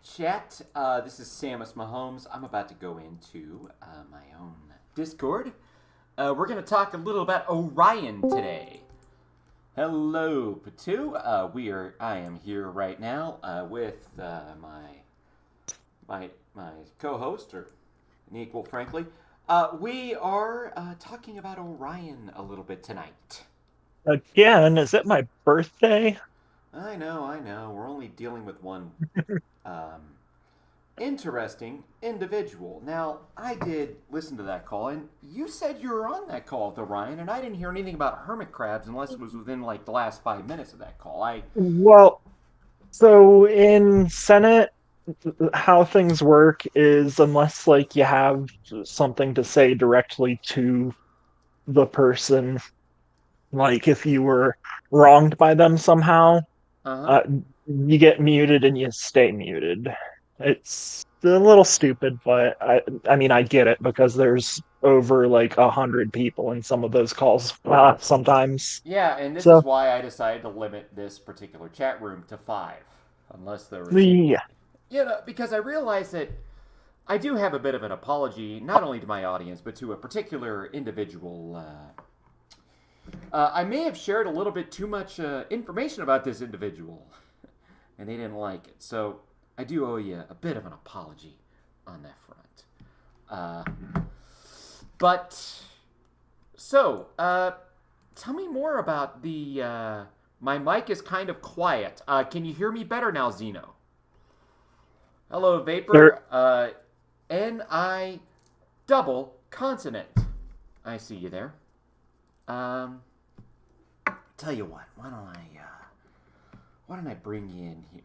chat. This is Samus Mahomes. I'm about to go into my own Discord. We're going to talk a little about Orion today. Hello, Patu. I am here right now with my co-host, or an equal, frankly. We are talking about Orion a little bit tonight. Again, is it my birthday? I know. We're only dealing with one interesting individual. Now, I did listen to that call, and you said you were on that call with Orion, and I didn't hear anything about hermit crabs unless it was within like the last 5 minutes of that call. Well, so in Senate, how things work is unless like you have something to say directly to the person, like if you were wronged by them somehow, Uh uh, you get muted and you stay muted. It's a little stupid, but I mean, I get it because there's over like 100 people in some of those calls sometimes. Yeah, and this is So why I decided to limit this particular chat room to 5, unless there was the any. Because I realized that I do have a bit of an apology, not only to my audience, but to a particular individual. I may have shared a little bit too much information about this individual, and they didn't like it. So I do owe you a bit of an apology on that front. Tell me more about the. My mic is kind of quiet. Can you hear me better now, Zeno? Hello, there Vapor. N-I double consonant. I see you there. Tell you what, why don't I bring you in here?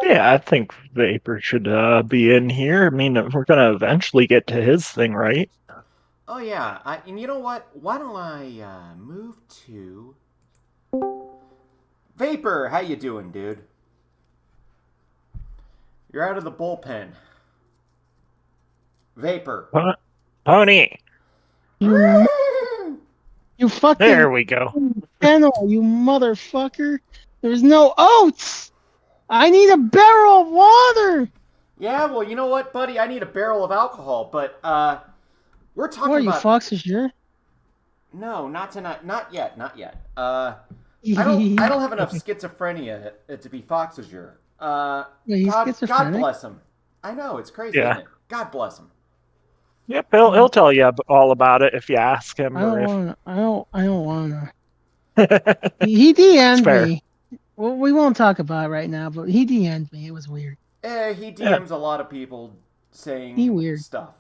Yeah, I think Vapor should be in here. I mean, we're gonna eventually get to his thing, right? Oh yeah, and you know what? Why don't I move to Vapor? How you doing, dude? You're out of the bullpen. Vapor. Pony. You you There fucking we go. animal, you motherfucker. There's no oats. I need a barrel of water. Yeah, well, you know what, buddy? I need a barrel of alcohol, but we're talking What are you, about Fox's year? No, not tonight. Not yet. I don't have enough schizophrenia to be Foxazure. Yeah, he's God schizophrenic. bless him. I know it's crazy, Yeah. isn't it? God bless him. Yep, he'll tell you all about it if you ask him, I or don't if want to. I don't want to. it's He DM'd fair. me. Well, we won't talk about it right now, but he DM'd me. It was weird. He Yeah. DMs a lot of people He saying weird. stuff.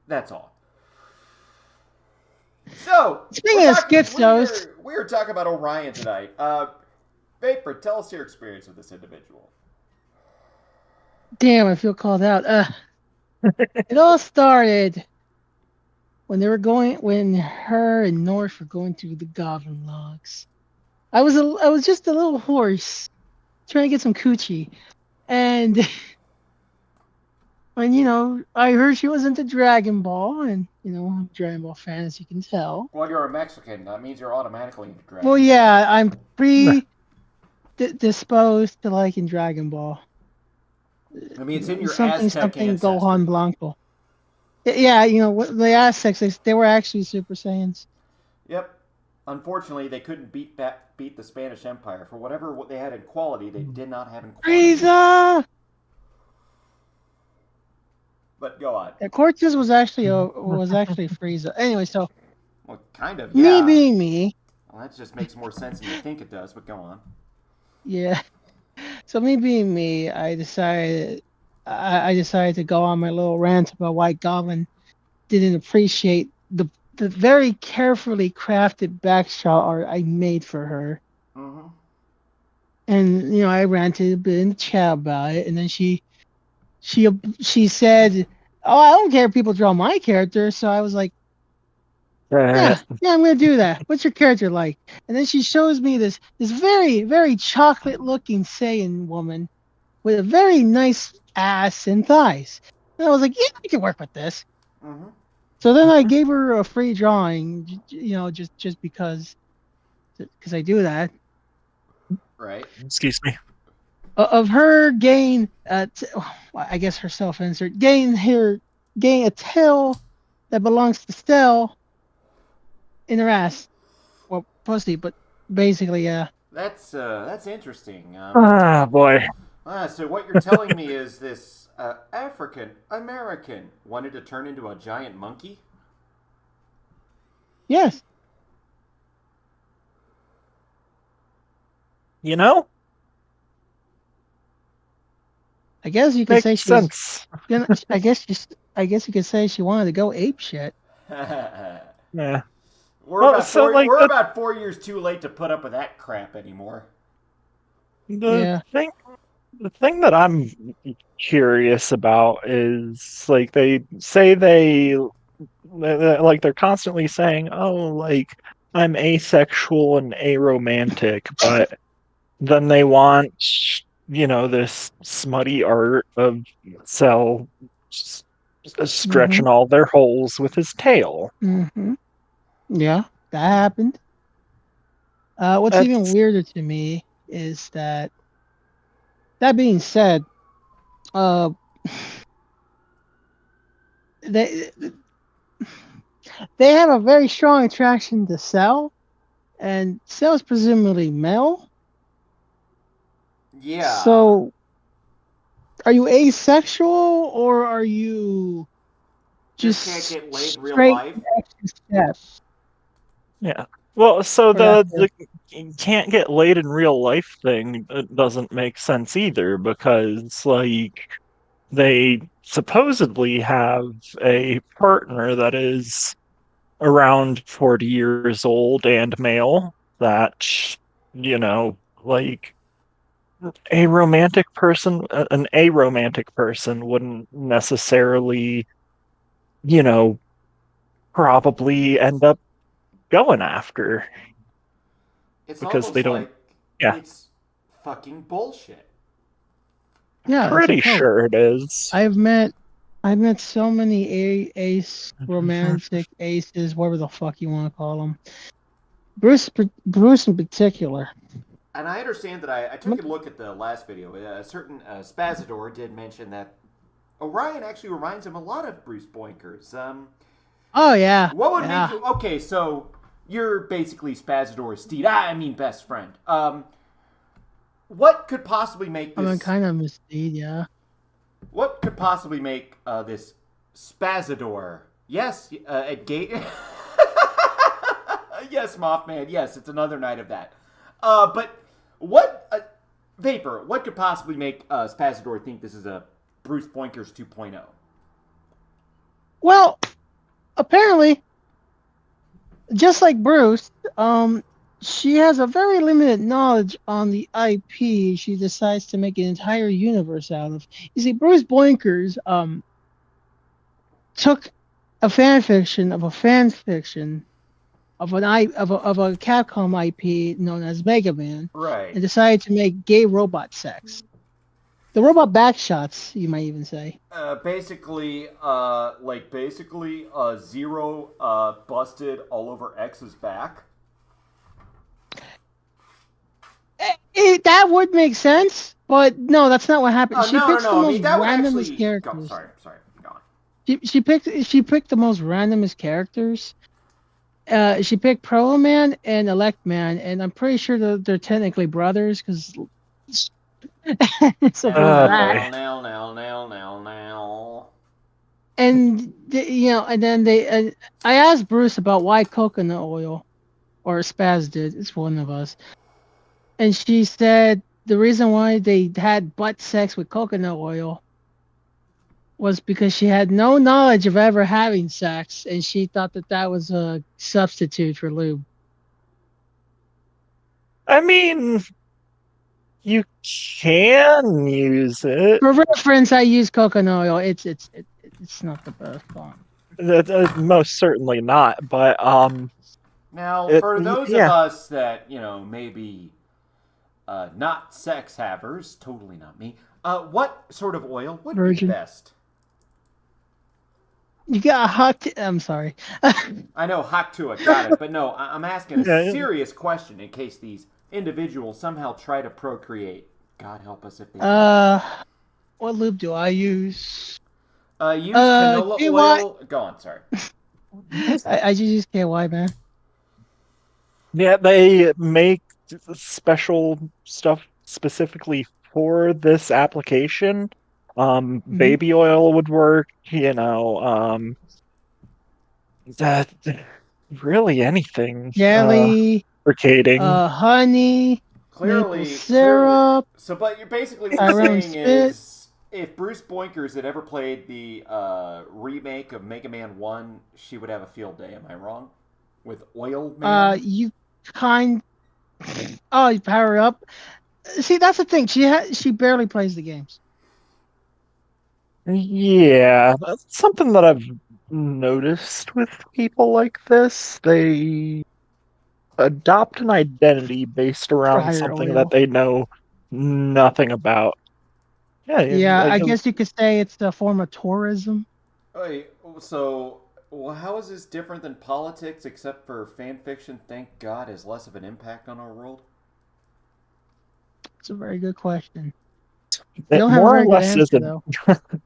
That's all. So Speaking of schizos, we're talking about Orion tonight. Vapor, tell us your experience with this individual. damn, I feel called out. It all started when when her and North were going through the Goblin Logs. I was just a little horse trying to get some coochie, and when I heard she was into Dragon Ball, and I'm Dragon Ball fan, as you can tell. Well, you're a Mexican. That means you're automatically into Dragon Well, Ball. yeah, I'm predisposed to liking Dragon Ball. I mean, it's in your Something Aztec ancestry. Gohan Blanco. Yeah, what the Aztecs, they were actually Super Saiyans. Yep. Unfortunately, they couldn't beat the Spanish Empire. For whatever they had in quality, they did not have in quantity. Frieza! But go on. Yeah, Cortez was actually Frieza. Anyway, so Well, kind of, me yeah. being me, Well, that just makes more sense than you think it does, but go on. yeah. So me being me, I decided to go on my little rant about why Goblin didn't appreciate the very carefully crafted backshot art I made for her. Mm-hmm. And I ranted a bit in the chat about it, and then she said, "Oh, I don't care if people draw my character." So I was like, "Yeah, I'm gonna do that. What's your character like?" And then she shows me this very, very chocolate looking Saiyan woman with a very nice ass and thighs. And I was like, "Yeah, I can work with this." Mm-hmm. So then I gave her a free drawing, just because I do that. Right. Excuse me. of her gain, I guess her self-insert, gain a tail that belongs to Stell in her ass. Well, pussy, but basically, yeah. That's interesting. Ah, boy. So what you're telling me is this African American wanted to turn into a giant monkey? Yes. You know, I guess you could say makes she was sense. gonna. I guess you could say she wanted to go ape shit. Yeah. Well, so like we're about 4 years too late to put up with that crap anymore. the Yeah. thing the thing that I'm curious about is like they say like they're constantly saying, "Oh, like I'm asexual and aromantic," but then they want, this smutty art of Cell Mm-hmm. stretching all their holes with his tail. Mm-hmm. Yeah, that happened. What's even That's weirder to me is that being said, uh, they they have a very strong attraction to Cell, and Cell is presumably male. Yeah. So, are you asexual or are you Just can't just get laid in real straight life? chef? Yeah. Well, so For that the can't get laid in real life thing doesn't make sense either because like they supposedly have a partner that is around 40 years old and male that like an aromantic person wouldn't necessarily, you know, probably end up going after It's because they almost don't. like Yeah, it's fucking bullshit. Yeah, it's pretty like hell. sure it is. I've met I've met so many ace romantic aces, whatever the fuck you want to call them. Bruce in particular. And I understand that I took a look at the last video. A certain Spazador did mention that Orion actually reminds him a lot of Bruce Boinkers. Oh yeah, What would make yeah. you okay? So you're basically Spazador's Steed. I mean, best friend. What could possibly make I mean, this? kind of misdeed, yeah. What could possibly make this Spazador? Yes, at gate. Yes, Mothman. Yes, it's another night of that. But what Vapor? What could possibly make Spazador think this is a Bruce Boinkers 2.0? Well, apparently, just like Bruce, she has a very limited knowledge on the IP. She decides to make an entire universe out of. You see, Bruce Boinkers took a fan fiction of a fan fiction of a Capcom IP known as Mega Man, Right. and decided to make gay robot sex. The robot backshots, you might even say. Basically, Zero busted all over X's back. That would make sense, but no, that's not what happened. She picks the No. I most mean, that would randomest actually. Go, characters. sorry. Go on. She picked the most randomest characters. She picked Proto Man and Elect Man, and I'm pretty sure that they're technically brothers because. So there's that. Boy. Now. And and then I asked Bruce about why coconut oil, or Spaz did. It's one of us, and she said the reason why they had butt sex with coconut oil was because she had no knowledge of ever having sex, and she thought that was a substitute for lube. I mean, you can use it. For reference, I use coconut oil. It's not the best one. Most certainly not, but Now, it for those of yeah. us that maybe not sex havers, totally not me. What sort of oil would Virgin. be best? You got a hot. I'm sorry. I know Haktua got it, but no, I'm asking a Yeah. serious question in case these individuals somehow try to procreate God help us if they What lube do I use? use canola KY. oil. Go on, sorry. I just use KY, man. Yeah, they make special stuff specifically for this application. Mhm. Baby oil would work, that really anything Jelly, lubricating. honey, maple Clearly. syrup, So, but you're basically what you're Tyrone saying spit. is, if Bruce Boinkers had ever played the remake of Mega Man 1, she would have a field day. Am I wrong? With Oil Man? You kind. Oh, you power up. See, that's the thing. She barely plays the games. Yeah, that's something that I've noticed with people like this. They adopt an identity based around Fryer something that oil. they know nothing about. Yeah, Yeah, I guess you could say it's a form of tourism. Wait, so how is this different than politics except for fan fiction, thank God, has less of an impact on our world? It's a very good question. You it don't have a more or very good less answer, isn't.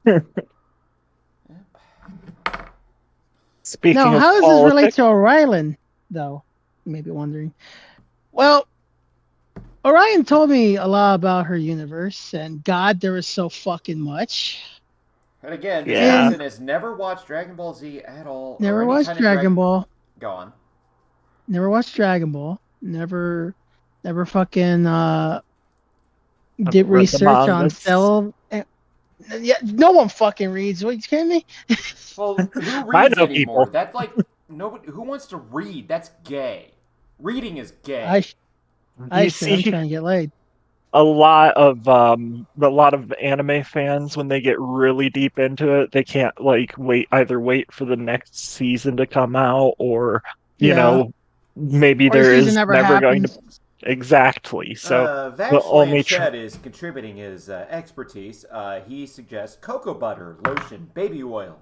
though. Speaking Now, of how does this relate politics, to Orion, though? You may be wondering. Well, Orion told me a lot about her universe, and God, there is so fucking much. And again, this yeah, And person has never watched Dragon Ball Z at all, or never any watched kind of Dragon Dragon. Ball. Go on. Never watched Dragon Ball. Never fucking I've did read the research on mangas. Cell. Yeah, no one fucking reads. What, you kidding me? Well, who I reads know anymore? people. That's like nobody. Who wants to read? That's gay. Reading is I gay. sh- I You should. I'm see trying to get laid. a lot of anime fans when they get really deep into it, they can't like wait for the next season to come out, or you Yeah. know maybe Or the there season is never never going to happens. exactly. So the Vashland only tr Shed is contributing his expertise. He suggests cocoa butter, lotion, baby oil.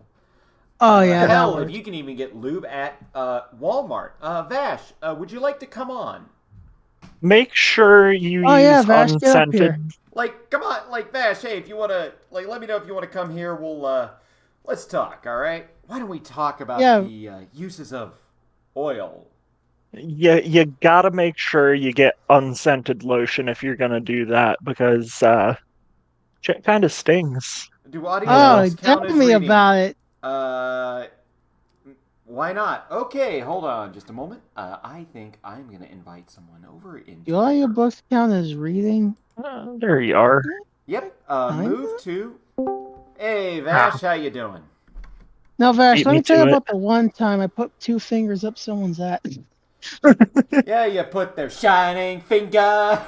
Oh yeah, that Hell, if works. you can even get lube at Walmart. Vash, would you like to come on? make sure you Oh yeah, use Vash, get up here. unscented. Like, come on, like Vash. Hey, if you wanna, like, let me know if you wanna come here. We'll let's talk. All right? Why don't we talk about Yeah, the uses of oil? You gotta make sure you get unscented lotion if you're gonna do that, because shit kind of stings. Do You know, oh, audiobooks tell count as me reading? about it. Uh, why not? Okay, hold on just a moment. I think I'm going to invite someone over into Do all your here. books count as reading? there you are. Yep, Kinda? move to... Hey, Ah, Vash, how you doing? Now, Vash, beat let me me tell you to it. about the one time I put two fingers up someone's ass. Yeah, you put their shining finger.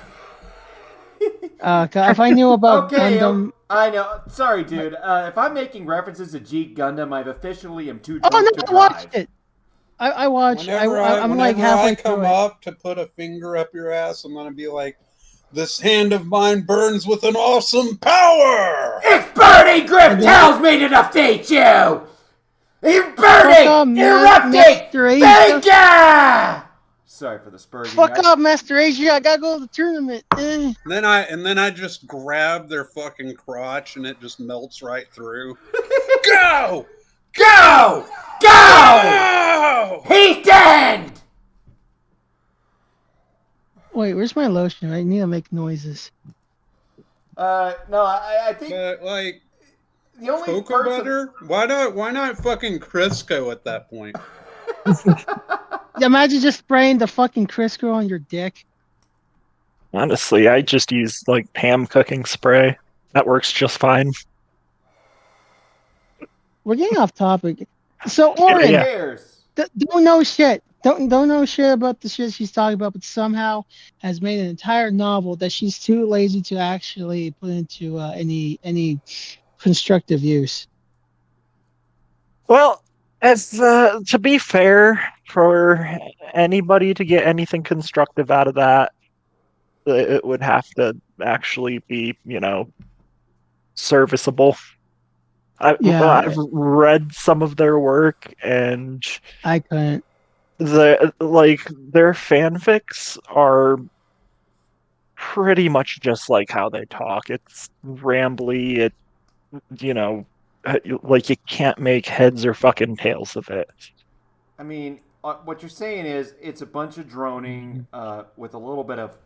God, if I knew about Okay, Gundam. I know. Sorry, dude. If I'm making references to G Gundam, I've officially am too Oh no, drunk to I watched drive. it. I watched. I'm like Whenever I halfway come through it. up to put a finger up your ass, I'm gonna be like, "This hand of mine burns with an awesome power." It's burning grip And then tells me to defeat you! You're fuck burning! off, Erupting! Master Asia. Finger! Sorry for the spurging. Fuck off, Master Asia. I gotta go to the tournament. And then I just grab their fucking crotch, and it just melts right through. Go! Go! Go! Go! Heat end! Wait, where's my lotion? I need to make noises. No, I think But like the only cocoa person... butter, why not fucking Crisco at that point? Imagine just spraying the fucking Crisco on your dick. Honestly, I just use like ham cooking spray. That works just fine. We're getting off topic. So, Yeah, Who Orin, yeah. cares? don't know shit. Don't know shit about the shit she's talking about, but somehow has made an entire novel that she's too lazy to actually put into any constructive use. Well, as to be fair, for anybody to get anything constructive out of that, it would have to actually be, serviceable. I've Yeah, read some of their work, and I couldn't. their fanfics are pretty much just like how they talk. It's rambly. You know, like you can't make heads or fucking tails of it. I mean, what you're saying is it's a bunch of droning with a little bit of.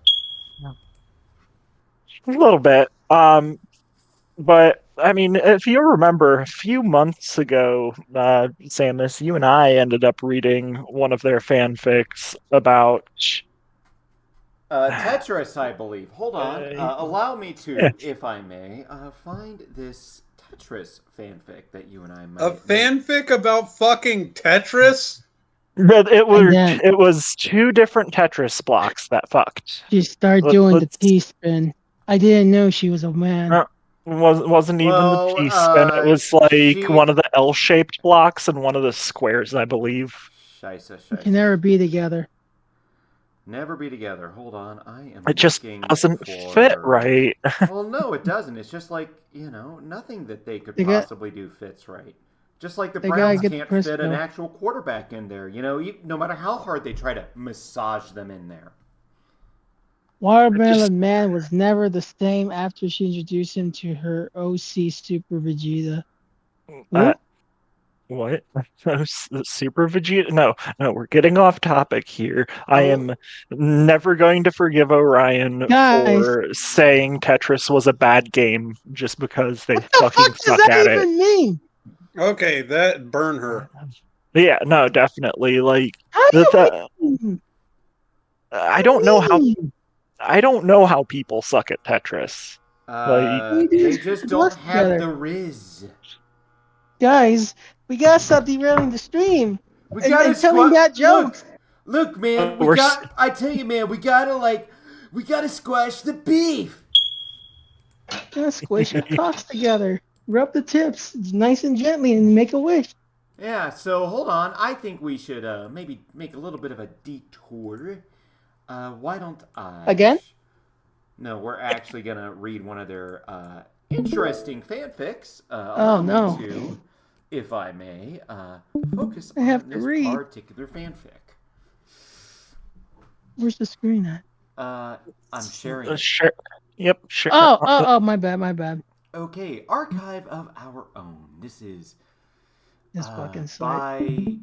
A little bit. But I mean, if you remember, a few months ago, Samus, you and I ended up reading one of their fanfics about. Tetris, I believe. Hold on. Allow me to, if I may, find this Tetris fanfic that you and I might. A fanfic about fucking Tetris? But And then it was two different Tetris blocks that fucked. she started doing the T-spin. I didn't know she was a man. Wasn't even the T-spin. It was like one of the L-shaped blocks and one of the squares, I believe. We can never be together. Never be together. Hold on. I am It just looking doesn't for... fit right. Well, no, it doesn't. It's just like, nothing that they could possibly do fits right. Just like the Browns can't fit an actual quarterback in there. No matter how hard they try to massage them in there. Watermelon Man was never the same after she introduced him to her OC Super Vegeta. What? Super Vegeta? No, we're getting off topic here. I am never going to forgive Orion for saying Tetris was a bad game just because they fucking suck at it. What the fuck does that even mean? Okay, that burn her. Yeah, no, definitely. Like I don't know how people suck at Tetris. They just don't have the Riz. Guys, we gotta stop derailing the stream. We gotta telling that joke. Look, man, I tell you, man, we gotta squash the beef. Gotta squish your cocks together. Rub the tips nice and gently and make a wish. Yeah, so hold on. I think we should maybe make a little bit of a detour. Why don't I... Again? No, we're actually going to read one of their interesting fanfics. Oh, no. To, if I may, focus on this particular fanfic. Where's the screen at? I'm sharing. Sure. Yep, sure. Oh, my bad. Okay, Archive of Our Own. This is fucking site.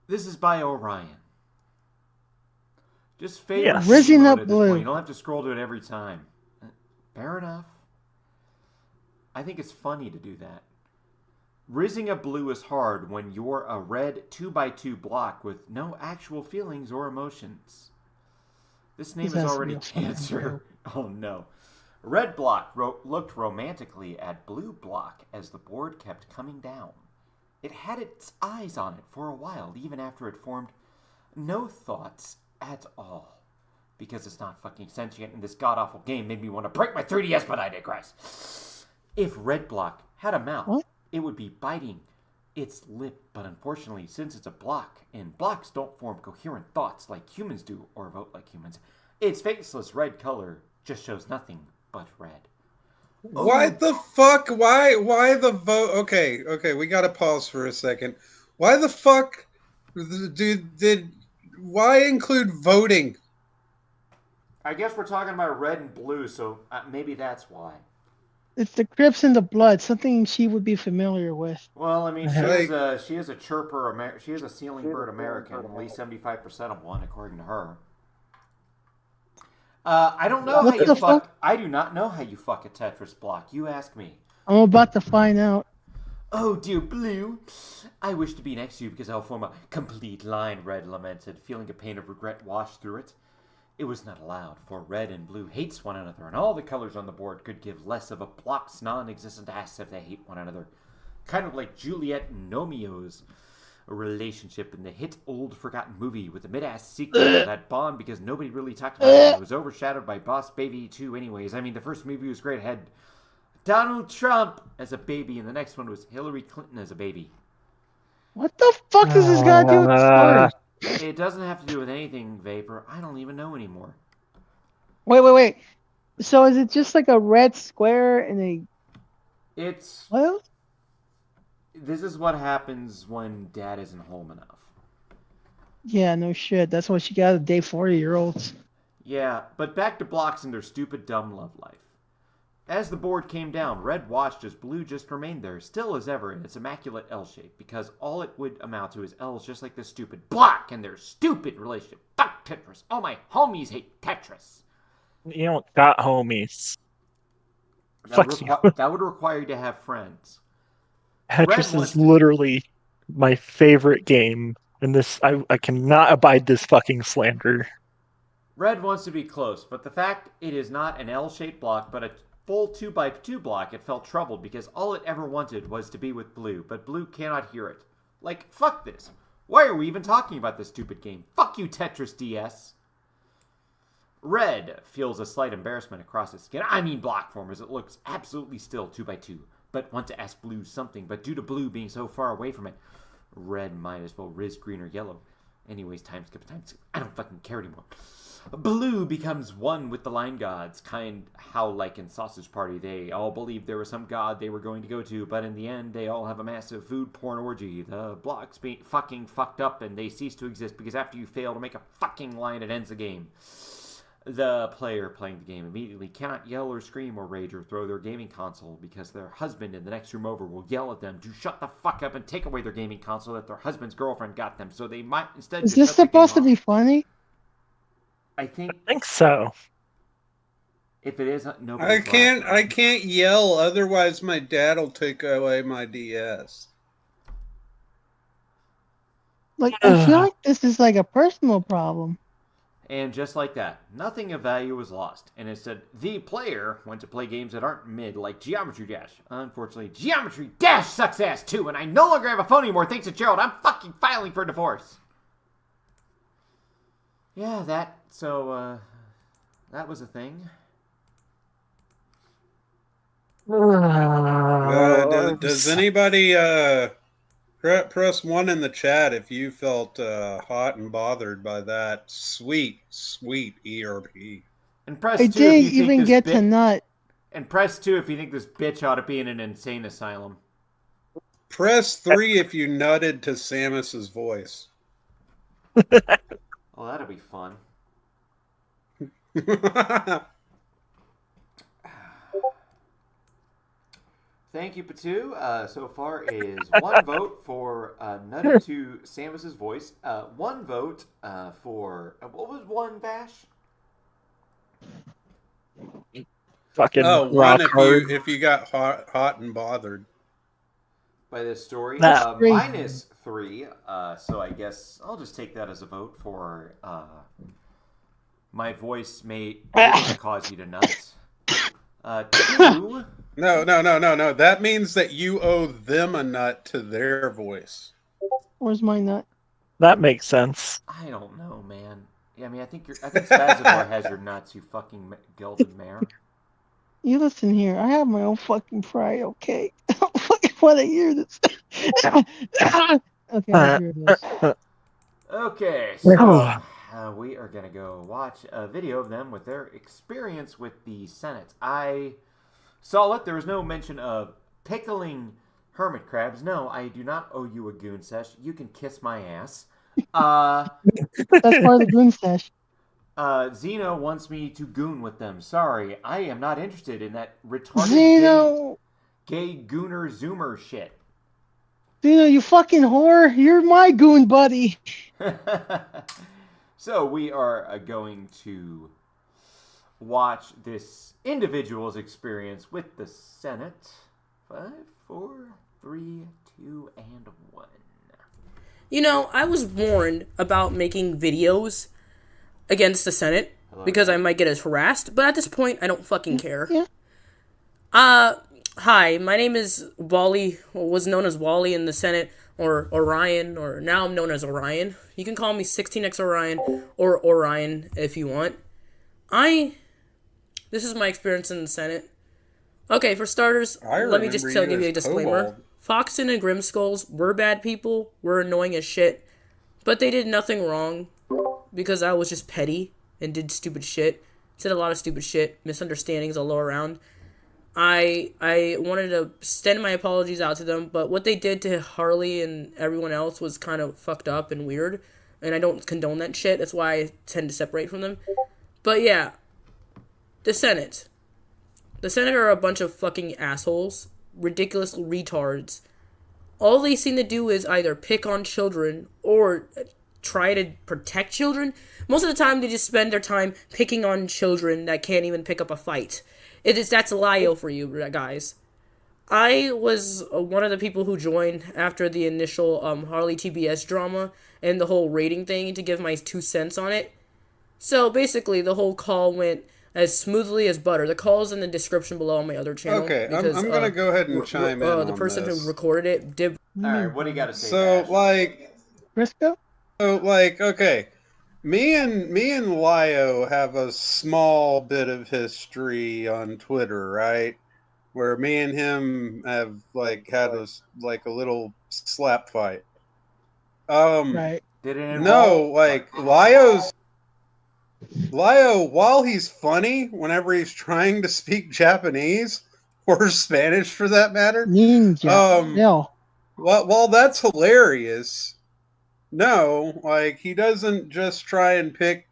This is by Orion. Just favorite. Rizzing Up Blue. You don't have to scroll to it every time. Fair enough. I think it's funny to do that. Rizzing Up Blue is hard when you're a red 2x2 block with no actual feelings or emotions. This name is already cancer. Oh no. Red block looked romantically at blue block as the board kept coming down. It had its eyes on it for a while, even after it formed no thoughts at all. Because it's not fucking sentient and this god-awful game made me want to break my 3DS, but I digress. If red block had a mouth, it would be biting its lip, but unfortunately, since it's a block, and blocks don't form coherent thoughts like humans do, or vote like humans, its faceless red color just shows nothing but red. What the fuck? Why the vote? Okay, we gotta pause for a second. Why the fuck why include voting? I guess we're talking about red and blue, so maybe that's why. It's the Crips and the Blood, something she would be familiar with. Well, I mean, she is a chirper. She is a ceiling bird American, at least 75% of one, according to her. I don't know how you fuck. I do not know how you fuck a Tetris block. You ask me. I'm about to find out. Oh, dear Blue. I wish to be next to you because I'll form a complete line, Red lamented, feeling a pain of regret wash through it. It was not allowed, for red and blue hates one another, and all the colors on the board could give less of a block's non-existent ass if they hate one another. Kind of like Juliet and Romeo's relationship in the hit old forgotten movie with the mid-ass sequel that bombed because nobody really talked about it. It was overshadowed by Boss Baby 2 anyways. I mean, the first movie was great. It had Donald Trump as a baby, and the next one was Hillary Clinton as a baby. What the fuck does this got to do with the story? It doesn't have to do with anything, Vapor. I don't even know anymore. Wait. So is it just like a red square and a... It's... Well? This is what happens when Dad isn't home enough. Yeah, no shit. That's what she got to date 40-year-olds. Yeah, but back to blocks and their stupid, dumb love life. As the board came down, Red watched as Blue just remained there, still as ever in its immaculate L shape, because all it would amount to is L's just like this stupid block and their stupid relationship. Fuck Tetris. All my homies hate Tetris. You don't got homies. That would require you to have friends. Tetris is literally my favorite game, and I cannot abide this fucking slander. Red wants to be close, but the fact it is not an L-shaped block, but a full 2x2 block, it felt troubled because all it ever wanted was to be with Blue, but Blue cannot hear it. Like, fuck this. Why are we even talking about this stupid game? Fuck you, Tetris DS. Red feels a slight embarrassment across his skin. I mean block form, as it looks absolutely still 2x2, but want to ask Blue something, but due to Blue being so far away from it, Red might as well risk green or yellow. Anyways, time skip. I don't fucking care anymore. Blue becomes one with the line gods, kind how like in Sausage Party, they all believed there was some god they were going to go to, but in the end, they all have a massive food porn orgy. The blocks being fucking fucked up, and they cease to exist because after you fail to make a fucking line, it ends the game. The player playing the game immediately cannot yell or scream or rage or throw their gaming console because their husband in the next room over will yell at them to shut the fuck up and take away their gaming console that their husband's girlfriend got them, so they might instead. Is this supposed to be funny? I think so. If it is, no. I can't yell, otherwise my dad will take away my DS. Like, I feel like this is like a personal problem. And just like that, nothing of value was lost. And instead, the player went to play games that aren't mid, like Geometry Dash. Unfortunately, Geometry Dash sucks ass too, and I no longer have a phone anymore thanks to Gerald. I'm fucking filing for divorce. Yeah, that was a thing. Does anybody press 1 in the chat if you felt hot and bothered by that sweet ERP? And press I 2 didn't if you even think get to nut. And press 2 if you think this bitch ought to be in an insane asylum. Press 3 if you nutted to Samus's voice. Oh, that'll be fun. Thank you, Patu. So far is 1 vote for nutted to Samus's voice. 1 vote for what was 1, Bash? Fucking 1 if you got hot and bothered by this story. Nah. Minus 3. So I guess I'll just take that as a vote for my voice may cause you to nut. 2. No. That means that you owe them a nut to their voice. Where's my nut? That makes sense. I don't know, man. Yeah, I mean, I think Spazador has your nuts, you fucking gilded mare. You listen here. I have my own fucking pride, okay? I don't fucking want to hear this. Okay, I'll hear this. Okay, so we are going to go watch a video of them with their experience with the Senate. I saw it. There was no mention of pickling hermit crabs. No, I do not owe you a goon sesh. You can kiss my ass. That's part of the goon sesh. Zeno wants me to goon with them. Sorry, I am not interested in that retarded gay gooner zoomer shit. Zeno, you fucking whore. You're my goon buddy. So we are going to watch this individual's experience with the Senate. 5, 4, 3, 2, and 1. You know, I was warned about making videos against the Senate because I might get harassed, but at this point, I don't fucking care. Yeah. Hi, my name is Wally, or was known as Wally in the Senate, or Orion, or now I'm known as Orion. You can call me 16X Orion, or Orion if you want. This is my experience in the Senate. Okay, for starters, let me just give you a disclaimer. Foxton and Grimskulls were bad people, were annoying as shit, but they did nothing wrong, because I was just petty, and did stupid shit, said a lot of stupid shit, misunderstandings all around. I wanted to extend my apologies out to them, but what they did to Harley and everyone else was kind of fucked up and weird, and I don't condone that shit. That's why I tend to separate from them. But yeah, the Senate. The Senate are a bunch of fucking assholes, ridiculous retards. All they seem to do is either pick on children or try to protect children. Most of the time, they just spend their time picking on children that can't even pick up a fight. That's Lio for you guys. I was one of the people who joined after the initial Harley TBS drama and the whole rating thing to give my 2 cents on it. So basically, the whole call went as smoothly as butter. The call is in the description below on my other channel. Okay, because, I'm gonna go ahead and chime in on the person this. who recorded it did. All right, what do you got to say? So, Bash? like, Briscoe? so, like, okay, me and Lio have a small bit of history on Twitter, right? Where me and him have like had a little slap fight. Right. Did it No, involve? like Lio, while he's funny, whenever he's trying to speak Japanese or Spanish for that matter, Ninja. Yeah. while that's hilarious, no, like he doesn't just try and pick,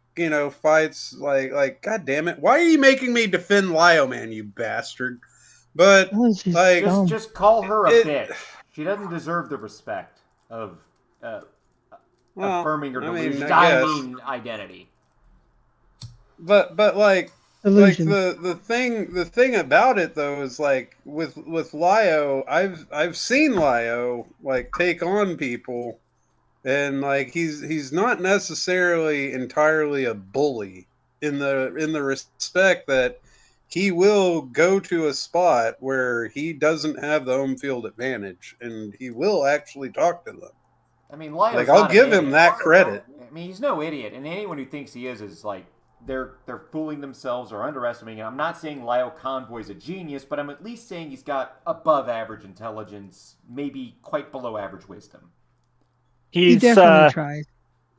fights like God damn it, why are you making me defend Lio, man, you bastard? But like, just call her a bitch. She doesn't deserve the respect of affirming her delusion. I mean, identity. But like Illusion. like the thing about it though is like with Lio, I've seen Lio like take on people, and like he's not necessarily entirely a bully in the respect that he will go to a spot where he doesn't have the home field advantage, and he will actually talk to them. I mean, Lio's like I'll give him that credit. I mean, he's no idiot, and anyone who thinks he is like they're fooling themselves or underestimating him. I'm not saying Lio Convoy's a genius, but I'm at least saying he's got above average intelligence, maybe quite below average wisdom. He definitely tries.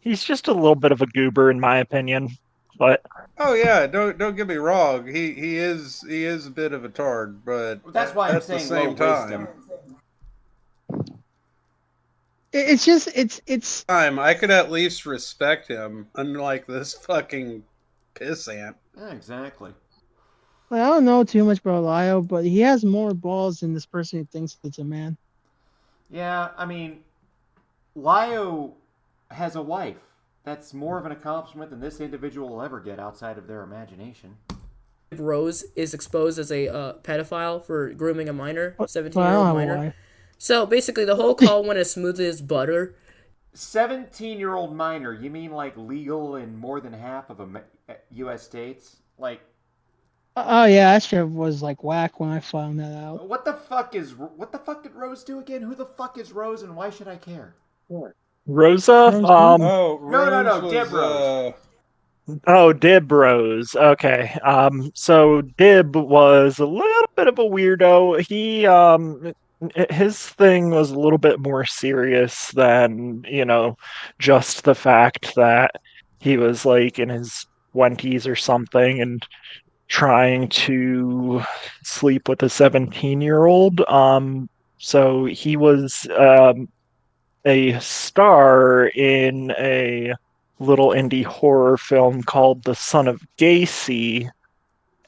He's just a little bit of a goober, in my opinion. But oh yeah, don't get me wrong. He is a bit of a tard, but that's why I'm saying low wisdom. It's just it's. I could at least respect him, unlike this fucking pissant. Yeah, exactly. Well, I don't know too much about Lio, but he has more balls than this person who thinks it's a man. Yeah, I mean, Lio has a wife. That's more of an accomplishment than this individual will ever get outside of their imagination. Rose is exposed as a pedophile for grooming a minor, 17-year-old minor. So basically, the whole call went as smoothly as butter. 17-year-old minor? You mean like legal in more than half of U.S. states? Like. Oh yeah, that shit was like whack when I found that out. What the fuck did Rose do again? Who the fuck is Rose, and why should I care? Rosa? No, Dib Rose. Oh, Dib Rose. Okay. So Dib was a little bit of a weirdo. His thing was a little bit more serious than, just the fact that he was like in his 20s or something and trying to sleep with a 17-year-old. So he was a star in a little indie horror film called The Son of Gacy,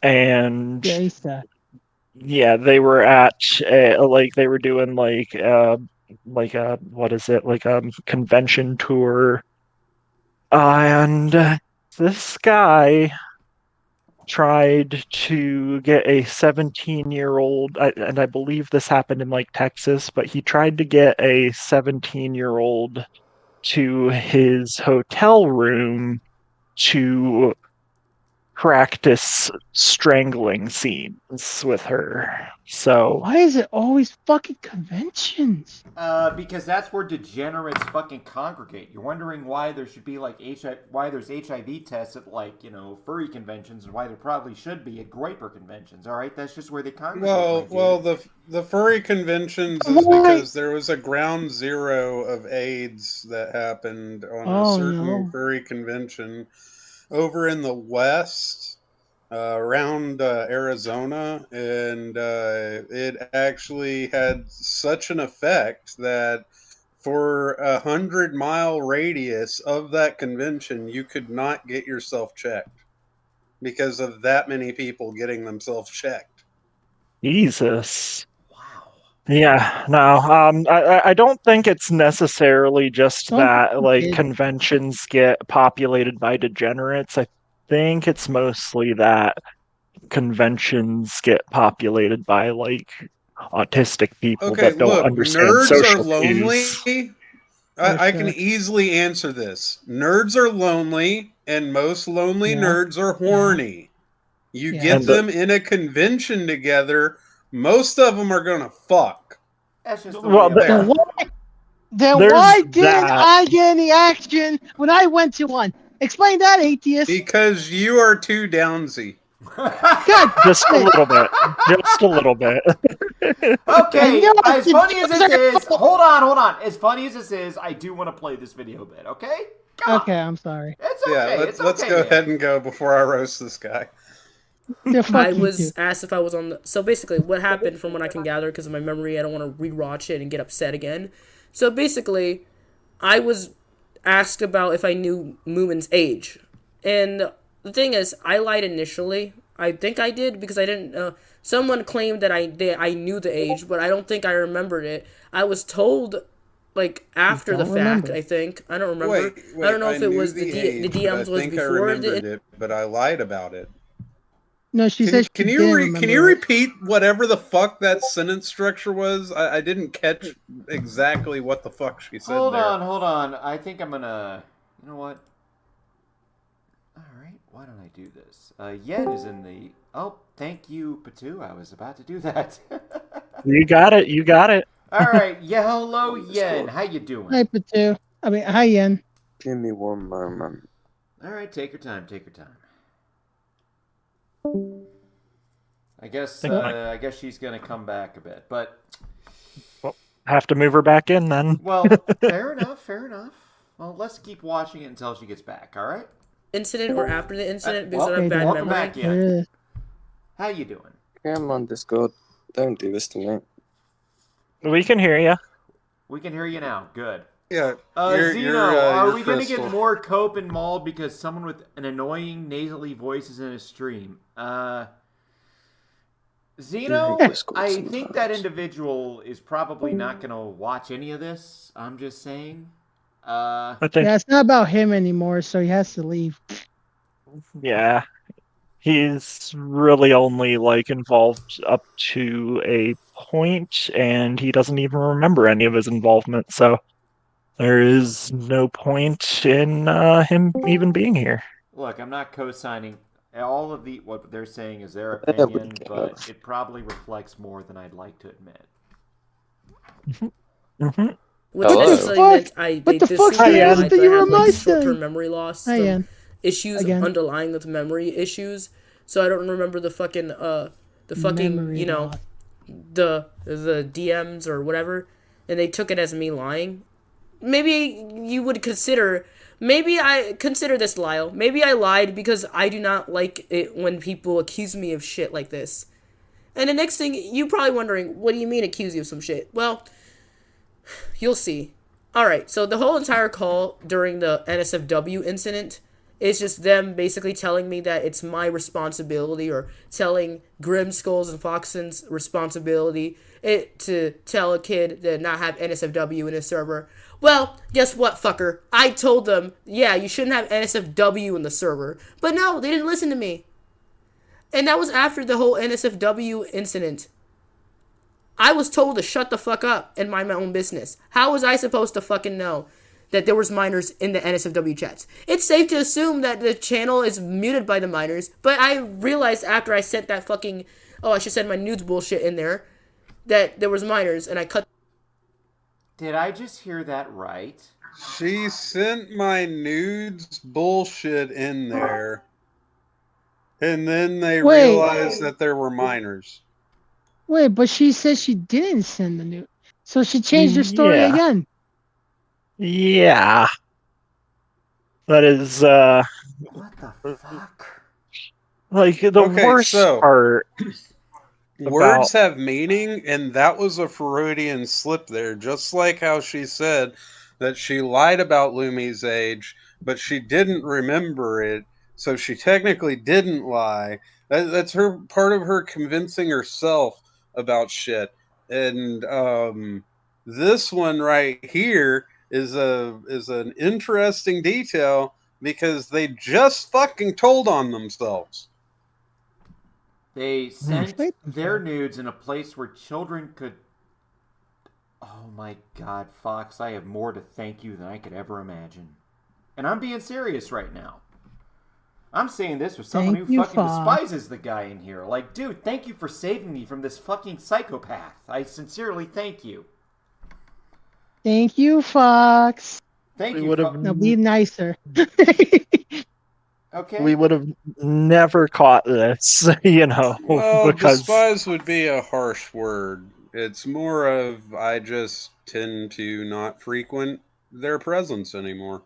and yeah, they were at they were doing like a convention tour, and this guy tried to get a 17-year-old, and I believe this happened in like Texas, but he tried to get a 17-year-old to his hotel room to practice strangling scenes with her. So why is it always fucking conventions? Because that's where degenerates fucking congregate. You're wondering why there should be like why there's HIV tests at like furry conventions, and why there probably should be at Groiper conventions. All right, that's just where they congregate. Well, the furry conventions is because there was a ground zero of AIDS that happened on a certain furry convention over in the West, around Arizona, and it actually had such an effect that for 100-mile radius of that convention, you could not get yourself checked. because of that many people getting themselves checked. Jesus. Wow. Yeah, no. I don't think it's necessarily just Some that like did. conventions get populated by degenerates. I think it's mostly that conventions get populated by like autistic people Okay, that don't look, understand nerds are social lonely. cues. I can easily answer this. Nerds are lonely, and most lonely Yeah. nerds are horny. You Yeah. get And them in a convention together, most of them are gonna fuck. That's just the well, way of Then life. then there's why didn't that. I get any action when I went to one? Explain that, atheist. Because you are too downsy. God, Just a damn it. little bit. Just a little bit. And Okay, you know what? as funny as this is, hold on. As funny as this is, I do want to play this video bit. Okay. Come Okay, on. I'm sorry. It's okay. Yeah, let's go ahead and go before I roast this guy. Yeah, fuck I you was too. asked if I was on the. So basically, what happened from what I can gather, because of my memory, I don't want to rewatch it and get upset again. So basically, I was asked about if I knew Moomin's age. And the thing is, I lied initially. I think I did because I didn't. Someone claimed that I knew the age, but I don't think I remembered it. I was told, like, after the fact, remember. I think. I don't remember. Wait, I don't know if it knew was the age, DMs but I was think I before remembered the. it, but I lied about it. No, she said she didn't remember. Can you repeat whatever the fuck that sentence structure was? I didn't catch exactly what the fuck she said Hold there. on. I think I'm gonna. You know what? All right. Why don't I do this? Yen is in the. Oh, thank you, Patu. I was about to do that. You got it. You got it. All right. Yeah. Hello, Yen. How you doing? Hi, Patu. I mean, hi, Yen. Give me one moment. All right. Take your time. Take your time. I guess she's gonna come back a bit, but Have to move her back in then. well, fair enough. Well, let's keep watching it until she gets back. All right. Incident or after the incident because well, I have bad welcome memory. back, Yen. How you doing? I'm on Discord. Don't do this to me. We can hear you. We can hear you now. Good. Yeah. Zeno, are we going to Crystal. get more Cope and Maul because someone with an annoying nasally voice is in a stream? Zeno, I think that individual is probably not going to watch any of this. I'm just saying. I think. Yeah, it's not about him anymore, so he has to leave. Yeah. He's really only like involved up to a point, and he doesn't even remember any of his involvement. So there is no point in him even being here. Look, I'm not co-signing all of what they're saying is their opinion, but it probably reflects more than I'd like to admit. Mm-hmm. Which Hello. actually meant What the fuck? I Ian? have You were like my short-term son. memory loss, Hi, some Ian. issues Again. underlying with memory issues. So I don't remember the fucking Memory you know loss. the DMs or whatever, and they took it as me lying. Maybe you would consider. Maybe I consider this Lyle. Maybe I lied because I do not like it when people accuse me of shit like this. And the next thing, you probably wondering, what do you mean accuse you of some shit? Well, you'll see. Alright, so the whole entire call during the NSFW incident is just them basically telling me that it's my responsibility, or telling Grimskulls and Foxen's responsibility to tell a kid to not have NSFW in his server. Well, guess what, fucker? I told them, yeah, you shouldn't have NSFW in the server. But no, they didn't listen to me. And that was after the whole NSFW incident. I was told to shut the fuck up and mind my own business. How was I supposed to fucking know that there was minors in the NSFW chats? It's safe to assume that the channel is muted by the minors, but I realized after I sent that fucking, I should send my nudes bullshit in there, that there was minors, and I cut. Did I just hear that right? She sent my nudes bullshit in there, and then they realized that there were minors. Wait, but she said she didn't send the nude. So she changed her story again. Yeah. That is, What the fuck? like, the worst part. Words have meaning, and that was a Freudian slip there. Just like how she said that she lied about Lumi's age, but she didn't remember it. So she technically didn't lie. That's her part of her convincing herself about shit. And this one right here is an interesting detail because they just fucking told on themselves. They sent their nudes in a place where children could... Oh my god, Fox, I have more to thank you than I could ever imagine. And I'm being serious right now. I'm saying this with someone who fucking despises the guy in here. Like, dude, thank you for saving me from this fucking psychopath. I sincerely thank you. Thank you, Fox. Thank you. Now be nicer. Okay. We would have never caught this, Well, because despise would be a harsh word. It's more of I just tend to not frequent their presence anymore.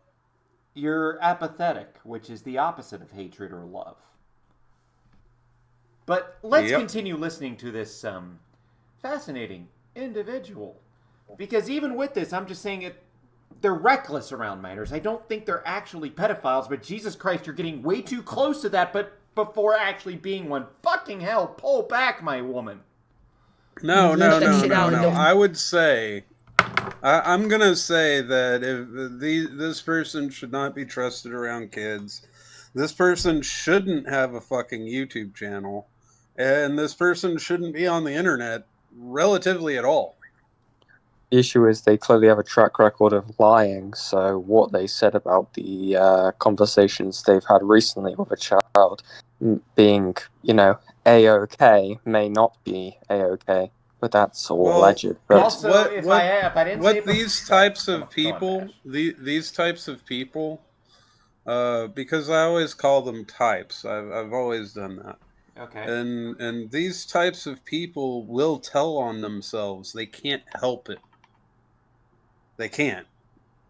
You're apathetic, which is the opposite of hatred or love. But let's continue listening to this fascinating individual. Because even with this, I'm just saying they're reckless around minors. I don't think they're actually pedophiles, but Jesus Christ, you're getting way too close to that, but before actually being one. Fucking hell, pull back, my woman. No. I would say... I'm going to say that if this person should not be trusted around kids. This person shouldn't have a fucking YouTube channel. And this person shouldn't be on the internet relatively at all. The issue is they clearly have a track record of lying, so what they said about the conversations they've had recently with a child being, A-OK may not be A-OK. But that's all alleged. But also, these types of people, because I always call them types. I've always done that. Okay. And these types of people will tell on themselves. They can't help it. They can't,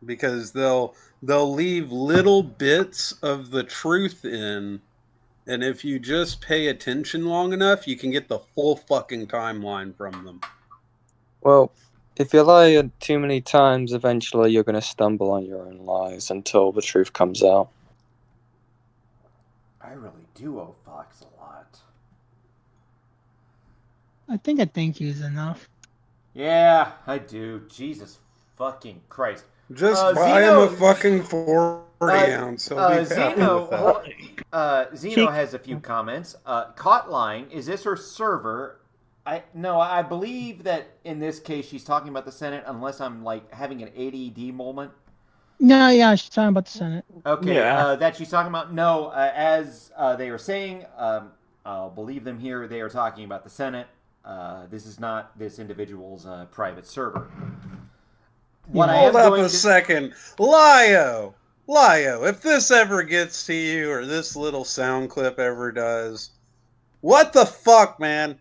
because they'll leave little bits of the truth in. And if you just pay attention long enough, you can get the full fucking timeline from them. Well, if you lie too many times, eventually you're going to stumble on your own lies until the truth comes out. I really do owe Fox a lot. I think a thank you is enough. Yeah, I do. Jesus fucking Christ. Just buy him a fucking 40 ounce. Zeno has a few comments. Cotline, is this her server? I believe that in this case she's talking about the Senate, unless I'm having an ADD moment. No, yeah, she's talking about the Senate. Okay, that she's talking about. No, as they were saying, I'll believe them here. They are talking about the Senate. This is not this individual's private server. Hold up a second. Lio, if this ever gets to you, or this little sound clip ever does, what the fuck, man?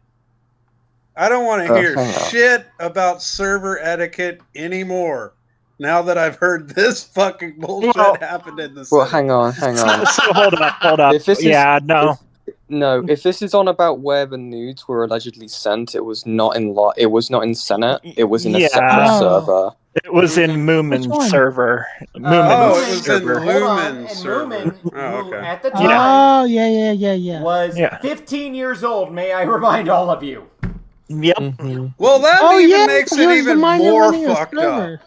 I don't want to hear shit about server etiquette anymore. Now that I've heard this fucking bullshit happened in the Well, hang on. So, hold up. If this is on about where the nudes were allegedly sent, it was not in Senate. It was in a separate server. It was in Moomin's server. It was in Lumen's server. At the time, yeah. was 15 years old, may I remind all of you. Yep. Mm-hmm. Well, that makes it even more fucked up.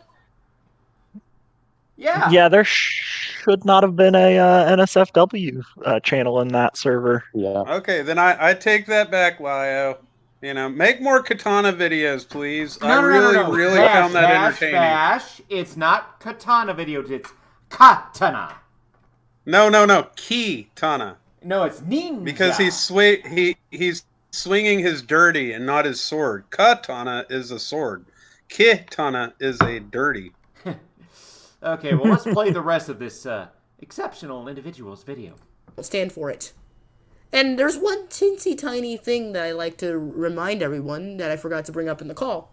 Yeah. Yeah, there should not have been a NSFW channel in that server. Yeah. Okay, then I take that back, Lio. Make more katana videos, please. No, I really found that entertaining. It's not katana videos, it's katana. No, Kitana. No, it's ninja. Because he's swinging his dirty and not his sword. Katana is a sword. Kitana is a dirty. Okay, well, let's play the rest of this exceptional individual's video. I'll stand for it. And there's one teensy tiny thing that I like to remind everyone that I forgot to bring up in the call.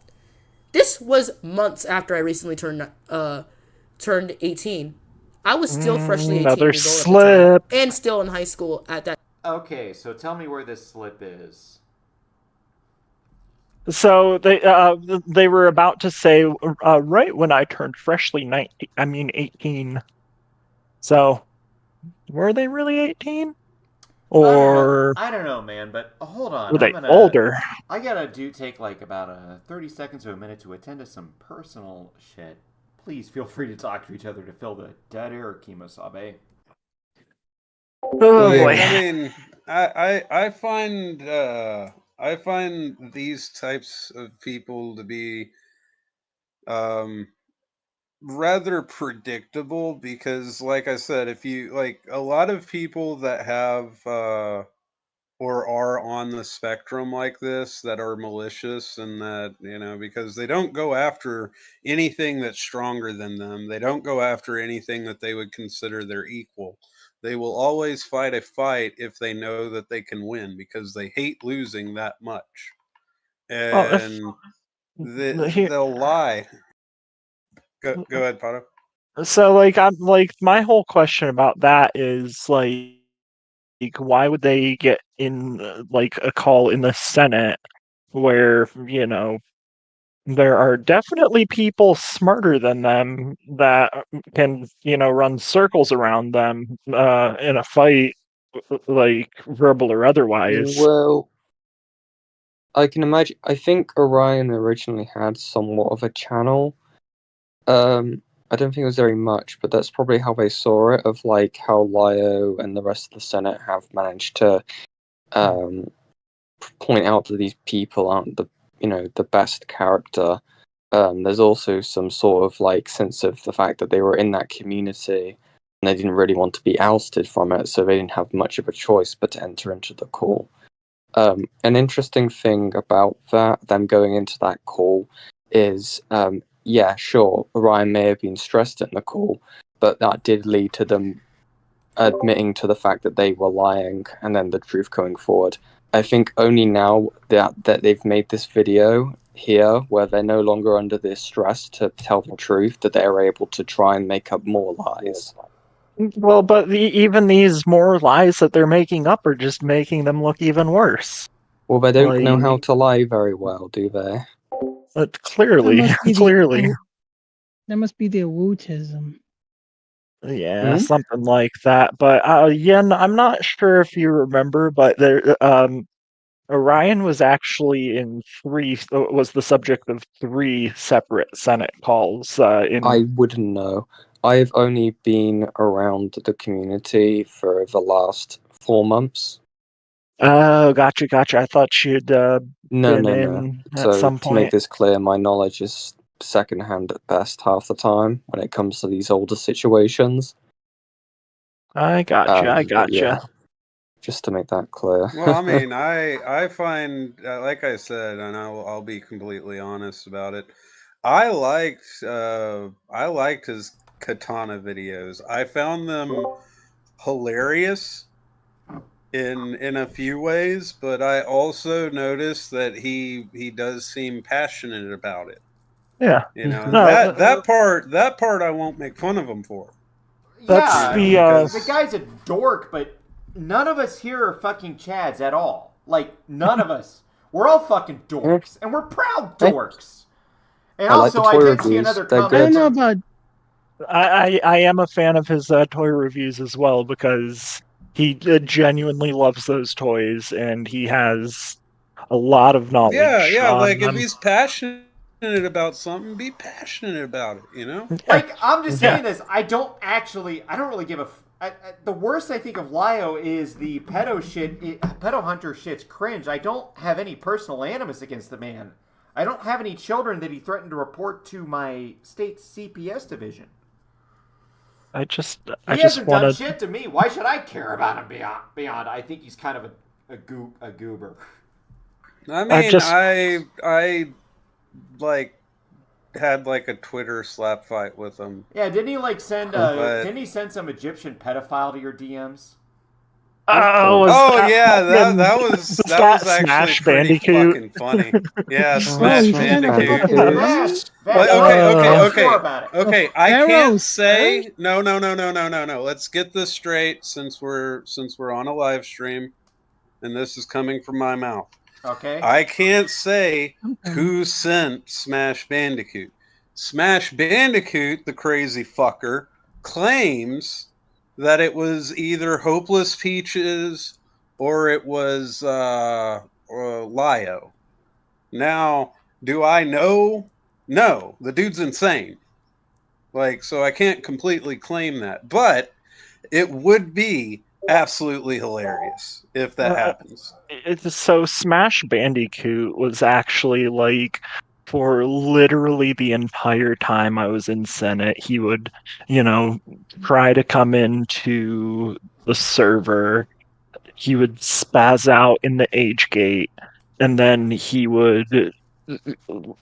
This was months after I recently turned 18. I was still freshly 18 Another years old slip. at the time, and still in high school at that. Okay, so tell me where this slip is. So they were about to say right when I turned freshly 18. So were they really 18? Or I don't know, man. But hold on, were they older? I gotta take like about 30 seconds to a minute to attend to some personal shit. Please feel free to talk to each other to fill the dead air, Kimosabe. Oh boy. I mean, I find these types of people to be rather predictable because, like I said, if you like a lot of people that have or are on the spectrum like this that are malicious and that, because they don't go after anything that's stronger than them. They don't go after anything that they would consider their equal. They will always fight a fight if they know that they can win because they hate losing that much. Well, And they'll lie. Go ahead, Pato. So I'm like my whole question about that is like why would they get in like a call in the Senate where there are definitely people smarter than them that can run circles around them in a fight, like verbal or otherwise. Well, I can imagine. I think Orion originally had somewhat of a channel. I don't think it was very much, but that's probably how they saw it. Of like how Lio and the rest of the Senate have managed to point out that these people aren't the best character. There's also some sort of like sense of the fact that they were in that community and they didn't really want to be ousted from it, so they didn't have much of a choice but to enter into the call. An interesting thing about them going into that call is, yeah, sure, Orion may have been stressed in the call, but that did lead to them admitting to the fact that they were lying and then the truth going forward. I think only now that they've made this video here, where they're no longer under this stress to tell the truth, that they're able to try and make up more lies. Well, but even these more lies that they're making up are just making them look even worse. Well, they don't know how to lie very well, do they? Clearly. That must be the wootism. Yeah, something like that. But Yen, I'm not sure if you remember, but there, Orion was actually was the subject of 3 separate Senate calls. I wouldn't know. I've only been around the community for the last 4 months. Oh, gotcha. I thought you'd been in at some point. To make this clear, my knowledge is secondhand at best half the time when it comes to these older situations. I gotcha. Yeah, just to make that clear. Well, I mean, I find, like I said, and I'll be completely honest about it. I liked his katana videos. I found them hilarious in a few ways, but I also noticed that he does seem passionate about it. Yeah, that part I won't make fun of him for. Yeah, the guy's a dork, but none of us here are fucking Chads at all. Like, none of us. We're all fucking dorks, and we're proud dorks. And also, I did see another comment. I don't know about... I am a fan of his toy reviews as well, because he genuinely loves those toys, and he has a lot of knowledge. Yeah, like if he's passionate about something, be passionate about it, Like, I'm just saying this, I don't really give a the worst I think of Lio is the pedo hunter shit's cringe. I don't have any personal animus against the man. I don't have any children that he threatened to report to my state's CPS division. He hasn't done shit to me. Why should I care about him beyond? I think he's kind of a goober. I mean, I like had like a Twitter slap fight with him. Yeah, didn't he like send didn't he send some Egyptian pedophile to your DMs? That was actually Smash pretty Bandicoot? fucking funny. Yeah, Smash Bandicoot. Okay. I can't say no. Let's get this straight since we're on a live stream, and this is coming from my mouth. Okay. I can't say who sent Smash Bandicoot. Smash Bandicoot, the crazy fucker, claims that it was either Hopeless Peaches or it was Lio. Now, do I know? No, the dude's insane. Like, so I can't completely claim that, but it would be absolutely hilarious if that happens. So Smash Bandicoot was actually like, for literally the entire time I was in Senate, he would, try to come into the server. He would spaz out in the age gate, and then he would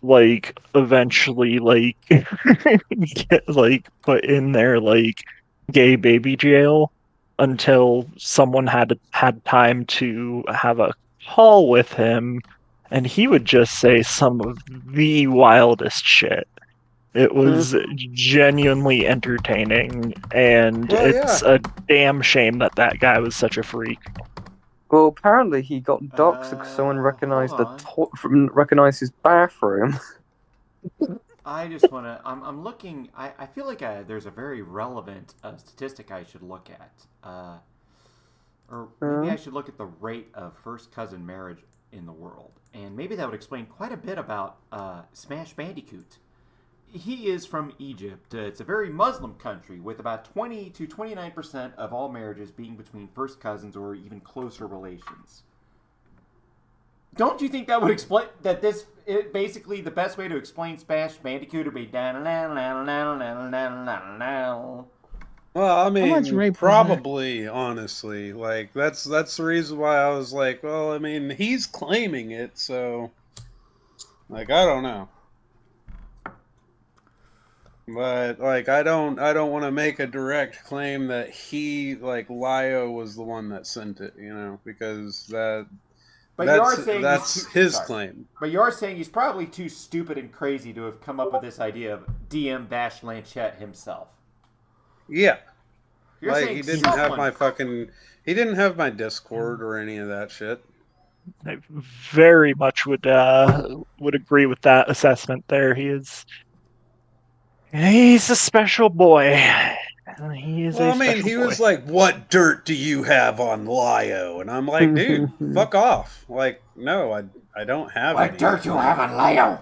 like eventually like get like put in there like gay baby jail until someone had time to have a call with him, and he would just say some of the wildest shit. It was genuinely entertaining, and it's a damn shame that that guy was such a freak. Well, apparently he got doxxed because someone recognized his bathroom. I just want to. I'm looking. I feel like there's a very relevant statistic I should look at. Or maybe I should look at the rate of first cousin marriage in the world. And maybe that would explain quite a bit about Smash Bandicoot. He is from Egypt. It's a very Muslim country with about 20 to 29% of all marriages being between first cousins or even closer relations. Don't you think that would explain that basically the best way to explain Smash Bandicoot would be Well, I mean, probably, honestly, like that's the reason why I was like, well, I mean, he's claiming it, so like I don't know. But like I don't want to make a direct claim that he like Lio was the one that sent it, because that's his claim. But you are saying he's probably too stupid and crazy to have come up with this idea of DM Blanchett himself. Yeah. You're like he didn't have my Discord or any of that shit. I very much would agree with that assessment there. He's a special boy. He was like, "What dirt do you have on Lio?" And I'm like, "Dude, fuck off!" Like, no, I don't have. What dirt you have on Lio?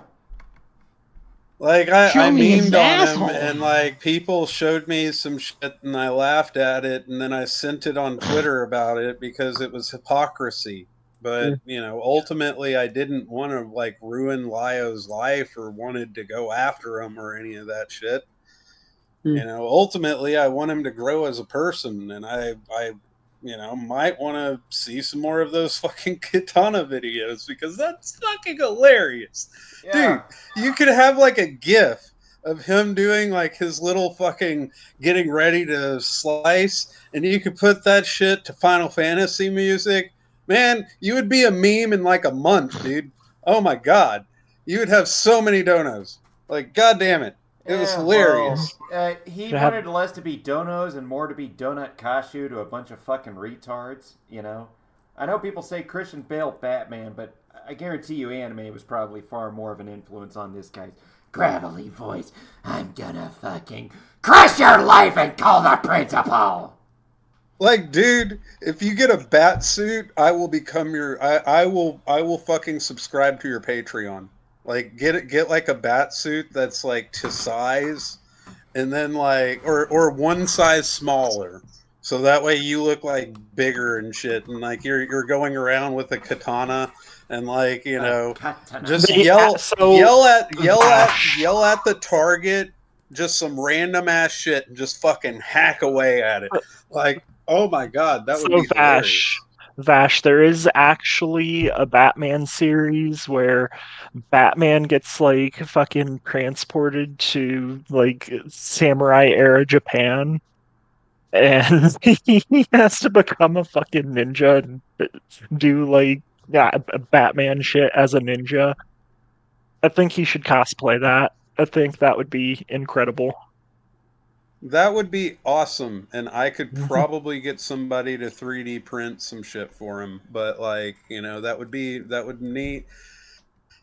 Like I memed on him, and like people showed me some shit, and I laughed at it, and then I sent it on Twitter about it because it was hypocrisy. But ultimately, I didn't want to like ruin Lio's life or wanted to go after him or any of that shit. Ultimately, I want him to grow as a person, and I might want to see some more of those fucking katana videos because that's fucking hilarious. Yeah. Dude, you could have like a GIF of him doing like his little fucking getting ready to slice, and you could put that shit to Final Fantasy music. Man, you would be a meme in like a month, dude. Oh my god. You would have so many donos. Like, god damn it. It was hilarious. Well, he wanted less to be donos and more to be Donut Kashu to a bunch of fucking retards, I know people say Christian Bale Batman, but I guarantee you anime was probably far more of an influence on this guy's gravelly voice. I'm gonna fucking crush your life and call the principal! Like, dude, if you get a bat suit, I will become your... I will fucking subscribe to your Patreon. Like, get like a bat suit that's like to size, and then like or one size smaller, so that way you look like bigger and shit, and like you're going around with a katana, and like just yell at the target, just some random ass shit, and just fucking hack away at it. Like, oh my god, that would be hilarious. Vash, there is actually a Batman series where Batman gets like fucking transported to like samurai era Japan, and he has to become a fucking ninja and do like Batman shit as a ninja. I think he should cosplay that. I think that would be incredible. That would be awesome, and I could probably get somebody to 3D print some shit for him. But like, that would neat.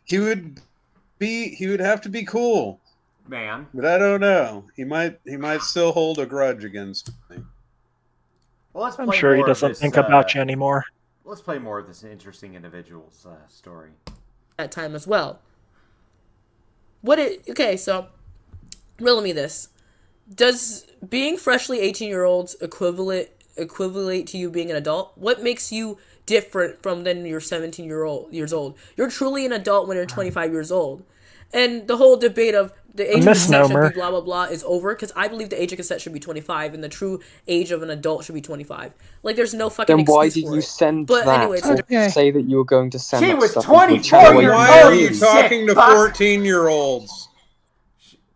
He would have to be cool, man. But I don't know. He might still hold a grudge against me. Well, let's play I'm sure he more of doesn't this, think about you anymore. Let's play more of this interesting individual's story. That time as well. Okay, so riddle me this. Does being freshly 18-year-olds equivalent to you being an adult? What makes you different from then you're 17 years old? You're truly an adult when you're 25 years old. And the whole debate of the age of consent should be blah, blah, blah is over, because I believe the age of consent should be 25 and the true age of an adult should be 25. Like, there's no fucking excuse for it. Then why did you send that? Anyway, say that you were going to send She that was stuff 24 years old. Why are you talking to 14-year-olds?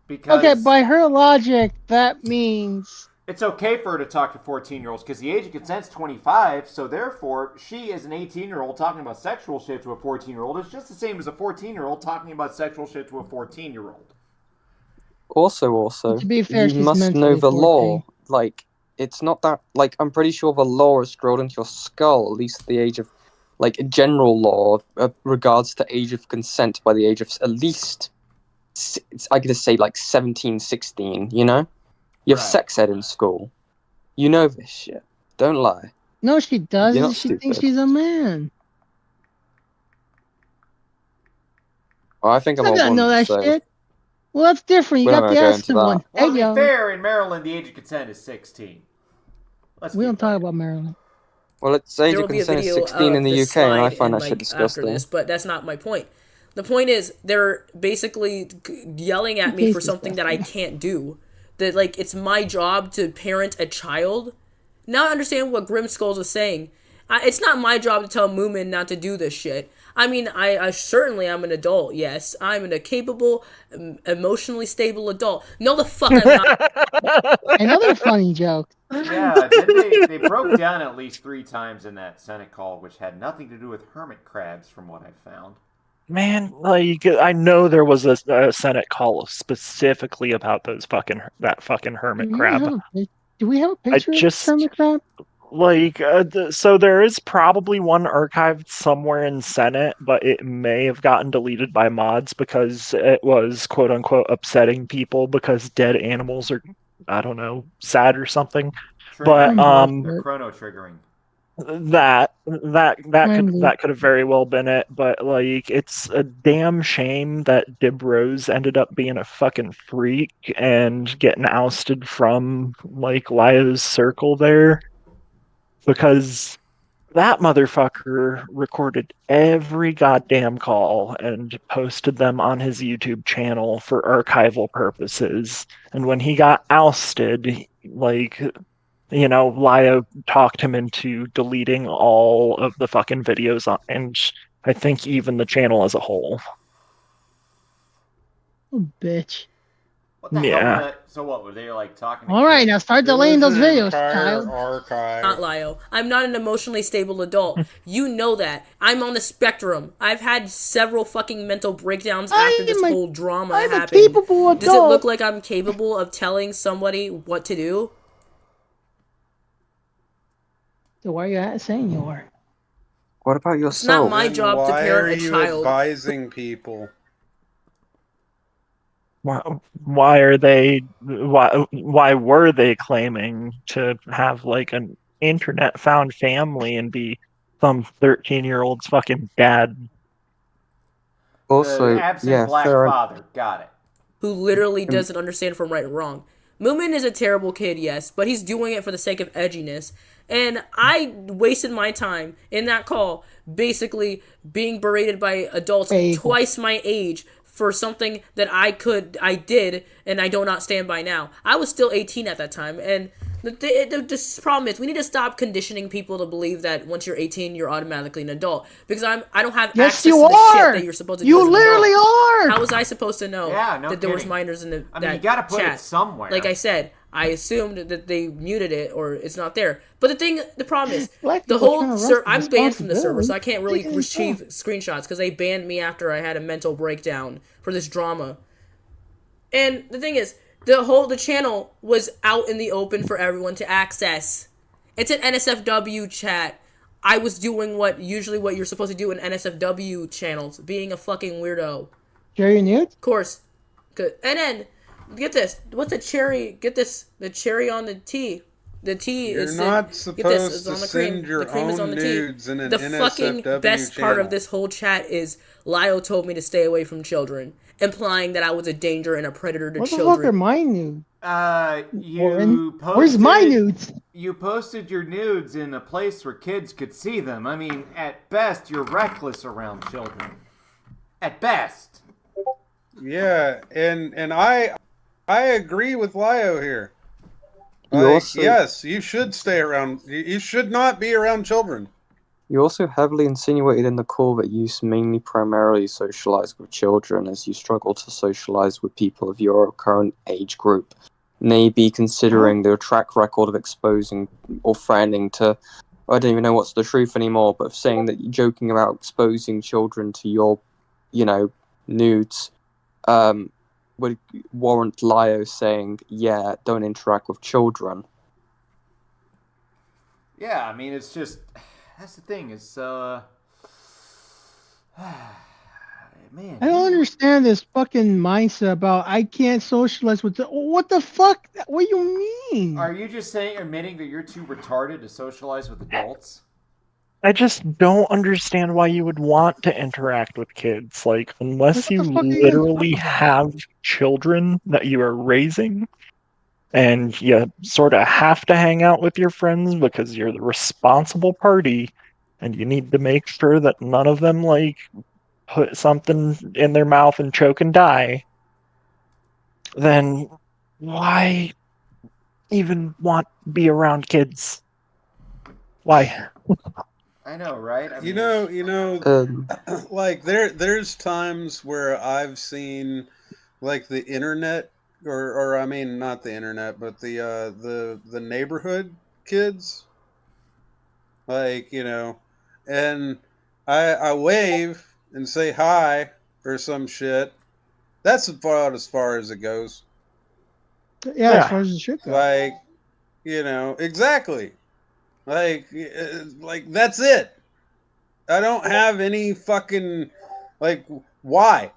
Because okay, by her logic, that means it's okay for her to talk to 14-year-olds because the age of consent's 25, so therefore, she as an 18-year-old talking about sexual shit to a 14-year-old is just the same as a 14-year-old talking about sexual shit to a 14-year-old. Also, to be fair, you must know the law. Like, it's not that, like, I'm pretty sure the law is drilled into your skull, at least the age of, like, general law regards to age of consent by the age of at least, I could say, like, 17, 16, you know? You have sex ed in school. You know this shit. Don't lie. No, she doesn't. She thinks she's a man. Well, I think I'm a woman, know that so... shit. Well, that's different. You got the ass one. Well, to be fair, in Maryland, the age of consent is 16. We don't talk about Maryland. Well, its age of consent is 16 in the UK, and I find that shit disgusting. But that's not my point. The point is, they're basically yelling at me for something that I can't do. That, like, it's my job to parent a child. Now I understand what Grim Skulls was saying. It's not my job to tell Moomin not to do this shit. I mean, I certainly am an adult, yes. I'm a capable, emotionally stable adult. No, the fuck I'm not. Another funny joke. Yeah, they broke down at least 3 times in that Senate call, which had nothing to do with hermit crabs, from what I found. Man, like, I know there was a Senate call specifically about that fucking hermit crab. Do we have a picture of the hermit crab? Like, so there is probably one archived somewhere in Senate, but it may have gotten deleted by mods because it was quote unquote upsetting people because dead animals are, I don't know, sad or something. But they're chrono triggering. That could have very well been it, but like, it's a damn shame that Dib Rose ended up being a fucking freak and getting ousted from like Lyo's circle there. Because that motherfucker recorded every goddamn call and posted them on his YouTube channel for archival purposes. And when he got ousted, like, you know, Lyo talked him into deleting all of the fucking videos, and I think even the channel as a whole. Oh, bitch. What the hell? So what, were they like talking? All right, now start deleting those videos, child. Not Lyo. I'm not an emotionally stable adult. You know that. I'm on the spectrum. I've had several fucking mental breakdowns after this whole drama happened. A capable adult. Does it look like I'm capable of telling somebody what to do? So why are you saying you are? What about yourself? It's not my job to parent a child. Why are you advising people? Why are they? Why were they claiming to have like an internet found family and be some 13-year-old's fucking dad? Also, the absent black father. Got it. Who literally doesn't understand from right and wrong. Moomin is a terrible kid, yes, but he's doing it for the sake of edginess. And I wasted my time in that call basically being berated by adults twice my age for something that I did, and I do not stand by now. I was still 18 at that time, and the problem is we need to stop conditioning people to believe that once you're 18, you're automatically an adult. Because I don't have access to the shit that you're supposed to do. You literally are! How was I supposed to know that there was minors in that chat? You gotta put it somewhere. Like I said, I assumed that they muted it or it's not there. But the problem is, I'm banned from the server, so I can't really retrieve screenshots because they banned me after I had a mental breakdown for this drama. And the thing is, the channel was out in the open for everyone to access. It's an NSFW chat. I was doing what you're supposed to do in NSFW channels, being a fucking weirdo. Jerry Newt? Of course. Good. And then, get this. What's the cherry? Get this. The cherry on the tea. The tea You're is not get this, supposed it's to on the cream. send your The cream is on own the tea. nudes in an The fucking NSFW best channel. part of this whole chat is Lio told me to stay away from children, implying that I was a danger and a predator to What the children. fuck are my nudes? You posted. Where's my nudes? You posted your nudes in a place where kids could see them. I mean, at best, you're reckless around children. At best. Yeah, and I agree with Lio here. You Like, also- yes, you should stay around. You should not be around children. You also heavily insinuated in the call that you mainly primarily socialize with children as you struggle to socialize with people of your current age group. Maybe considering their track record of exposing or threatening to, I don't even know what's the truth anymore, but saying that you're joking about exposing children to your, nudes, would warrant Lio saying, yeah, don't interact with children. Yeah, I mean, it's just... That's the thing, is, man. I don't understand this fucking mindset about I can't socialize with what the fuck? What do you mean? Are you just admitting that you're too retarded to socialize with adults? I just don't understand why you would want to interact with kids. Like, unless you literally have children that you are raising, and you sort of have to hang out with your friends because you're the responsible party, and you need to make sure that none of them, put something in their mouth and choke and die, then why even want to be around kids? Why? I know, right? I mean, like there's times where I've seen like the internet or I mean not the internet, but the neighborhood kids. Like, and I wave and say hi or some shit. That's about as far as it goes. Yeah, as far as it should go. Like, exactly. Like that's it. I don't have any fucking, why?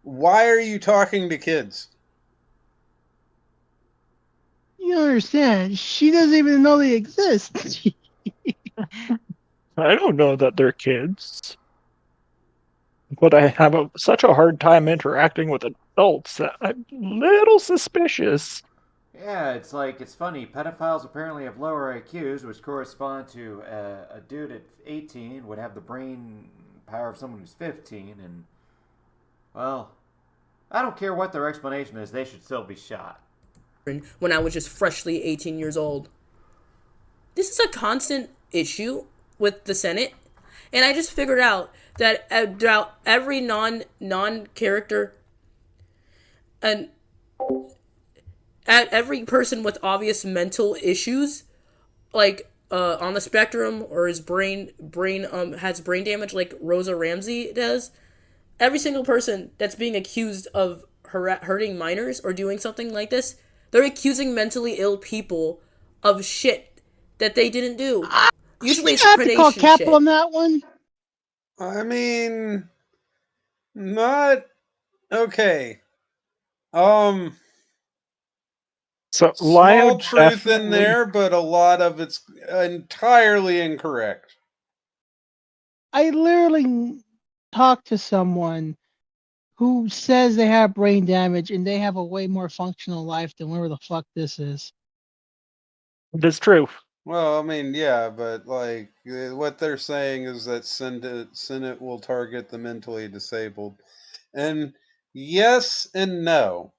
Why are you talking to kids? You don't understand. She doesn't even know they exist. I don't know that they're kids. But I have such a hard time interacting with adults that I'm a little suspicious. Yeah, it's funny. Pedophiles apparently have lower IQs, which correspond to a dude at 18 would have the brain power of someone who's 15, and, well, I don't care what their explanation is, they should still be shot. When I was just freshly 18 years old. This is a constant issue with the Senate, and I just figured out that every non-character and at every person with obvious mental issues, like on the spectrum, or his brain has brain damage like Rosa Ramsey does, every single person that's being accused of hurting minors or doing something like this, they're accusing mentally ill people of shit that they didn't do. Usually it's predation shit. Call cap on that one. I mean, not okay. So small truth in there, but a lot of it's entirely incorrect. I literally talked to someone who says they have brain damage and they have a way more functional life than whatever the fuck this is. That's true. Well, I mean, yeah, but what they're saying is that Senate will target the mentally disabled. And yes and no.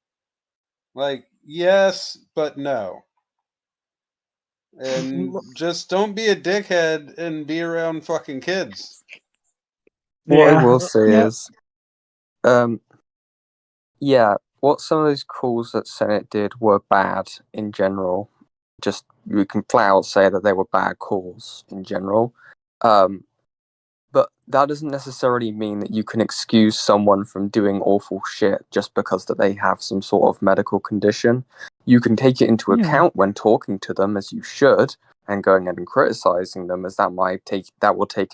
Yes, but no. And just don't be a dickhead and be around fucking kids. What I will say is, what some of those calls that Senate did were bad in general. Just, we can flat out say that they were bad calls in general. But that doesn't necessarily mean that you can excuse someone from doing awful shit just because that they have some sort of medical condition. You can take it into account when talking to them, as you should, and going ahead and criticizing them, as that will take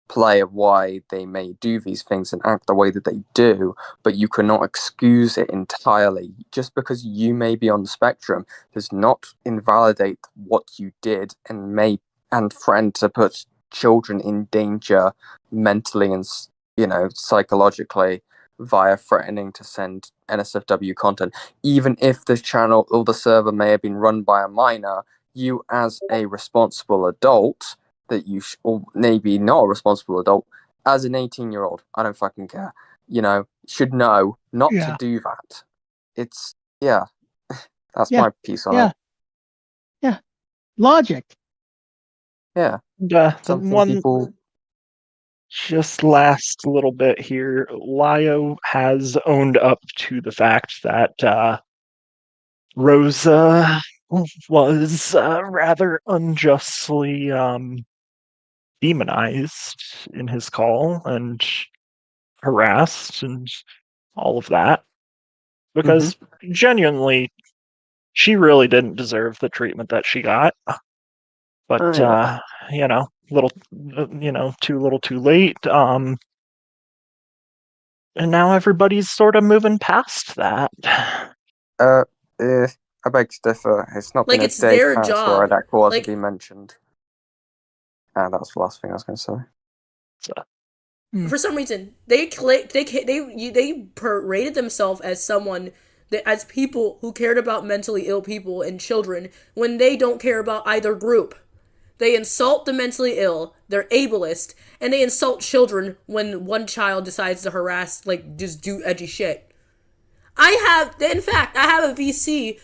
play of why they may do these things and act the way that they do, but you cannot excuse it entirely. Just because you may be on the spectrum does not invalidate what you did and threaten to put children in danger mentally and psychologically via threatening to send NSFW content. Even if the channel or the server may have been run by a minor, you as a responsible adult, or maybe not a responsible adult, as an 18-year-old, I don't fucking care, should know not to do that. It's, that's my piece on it. Yeah. Logic. Yeah. People... Just last little bit here. Lio has owned up to the fact that Rosa was rather unjustly demonized in his call and harassed and all of that. Because genuinely, she really didn't deserve the treatment that she got. But, too little too late. And now everybody's sort of moving past that. I beg to differ. It's not been a day past where that cause would be mentioned. And that's the last thing I was going to say. For some reason, they paraded themselves as someone as people who cared about mentally ill people and children when they don't care about either group. They insult the mentally ill, they're ableist, and they insult children when one child decides to harass, just do edgy shit. I have a VC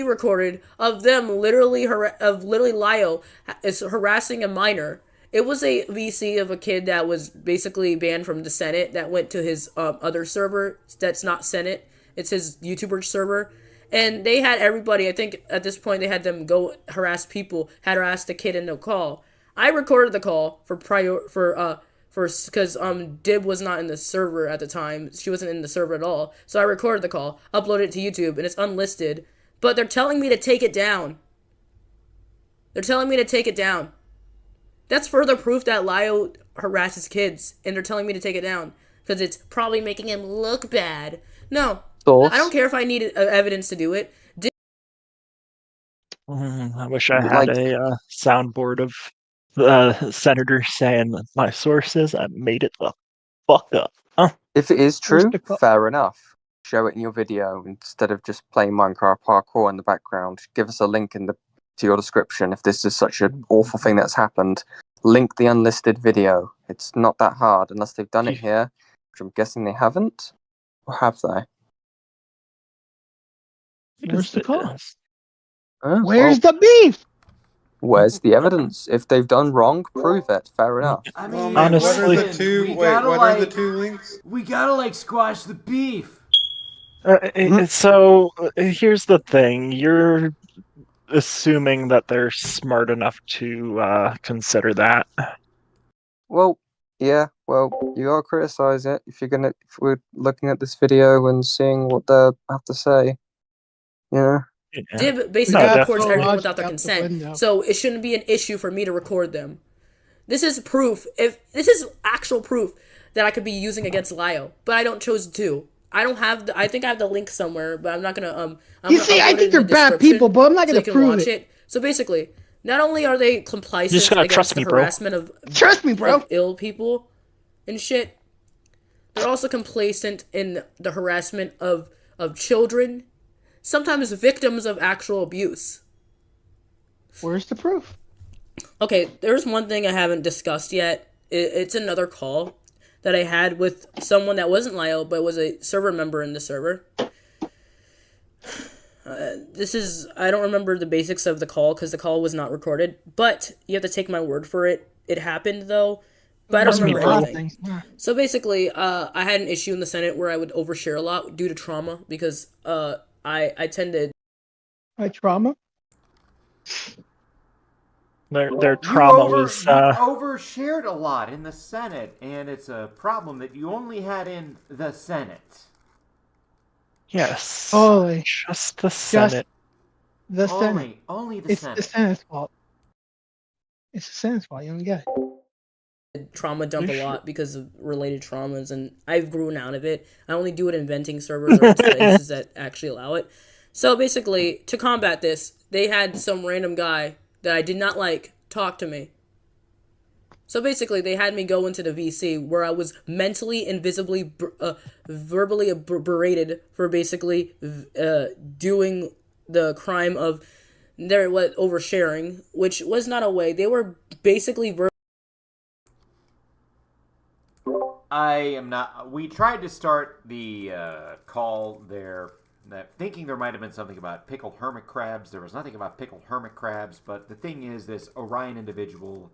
recorded of them literally Lio is harassing a minor. It was a VC of a kid that was basically banned from the Senate that went to his other server that's not Senate. It's his YouTuber server. And they had everybody, I think at this point they had them go harass people, had harassed the kid in the call. I recorded the call because Dib was not in the server at the time. She wasn't in the server at all. So I recorded the call, uploaded it to YouTube, and it's unlisted. But they're telling me to take it down. That's further proof that Lio harasses kids, and they're telling me to take it down because it's probably making him look bad. No, I don't care if I need evidence to do it. I wish I had a soundboard of the senator saying that my sources, I made it the fuck up. Huh? If it is true, fair enough. Show it in your video instead of just playing Minecraft parkour in the background. Give us a link to your description if this is such an awful thing that's happened. Link the unlisted video. It's not that hard unless they've done it here, which I'm guessing they haven't. Or have they? Where's the cause? Where's the beef? Where's the evidence? If they've done wrong, prove it. Fair enough. I mean, honestly, what are the two links? We gotta squash the beef. So here's the thing: you're assuming that they're smart enough to consider that. Well, yeah. Well, you gotta criticize it if we're looking at this video and seeing what they have to say. Yeah. Dib basically records everyone without their consent, so it shouldn't be an issue for me to record them. This is proof. If this is actual proof that I could be using against Lio, but I don't choose to. I don't have. I think I have the link somewhere, but I'm not gonna. I think they're bad people, but I'm not gonna prove it. So basically, not only are they complacent against the harassment of ill people and shit, they're also complacent in the harassment of children. Sometimes victims of actual abuse. Where's the proof? Okay, there's one thing I haven't discussed yet. It's another call that I had with someone that wasn't Lio, but was a server member in the server. I don't remember the basics of the call because the call was not recorded, but you have to take my word for it. It happened though, but I don't remember anything. So basically, I had an issue in the Senate where I would overshare a lot due to trauma because I tended... My trauma? Their trauma was... You overshared a lot in the Senate, and it's a problem that you only had in the Senate. Yes. Only. Just the Senate. The Senate. Only the Senate. It's the Senate's fault. It's the Senate's fault. You don't get it. trauma dump a lot because of related traumas, and I've grown out of it. I only do it in venting servers or in places that actually allow it. So basically, to combat this, they had some random guy that I did not like talk to me. So basically, they had me go into the VC where I was mentally and visibly, verbally berated for basically doing the crime of their oversharing, which was not a way. They were basically I am not. We tried to start the call there, thinking there might have been something about pickled hermit crabs. There was nothing about pickled hermit crabs, but the thing is, this Orion individual,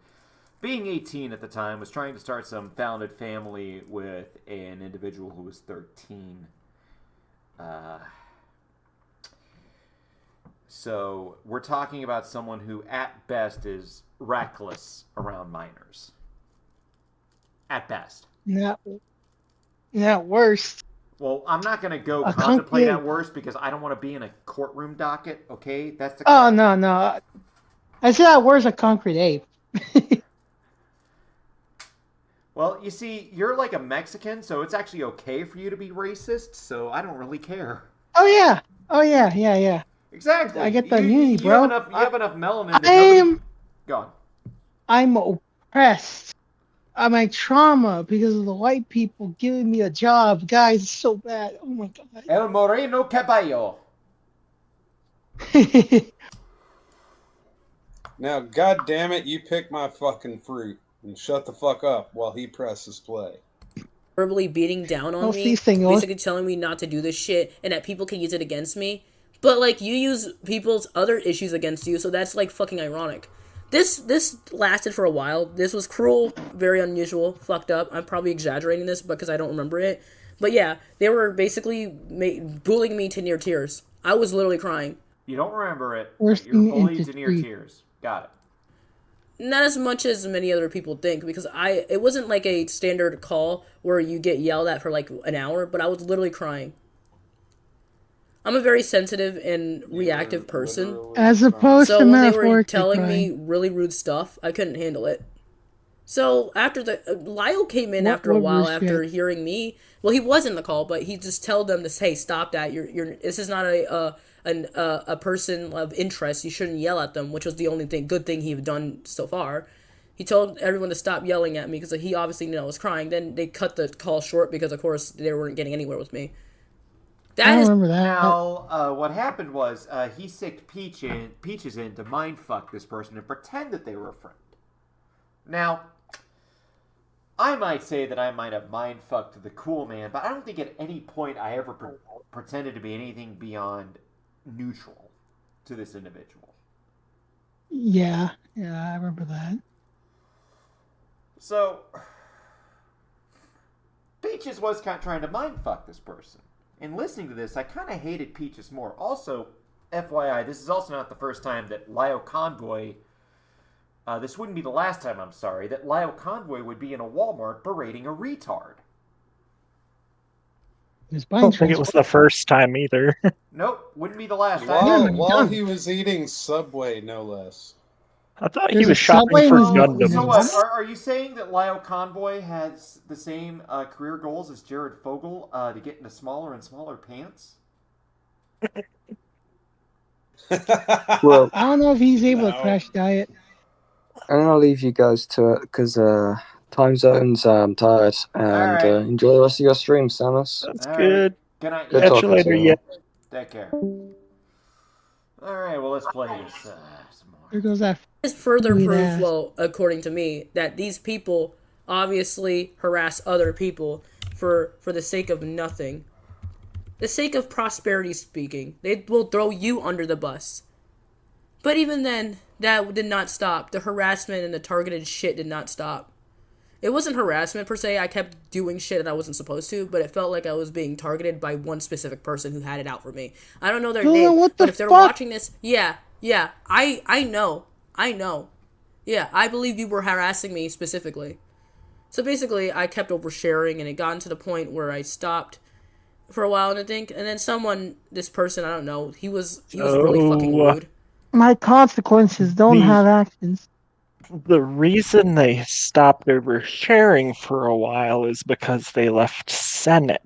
being 18 at the time, was trying to start some founded family with an individual who was 13. So we're talking about someone who, at best, is reckless around minors. At best. Not worst. Well, I'm not going to go contemplate at worst because I don't want to be in a courtroom docket, okay? That's the... Oh, no. I said at worst a concrete ape. Well, you see, you're like a Mexican, so it's actually okay for you to be racist, so I don't really care. Oh, yeah. Exactly. I get the immunity, bro. You have enough melanin that nobody... Go on. I'm oppressed. My trauma because of the white people giving me a job. Guys, it's so bad. Oh, my God. El Moreno Caballo. Now, God damn it, you pick my fucking fruit and shut the fuck up while he presses play. Verbally beating down on me, basically telling me not to do this shit and that people can use it against me. But, like, you use people's other issues against you, so that's, like, fucking ironic. This lasted for a while. This was cruel, very unusual, fucked up. I'm probably exaggerating this because I don't remember it. But yeah, they were basically bullying me to near tears. I was literally crying. You don't remember it. You're bullied to near tears. Got it. Not as much as many other people think, because it wasn't like a standard call where you get yelled at for like an hour, but I was literally crying. I'm a very sensitive and reactive person. As opposed to when they were telling me really rude stuff, I couldn't handle it. So after Lyle came in after a while after hearing me. Well, he was in the call, but he just told them to say, "Stop that! This is not a person of interest. You shouldn't yell at them," which was the only good thing he'd done so far. He told everyone to stop yelling at me because he obviously knew I was crying. Then they cut the call short because, of course, they weren't getting anywhere with me. I remember that. Now, what happened was he sicked Peaches in to mindfuck this person and pretend that they were a friend. Now, I might say that I might have mindfucked the cool man, but I don't think at any point I ever pretended to be anything beyond neutral to this individual. Yeah, I remember that. So, Peaches was kind of trying to mindfuck this person. And listening to this, I kind of hated Peaches more. Also, FYI, this is also not the first time that Lyle Convoy, this wouldn't be the last time, I'm sorry, that Lyle Convoy would be in a Walmart berating a retard. I don't think it was the first time either. Nope, wouldn't be the last time. While he was eating Subway, no less. I thought he was shopping for Gundams. So what, are you saying that Lyle Convoy has the same career goals as Jared Fogle to get into smaller and smaller pants? Well, I don't know if he's able to crash diet. I'm going to leave you guys to it because time zones, I'm tired. And enjoy the rest of your stream, Samus. That's good. Good night. Catch you later, yeah. Take care. Alright, well, let's play this some more. Here goes that. Is further proof, well, according to me, that these people obviously harass other people for the sake of nothing. The sake of prosperity speaking. They will throw you under the bus. But even then, that did not stop. The harassment and the targeted shit did not stop. It wasn't harassment per se. I kept doing shit that I wasn't supposed to, but it felt like I was being targeted by one specific person who had it out for me. I don't know their name, but if they're watching this, yeah, I know. Yeah, I believe you were harassing me specifically. So basically, I kept oversharing, and it got to the point where I stopped for a while, and then this person, I don't know, he was really fucking rude. My consequences don't have actions. The reason they stopped oversharing for a while is because they left Senate.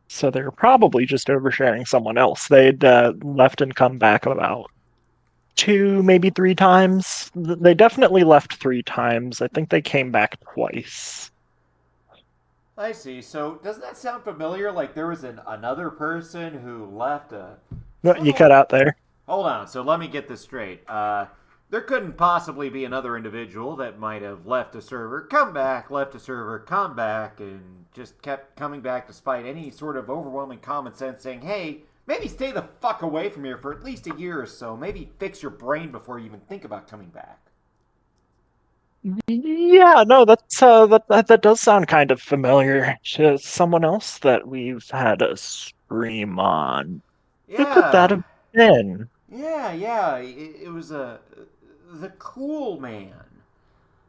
So they were probably just oversharing someone else. They'd left and come back about 2, maybe 3 times. They definitely left 3 times. I think they came back twice. I see. So doesn't that sound familiar? Like there was another person who left a... No, you cut out there. Hold on. So let me get this straight. There couldn't possibly be another individual that might have left a server, come back, left a server, come back, and just kept coming back despite any sort of overwhelming common sense saying, hey, maybe stay the fuck away from here for at least a year or so. Maybe fix your brain before you even think about coming back. Yeah, no, that does sound kind of familiar to someone else that we've had a stream on. Who could that have been? Yeah. It was the cool man.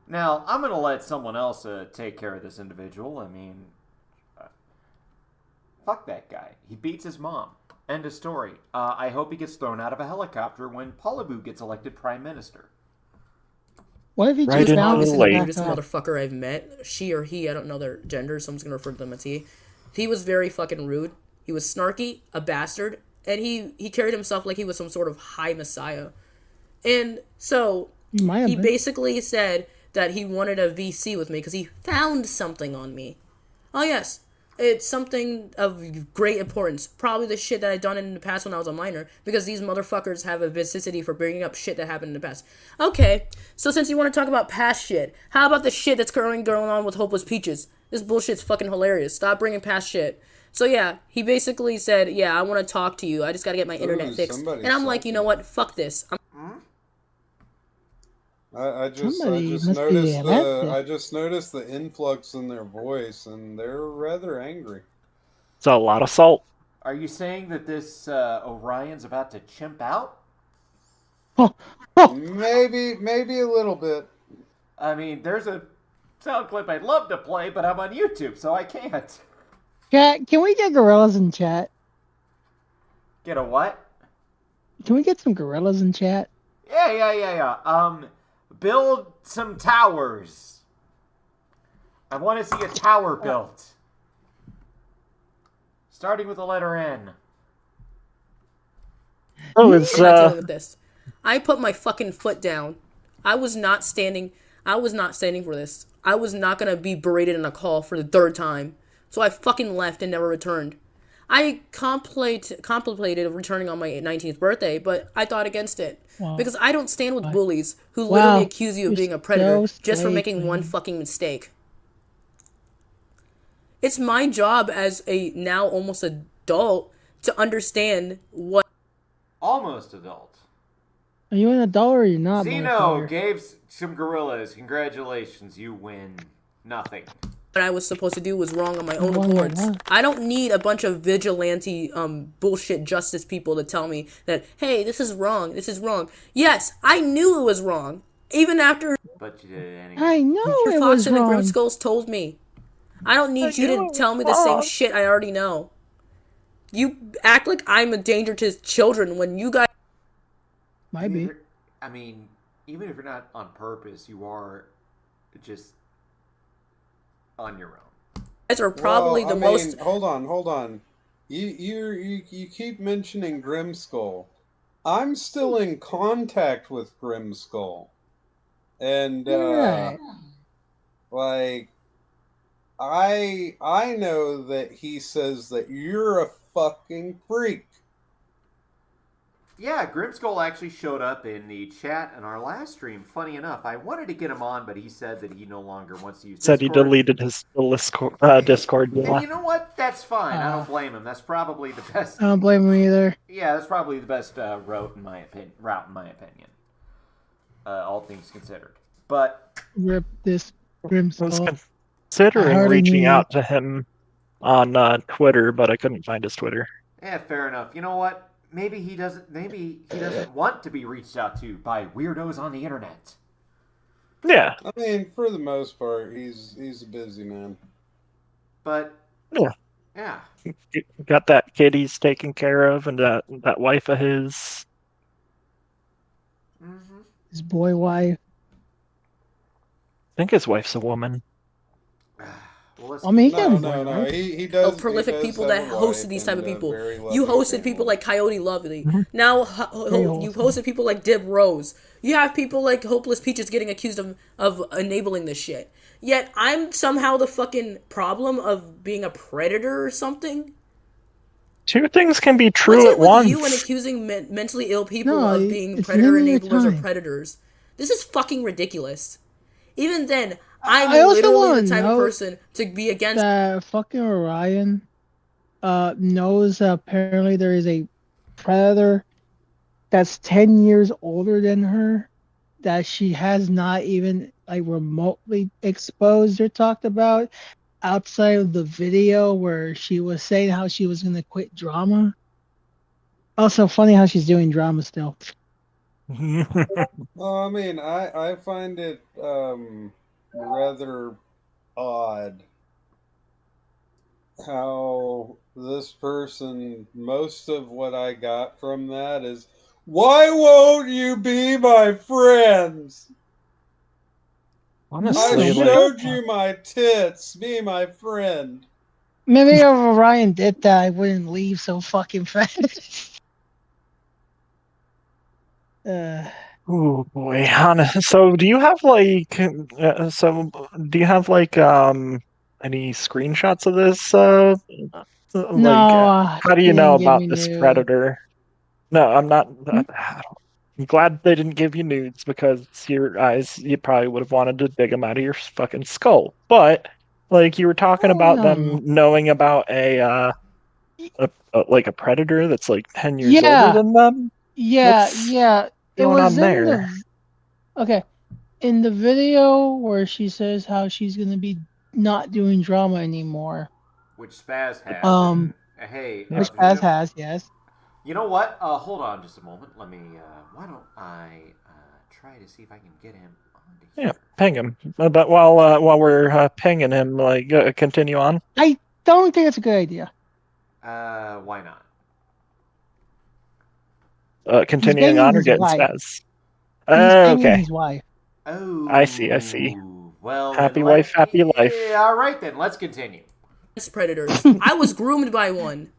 Now, I'm going to let someone else take care of this individual. I mean, fuck that guy. He beats his mom. End of story. I hope he gets thrown out of a helicopter when Paulavu gets elected prime minister. What if he Right just found He's it the back weirdest up? motherfucker I've met. She or he, I don't know their gender, so I'm just gonna refer to them as he. He was very fucking rude. He was snarky, a bastard, and he carried himself like he was some sort of high messiah. And so he basically said that he wanted a VC with me because he found something on me. Oh yes, it's something of great importance. Probably the shit that I'd done in the past when I was a minor, because these motherfuckers have a vicissity for bringing up shit that happened in the past. Okay, so since you want to talk about past shit, how about the shit that's currently going on with Hopeless Peaches? This bullshit's fucking hilarious. Stop bringing past shit. So yeah, he basically said, yeah, I want to talk to you. I just got to get my internet fixed. And I'm like, you know what? Fuck this. I just noticed the influx in their voice, and they're rather angry. It's a lot of salt. Are you saying that this Orion's about to chimp out? Maybe a little bit. I mean, there's a sound clip I'd love to play, but I'm on YouTube, so I can't. Chat, can we get gorillas in chat? Get a what? Can we get some gorillas in chat? Yeah. Build some towers. I want to see a tower built. Starting with the letter N. Oh, it's I'm not dealing with this. I put my fucking foot down. I was not standing for this. I was not gonna be berated in a call for the 3rd time. So I fucking left and never returned. I contemplated returning on my 19th birthday, but I thought against it. Wow. Because I don't stand with bullies who literally accuse you of being a predator just for making one fucking mistake. It's my job as a now almost adult to understand what... Almost adult. Are you an adult or are you not? Zeno gave some gorillas. Congratulations, you win. Nothing. What I was supposed to do was wrong on my own accords. I don't need a bunch of vigilante bullshit justice people to tell me that, hey, this is wrong. Yes, I knew it was wrong. Even after... But you did it anyway. I know it was wrong. Fox and the Grimskulls told me. I don't need you to tell me the same shit I already know. You act like I'm a danger to children when you guys... Might be. I mean, even if you're not on purpose, you are just on your own. Guys are probably most... Hold on. You keep mentioning Grimskull. I'm still in contact with Grimskull. And, like... I know that he says that you're a fucking freak. Yeah, Grimskull actually showed up in the chat in our last stream. Funny enough, I wanted to get him on, but he said that he no longer wants to use Discord. Said he deleted his Discord. And you know what? That's fine. I don't blame him. That's probably the best. I don't blame him either. Yeah, that's probably the best route in my opinion. All things considered. But rip this Grimskull. Considering reaching out to him on Twitter, but I couldn't find his Twitter. Yeah, fair enough. You know what? Maybe he doesn't want to be reached out to by weirdos on the internet. Yeah. I mean, for the most part, he's a busy man. But yeah. Got that kid he's taking care of, and that wife of his. His boy wife. think his wife's a woman. Well, I mean, no. He does. Prolific people that hosted these type of people. You hosted people like Coyote Lovely. Mm-hmm. Now you hosted people like Dib Rose. You have people like Hopeless Peaches getting accused of enabling this shit. Yet I'm somehow the fucking problem of being a predator or something. Two things can be true What's at it with once. you and accusing mentally ill people No, of being it's predator never your enablers or time. predators? This is fucking ridiculous. Even then, I'm I also literally wanna the type of note person to be against that fucking Orion knows that apparently there is a predator that's 10 years older than her that she has not even like remotely exposed or talked about outside of the video where she was saying how she was going to quit drama. Also funny how she's doing drama still. I mean, I find it rather odd how this person, most of what I got from that is, why won't you be my friends? Honestly, I showed you my tits. Be my friend. Maybe if Orion did that, I wouldn't leave so fucking fast. Oh boy, so do you have like any screenshots of this? No, How do you they know didn't give about me this nude. predator? No, I'm not. I'm glad they didn't give you nudes because your eyes, you probably would have wanted to dig them out of your fucking skull. But like you were talking about them knowing about a like a predator that's like 10 years older than them. Yeah. What's It going was on in there? in the video where she says how she's gonna be not doing drama anymore. Which Spaz has. Um, And, hey, which Spaz has, yes. You know what? Hold on just a moment. Let me. Why don't I try to see if I can get him onto here? Yeah, ping him. But while we're pinging him, like continue on. I don't think it's a good idea. Why not? Continuing on or getting Spaz? He's banging Okay. his wife. Oh, I see. Well, happy wife, happy life. Yeah, all right then. Let's continue. Predators. I was groomed by one.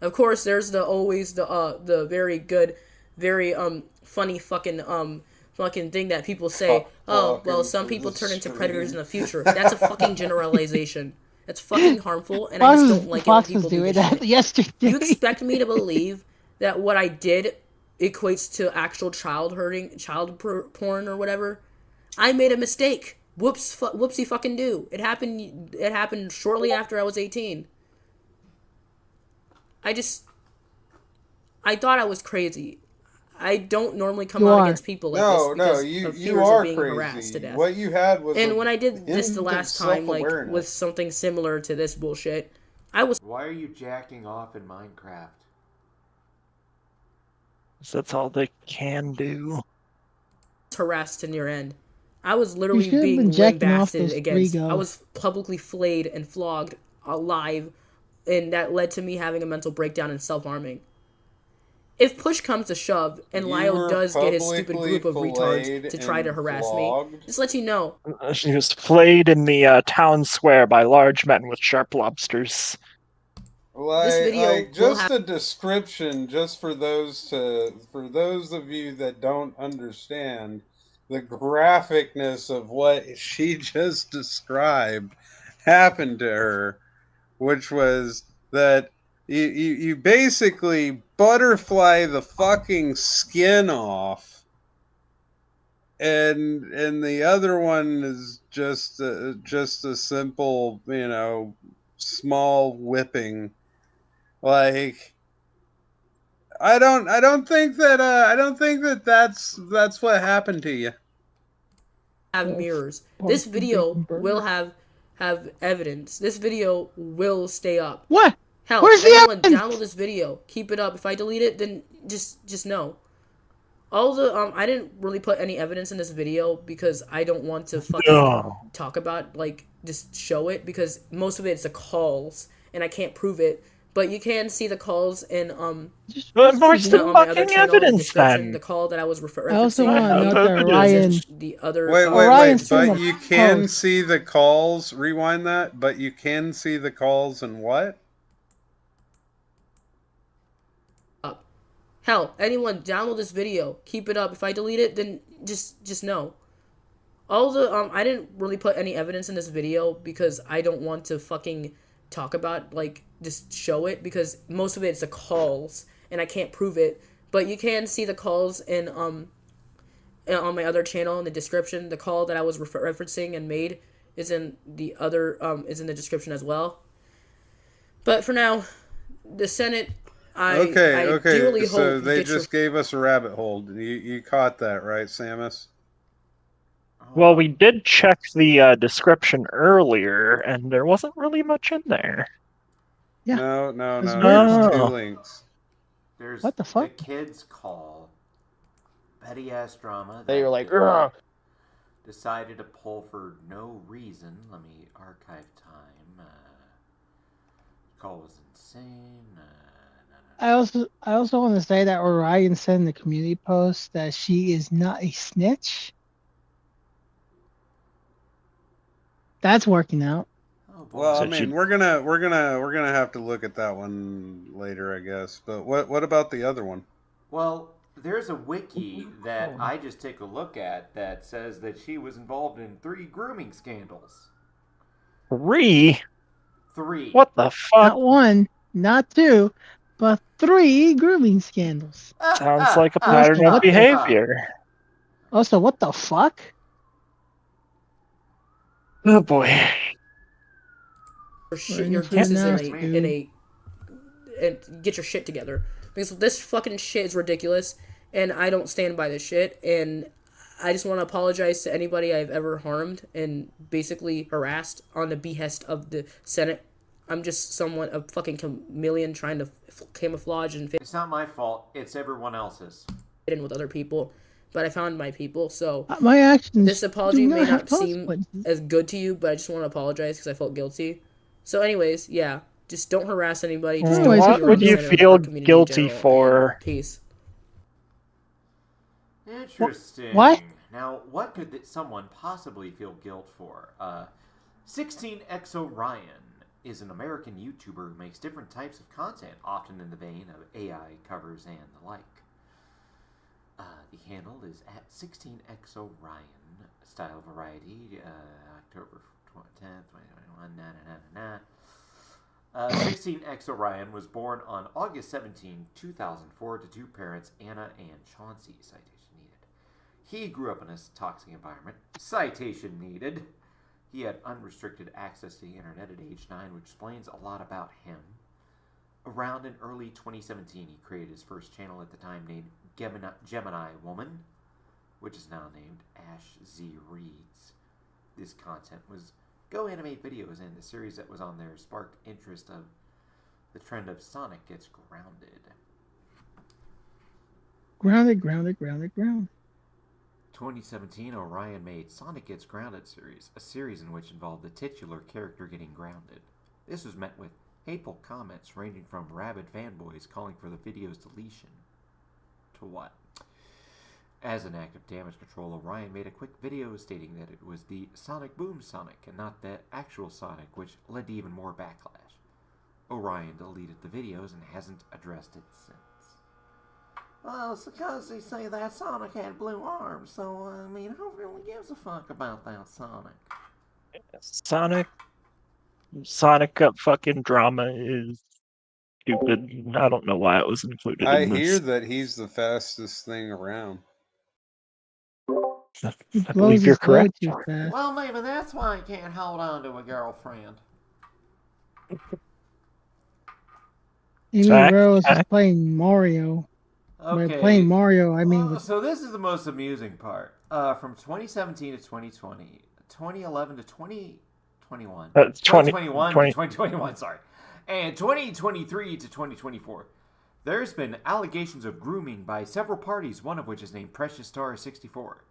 Of course, there's the very good, very funny fucking thing that people say. Oh, well, some people turn into predators in the future. That's a fucking generalization. That's fucking harmful, and I just don't like it when people do this shit. Yesterday. You expect me to believe that what I did equates to actual child porn or whatever? I made a mistake. Whoopsie fucking do. It happened shortly after I was 18. I thought I was crazy. I don't normally come out against people like this because of fears of being harassed to death. What you had was when I did this the last time, like with something similar to this bullshit, I was. Why are you jacking off in Minecraft? That's all they can do. Harassed to near end. I was literally being lambasted against. I was publicly flayed and flogged alive, and that led to me having a mental breakdown and self-harming. If push comes to shove, and Lyle does get his stupid group of retards to try to harass me, just let you know. She was flayed in the town square by large men with sharp lobsters. This video just a description, just for those of you that don't understand the graphicness of what she just described happened to her, which was that you basically butterfly the fucking skin off, and the other one is just a simple, small whipping. Like, I don't think that that's what happened to you. Have mirrors. This video will have evidence. This video will stay up. What? Hell, where's the evidence? Download this video. Keep it up. If I delete it, then just know. All the I didn't really put any evidence in this video because I don't want to fucking talk about, like, just show it, because most of it's the calls and I can't prove it. But you can see the calls in Where's the my other fucking channel in the evidence description. then? The call that I was I also referencing want to and note made that Orion. is in the other. Wait, Orion's seen but the you can post. see the calls. Rewind that. But you can see the calls and what? Up. Hell, anyone download this video, keep it up. If I delete it, then just know. All the I didn't really put any evidence in this video because I don't want to fucking talk about, like, just show it, because most of it's the calls and I can't prove it. But you can see the calls in on my other channel in the description. The call that I was referencing and made is in the other is in the description as well. But for now, the Senate. Okay. So they just gave us a rabbit hole. You caught that, right, Samus? Well, we did check the description earlier, and there wasn't really much in there. Yeah. No. Weird. There's 2 links. There's what the fuck? The kids call. Petty ass drama. They were like, decided to pull for no reason. Let me archive time. Call was insane. I also want to say that Orion said in the community post that she is not a snitch. That's working out. Oh, boy. Well, I mean, we're gonna have to look at that one later, I guess. But what about the other one? Well, there's a wiki that I just take a look at that says that she was involved in 3 grooming scandals. 3? 3. What the fuck? Not 1, not 2, but 3 grooming scandals. Sounds like a pattern of behavior. Also, what the fuck? Oh boy. Your gooses and get your shit together, because this fucking shit is ridiculous and I don't stand by this shit, and I just want to apologize to anybody I've ever harmed and basically harassed on the behest of the Senate. I'm just somewhat a fucking chameleon trying to camouflage and fit It's not my fault. It's everyone else's. in with other people, but I found my people. So my actions. This apology may not seem as good to you, but I just want to apologize because I felt guilty. So, anyways, yeah, just don't harass anybody. Just don't what would you feel guilty for? Peace. Interesting. What? Now, what could someone possibly feel guilt for? 16X Orion is an American YouTuber who makes different types of content, often in the vein of AI covers and the like. The handle is at 16X Orion, style variety, October 10th, 2021, 16X Orion was born on August 17, 2004 to 2 parents, Anna and Chauncey, citation needed. He grew up in a toxic environment, citation needed. He had unrestricted access to the internet at age 9, which explains a lot about him. Around in early 2017, he created his first channel at the time named Gemini Woman, which is now named Ash Z Reads. This content was Go Animate videos, and the series that was on there sparked interest of the trend of Sonic Gets Grounded. Grounded. 2017, Orion made Sonic Gets Grounded series, a series in which involved the titular character getting grounded. This was met with hateful comments ranging from rabid fanboys calling for the video's deletion to what? As an act of damage control, Orion made a quick video stating that it was the Sonic Boom Sonic and not the actual Sonic, which led to even more backlash. Orion deleted the videos and hasn't addressed it since. Well, it's because they say that Sonic had blue arms, so, I mean, who really gives a fuck about that Sonic? Sonic fucking drama is stupid. I don't know why it was included in this. I hear that he's the fastest thing around. I believe you're correct. Well, maybe that's why I can't hold on to a girlfriend. Amy Rose is playing Mario. Okay. By playing Mario, I mean... So this is the most amusing part. From 2017 to 2020, 2011 to 2021, 2021 to 2021, sorry, and 2023 to 2024, there's been allegations of grooming by several parties, one of which is named Precious Star 64.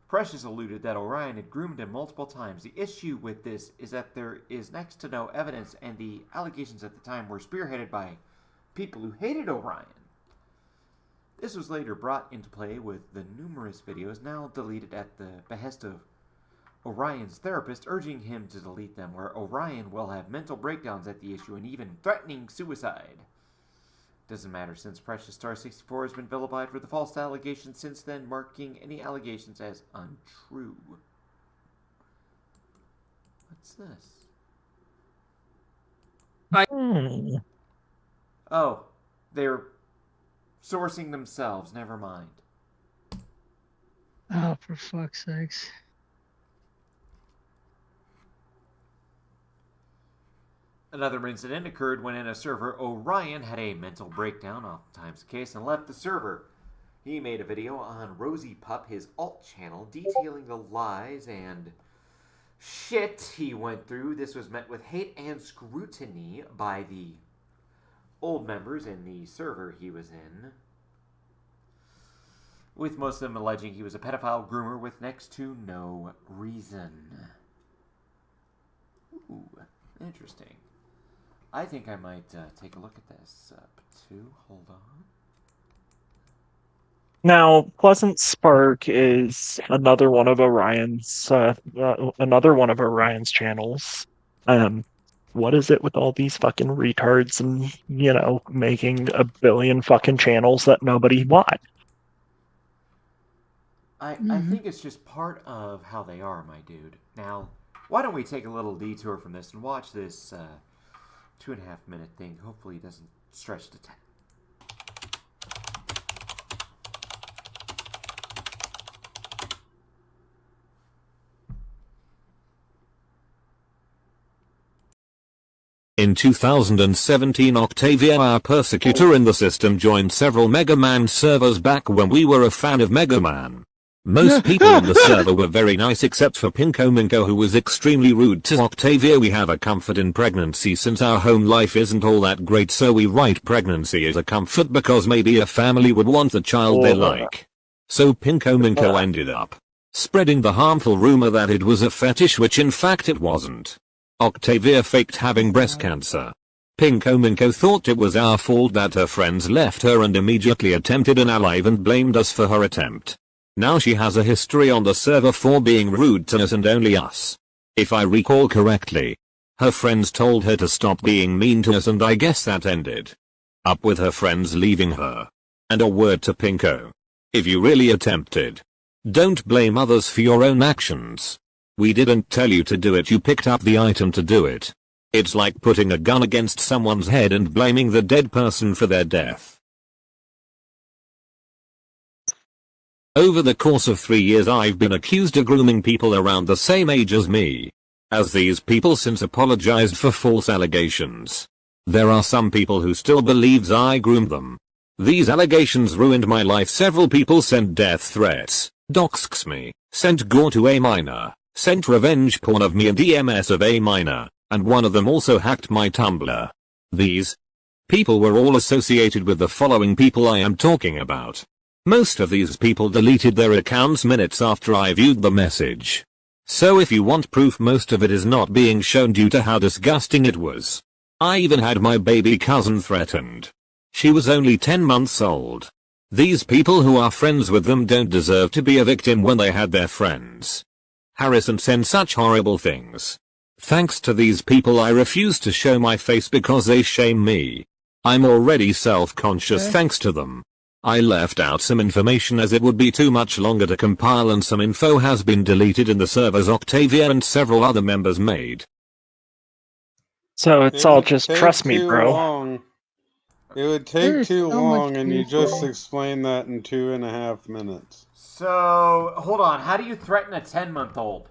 Precious alluded that Orion had groomed him multiple times. The issue with this is that there is next to no evidence, and the allegations at the time were spearheaded by people who hated Orion. This was later brought into play with the numerous videos now deleted at the behest of Orion's therapist, urging him to delete them, where Orion will have mental breakdowns at the issue and even threatening suicide. Doesn't matter, since Precious Star 64 has been vilified for the false allegations since then, marking any allegations as untrue. What's this? Oh, they're sourcing themselves. Never mind. Oh, for fuck's sakes. Another incident occurred when in a server, Orion had a mental breakdown, oftentimes the case, and left the server. He made a video on Rosie Pup, his alt channel, detailing the lies and shit he went through. This was met with hate and scrutiny by the old members in the server he was in, with most of them alleging he was a pedophile groomer with next to no reason. Ooh, interesting. I think I might take a look at this too. Hold on. Now, Pleasant Spark is another one of Orion's channels. What is it with all these fucking retards and, making a billion fucking channels that nobody watch? I think it's just part of how they are, my dude. Now, why don't we take a little detour from this and watch this 2.5-minute thing. Hopefully it doesn't stretch to 10. In 2017, Octavia, our persecutor in the system, joined several Mega Man servers back when we were a fan of Mega Man. Most people in the server were very nice except for Pinko Minko, who was extremely rude to Octavia. We have a comfort in pregnancy since our home life isn't all that great, so we write pregnancy as a comfort because maybe a family would want the child they like. So Pinko Minko ended up spreading the harmful rumor that it was a fetish, which in fact it wasn't. Octavia faked having breast cancer. Pinko Minko thought it was our fault that her friends left her and immediately attempted an alive and blamed us for her attempt. Now she has a history on the server for being rude to us and only us. If I recall correctly, her friends told her to stop being mean to us, and I guess that ended up with her friends leaving her. And a word to Pinko: if you really attempted, don't blame others for your own actions. We didn't tell you to do it, you picked up the item to do it. It's like putting a gun against someone's head and blaming the dead person for their death. Over the course of 3 years I've been accused of grooming people around the same age as me. As these people since apologized for false allegations, there are some people who still believes I groomed them. These allegations ruined my life. Several people sent death threats, doxed me, sent gore to a minor, sent revenge porn of me and DMS of a minor, and one of them also hacked my Tumblr. These people were all associated with the following people I am talking about. Most of these people deleted their accounts minutes after I viewed the message. So if you want proof, most of it is not being shown due to how disgusting it was. I even had my baby cousin threatened. She was only 10 months old. These people who are friends with them don't deserve to be a victim when they had their friends harass and send such horrible things. Thanks to these people I refuse to show my face because they shame me. I'm already self-conscious thanks to them. I left out some information as it would be too much longer to compile, and some info has been deleted in the servers Octavia and several other members made. So it's all just trust me, bro. Long. It would take too long, and you just explained that in 2.5 minutes. So, hold on. How do you threaten a 10-month-old?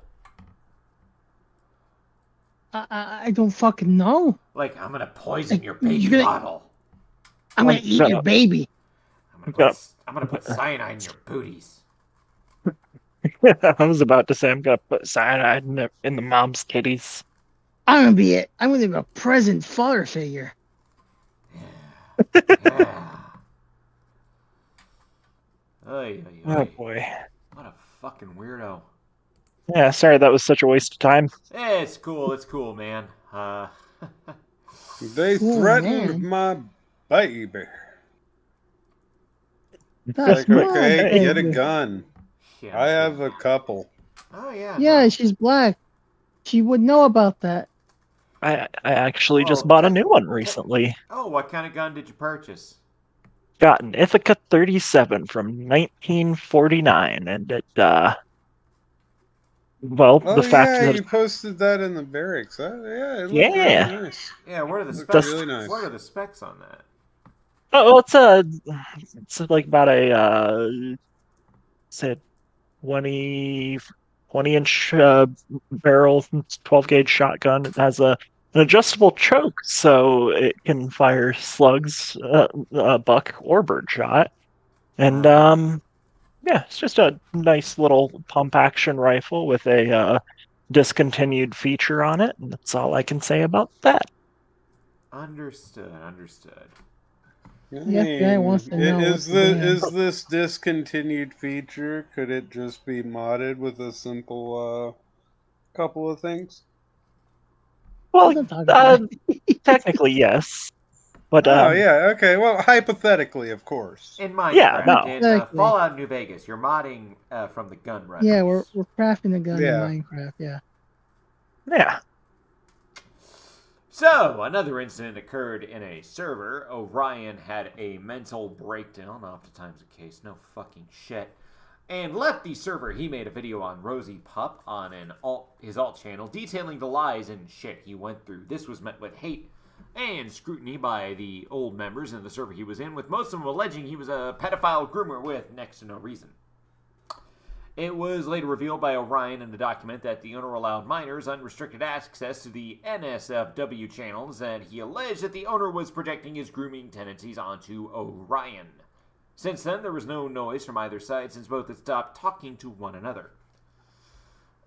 I don't fucking know. Like, I'm gonna poison your baby bottle. I'm gonna eat your baby. I'm gonna put cyanide in your booties. I was about to say I'm gonna put cyanide in the mom's titties. I'm gonna be a present father figure. Yeah. Oy, oy, oy. Oh boy. What a fucking weirdo. Yeah, sorry, that was such a waste of time. It's cool, man. They Oh, threatened man. my baby. That's Like, my okay, get a baby. gun. Yeah, I have a couple. Oh yeah. Yeah, No. she's black. She would know about that. I actually just Well, bought a new one recently. Oh, what kind of gun did you purchase? Got an Ithaca 37 from 1949, and it, well, Oh the fact yeah, that, you posted that in the barracks. Yeah, it looked really yeah, nice. Yeah, what are the Looked specs? really nice. What are the specs on that? oh, well, it's like about a, say 20, 20-inch barrel, 12 gauge shotgun. It has an adjustable choke, so it can fire slugs, buck or bird shot. And yeah, it's just a nice little pump action rifle with a discontinued feature on it. And that's all I can say about that. Understood. I The FBI wants mean, to know what's the ban. is this discontinued feature? Could it just be modded with a simple couple of things? Well, Don't talk about it. technically yes, but Oh yeah, okay. Well, hypothetically, of course. In yeah, Minecraft, no, in Exactly. Fallout New Vegas, you're modding from the gun Yeah, runners. we're crafting a gun in Yeah. Minecraft. Yeah. yeah. So, another incident occurred in a server. Orion had a mental breakdown, oftentimes the case, no fucking shit, and left the server. He made a video on Rosie Pup on his alt channel detailing the lies and shit he went through. This was met with hate and scrutiny by the old members in the server he was in, with most of them alleging he was a pedophile groomer with next to no reason. It was later revealed by Orion in the document that the owner allowed minors unrestricted access to the NSFW channels, and he alleged that the owner was projecting his grooming tendencies onto Orion. Since then, there was no noise from either side since both had stopped talking to one another.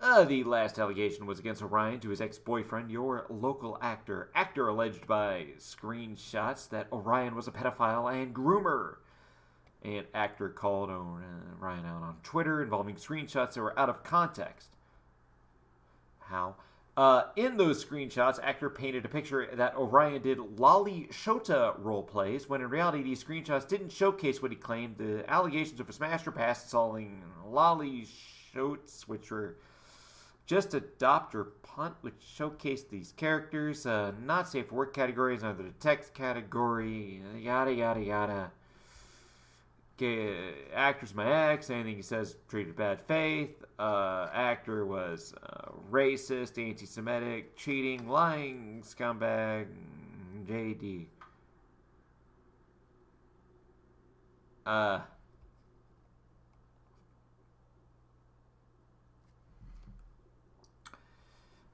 The last allegation was against Orion to his ex-boyfriend, your local actor. Actor alleged by screenshots that Orion was a pedophile and groomer. And actor called Orion out on Twitter involving screenshots that were out of context. How? In those screenshots, actor painted a picture that Orion did lolly shota role plays, when in reality these screenshots didn't showcase what he claimed. The allegations of a smash or pass installing lolly shots, which were just adopt or punt, which showcased these characters, not safe for work categories under the text category, yada yada yada. Actor's my ex. Anything he says treated bad faith. Actor was racist, anti-Semitic, cheating, lying, scumbag, JD.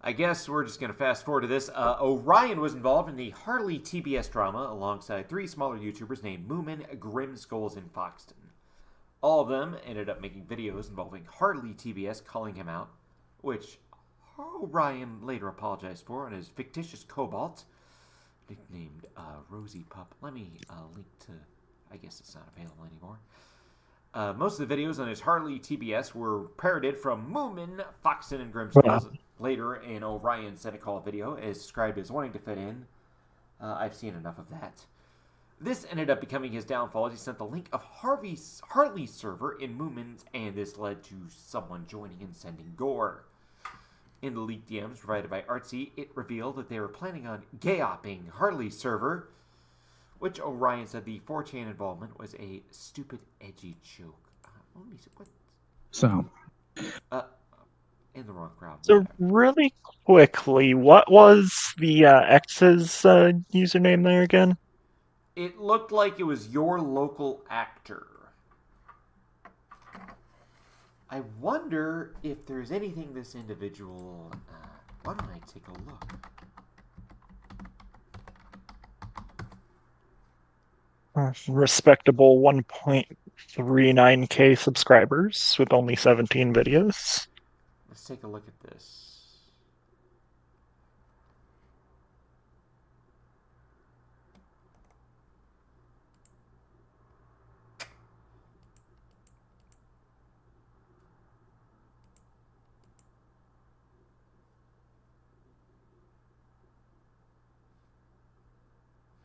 I guess we're just going to fast forward to this. Orion was involved in the Harley TBS drama alongside 3 smaller YouTubers named Moomin, Grimskulls, and Foxton. All of them ended up making videos involving Harley TBS calling him out, which Orion later apologized for on his fictitious Cobalt, nicknamed Rosie Pup. Let me link to... I guess it's not available anymore. Most of the videos on his Harley TBS were parroted from Moomin, Foxton, and Grimskulls. Later, in Orion's Senate Call video, is described as wanting to fit in. I've seen enough of that. This ended up becoming his downfall as he sent the link of Harley's server in Moomin's, and this led to someone joining and sending gore. In the leaked DMs provided by Artsy, it revealed that they were planning on gay-opping Harley's server, which Orion said the 4chan involvement was a stupid, edgy joke. Let me see, what? So. In the wrong crowd. So really quickly, what was the X's username there again? It looked like it was your local actor. I wonder if there's anything this individual... why don't I take a look? Respectable 1.39k subscribers with only 17 videos. Let's take a look at this.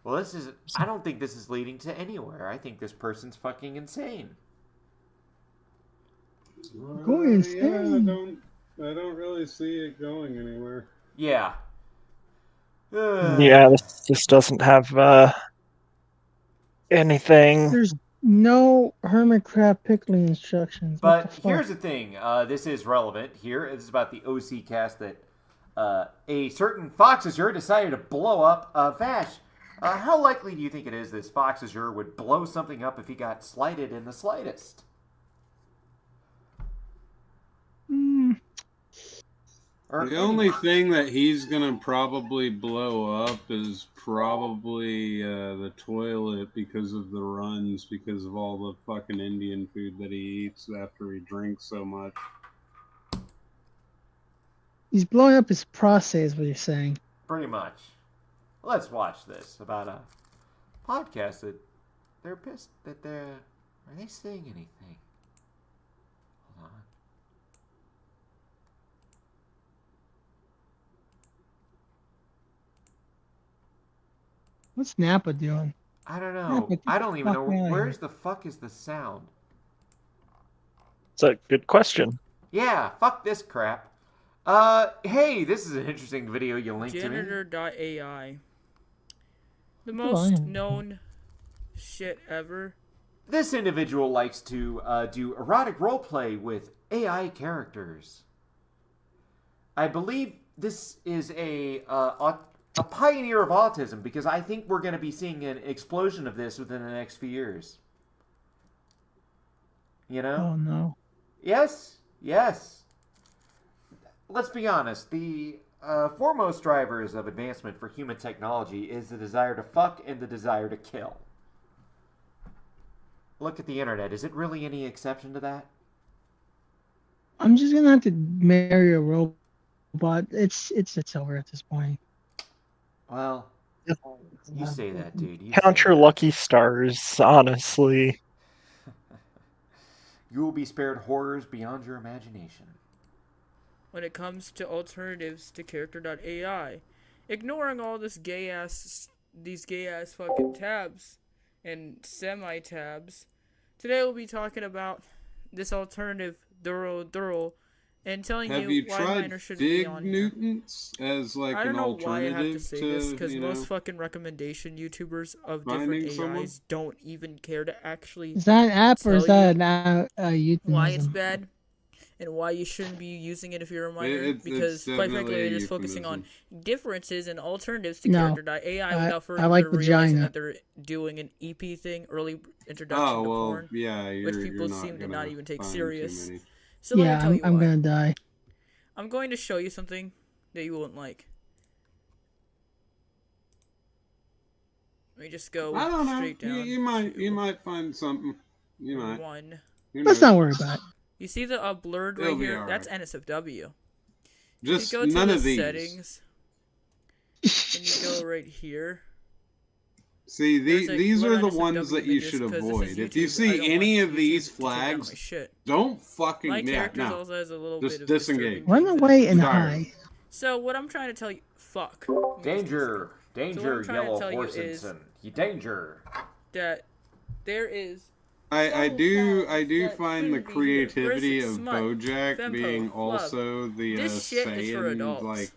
Well, this is... I don't think this is leading to anywhere. I think this person's fucking insane. Going insane. Yeah, I don't really see it going anywhere. Yeah. Yeah, this doesn't have anything. There's no hermit crab pickling instructions. What the But fuck? here's the thing. This is relevant here. This is about the OC cast that a certain Fox Azure decided to blow up. Vash, how likely do you think it is this Fox Azure would blow something up if he got slighted in the slightest? The only thing that he's gonna probably blow up is probably the toilet because of the runs, because of all the fucking Indian food that he eats after he drinks so much. He's blowing up his prostate, is what you're saying. Pretty much. Let's watch this about a podcast that they're pissed that they're... Are they saying anything? Hold on. What's Napa doing? I don't know. Napa, get I the don't even know. fuck outta Where's here. the fuck is the sound? It's a good question. Yeah, fuck this crap. Hey, this is an interesting video you linked to me. Janitor.ai. The Come most on. known shit ever. This individual likes to do erotic roleplay with AI characters. I believe this is a pioneer of autism, because I think we're going to be seeing an explosion of this within the next few years. You know? Oh no. Yes, yes. Let's be honest. The foremost drivers of advancement for human technology is the desire to fuck and the desire to kill. Look at the internet. Is it really any exception to that? I'm just gonna have to marry a robot. It's over at this point. Well, you say that, dude. You Count say your that. lucky stars, honestly. You will be spared horrors beyond your imagination. When it comes to alternatives to character.ai, ignoring all these gay ass fucking tabs and semi tabs, today we'll be talking about this alternative Duro and telling Have you you why tried minor shouldn't be Fig on here. Newtons as like I don't an know why I have to alternative say to, this, because you most know, fucking recommendation YouTubers of finding different someone? AIs don't even care to actually Is that an app or is tell that a euphemism? why it's bad and why you shouldn't be using it if you're a minor, because quite frankly they're just focusing on differences and alternatives to No, character.ai without I like further realizing vagina. that they're doing an EP thing, early introduction Oh, to well, porn, yeah, which you're people not seem to gonna not even take find too serious. many. So let Yeah, me tell you I'm why. gonna die. I'm going to show you something that you won't like. Let me just go I don't know. straight down. You might find something. You might. One. Who Let's knows? not worry about it. You see the blurred right It'll be here? alright. That's NSFW. Just You go to none the of these. settings, and you go right here. See, There's a these blur are the NSFW ones that you images, should 'cause this is avoid. If you YouTube. I see don't any want of these YouTube to take down my flags, shit. don't fucking My characters no. also has a little Just bit of disengage. disturbing Run things in away it. and Sorry. hide. So what I'm trying to tell you, fuck. Danger, danger, trying to yellow tell you is- horsenson. You danger. That there is. I do that find the shouldn't be here. creativity Where's of smut, Bojack fempo, being love? also the This shit is for Saiyan, adults. like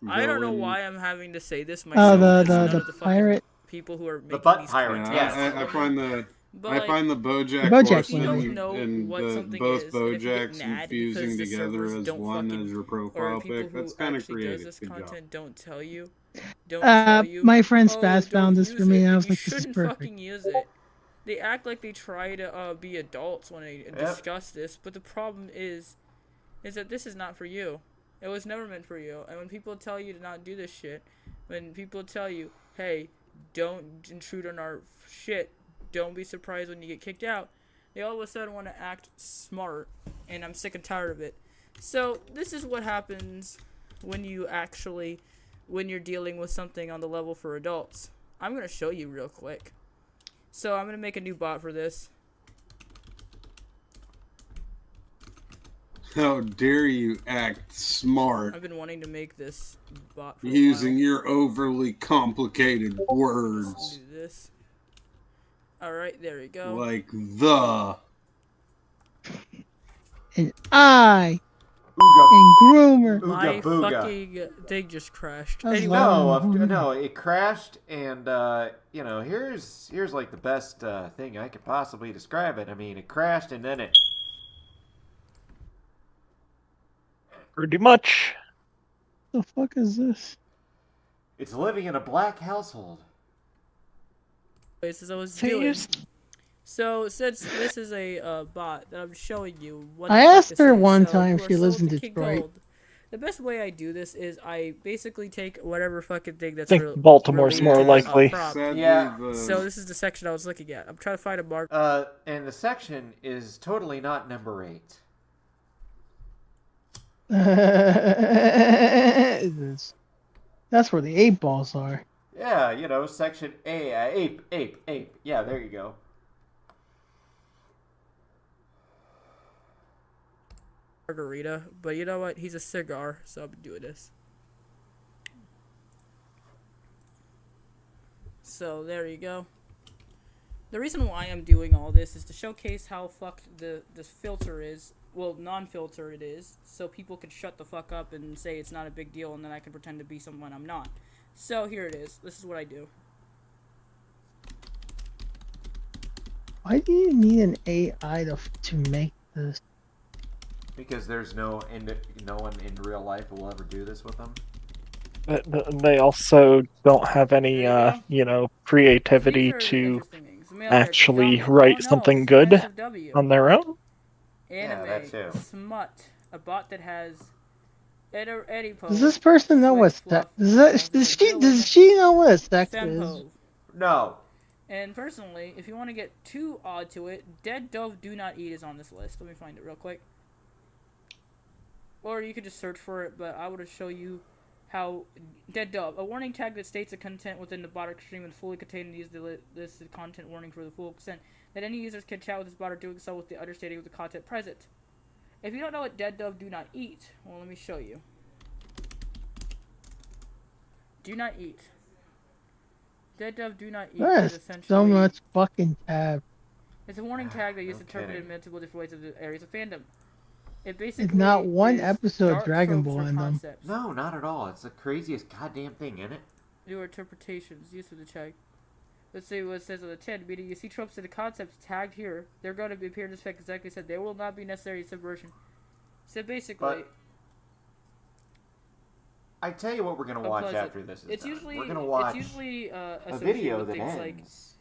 I don't know villain. why I'm having to say this Oh, myself. because none the of the fucking pirate. people who are making butt these pirate, content yes. are I women. find the But, I find the Bojack, Bojack Horseman women. You don't know and what the, something both is, and if you get Bojacks mad infusing because the together servers as don't one fucking- as your or profile people pic. who That's kind of actually does creative. this Good job. content don't tell you. Don't tell you. My friend "Oh, Spaz don't found this use for me, it," and I and was you like, "This is shouldn't perfect." fucking use it. They act like they try to be adults when they discuss this, but the problem is that this is not for you. It was never meant for you. And when people tell you to not do this shit, when people tell you, hey, don't intrude on our shit, don't be surprised when you get kicked out, they all of a sudden want to act smart, and I'm sick and tired of it. So this is what happens when you're dealing with something on the level for adults. I'm going to show you real quick. So I'm going to make a new bot for this. How dare you act smart? I've been wanting to make this bot for using your overly complicated words. Let's do this. Alright, there we go. Like the. And I. Ooga. And groomer. My Ooga booga. fucking thing just crashed. That's Anyway. No, it crashed, and you know, here's like the best thing I could possibly describe it. I mean, it crashed, and then it. Pretty much. What the fuck is this? It's living in a black household. As I was doing. So since this is a bot that I'm showing you, what I asked her one time if she lives in Detroit. The best way I do this is I basically take whatever fucking thing that's. I think Baltimore's more likely. Yeah. So this is the section I was looking at. I'm trying to find a mark. And the section is totally not number 8. That's where the 8 balls are. Yeah, you know, section A, ape. Yeah, there you go. Margarita, but you know what? He's a cigar, so I'm doing this. So there you go. The reason why I'm doing all this is to showcase how fucked this filter is. Well, non-filter it is, so people can shut the fuck up and say it's not a big deal, and then I can pretend to be someone I'm not. So here it is. This is what I do. Why do you need an AI to make this? Because there's no one in real life who will ever do this with them. They also don't have any, you know, creativity to actually write something good on their own. Anime, yeah, that too. Smut, a bot that has Does this person know what sex? Does she know what sex is? No. And personally, if you want to get too odd to it, Dead Dove Do Not Eat is on this list. Let me find it real quick. Or you could just search for it, but I would show you how Dead Dove, a warning tag that states the content within the bot stream is fully contained and uses the listed content warning for the full extent that any users can chat with this bot or doing so with the understanding of the content present. If you don't know what Dead Dove Do Not Eat, well, let me show you. Do not eat. Dead Dove Do Not Eat is essentially so much fucking tab. It's a warning tag that is interpreted in multiple different ways of the areas of fandom. It basically it's not one episode of Dragon Ball in them. No, not at all. It's the craziest goddamn thing, isn't it? New interpretations used for the check. Let's see what it says on the 10. Meaning you see tropes and the concepts tagged here. They're going to be appear in this effect exactly said. They will not be necessary subversion. So basically... But I tell you what we're going to watch after this is done. We're going to watch a video that ends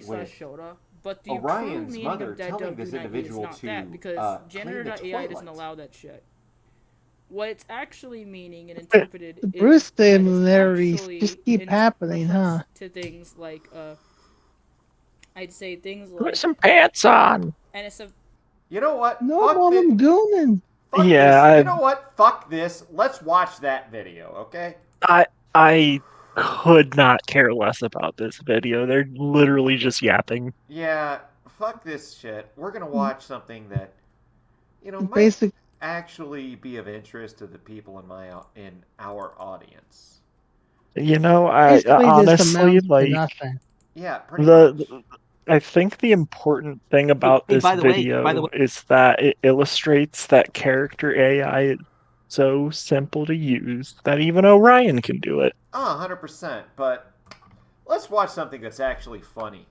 with Shota. But the Orion's true mother of Dead telling Dove this Do Not Eat individual is not to that, because Janitor.ai doesn't allow that shit. What it's actually meaning and interpreted the Bruce similarities just keep happening, huh? To things like, I'd say things like... Put some pants on! And it's a... You know what? No, I'm gooning. Yeah, you know what? Fuck this. Let's watch that video, okay? I could not care less about this video. They're literally just yapping. Yeah, fuck this shit. We're gonna watch something that, you know, might actually be of interest to the people in our audience. You know, I honestly like. Yeah, pretty much. I think the important thing about this video is that it illustrates that character AI is so simple to use that even Orion can do it. 100%. But let's watch something that's actually funny.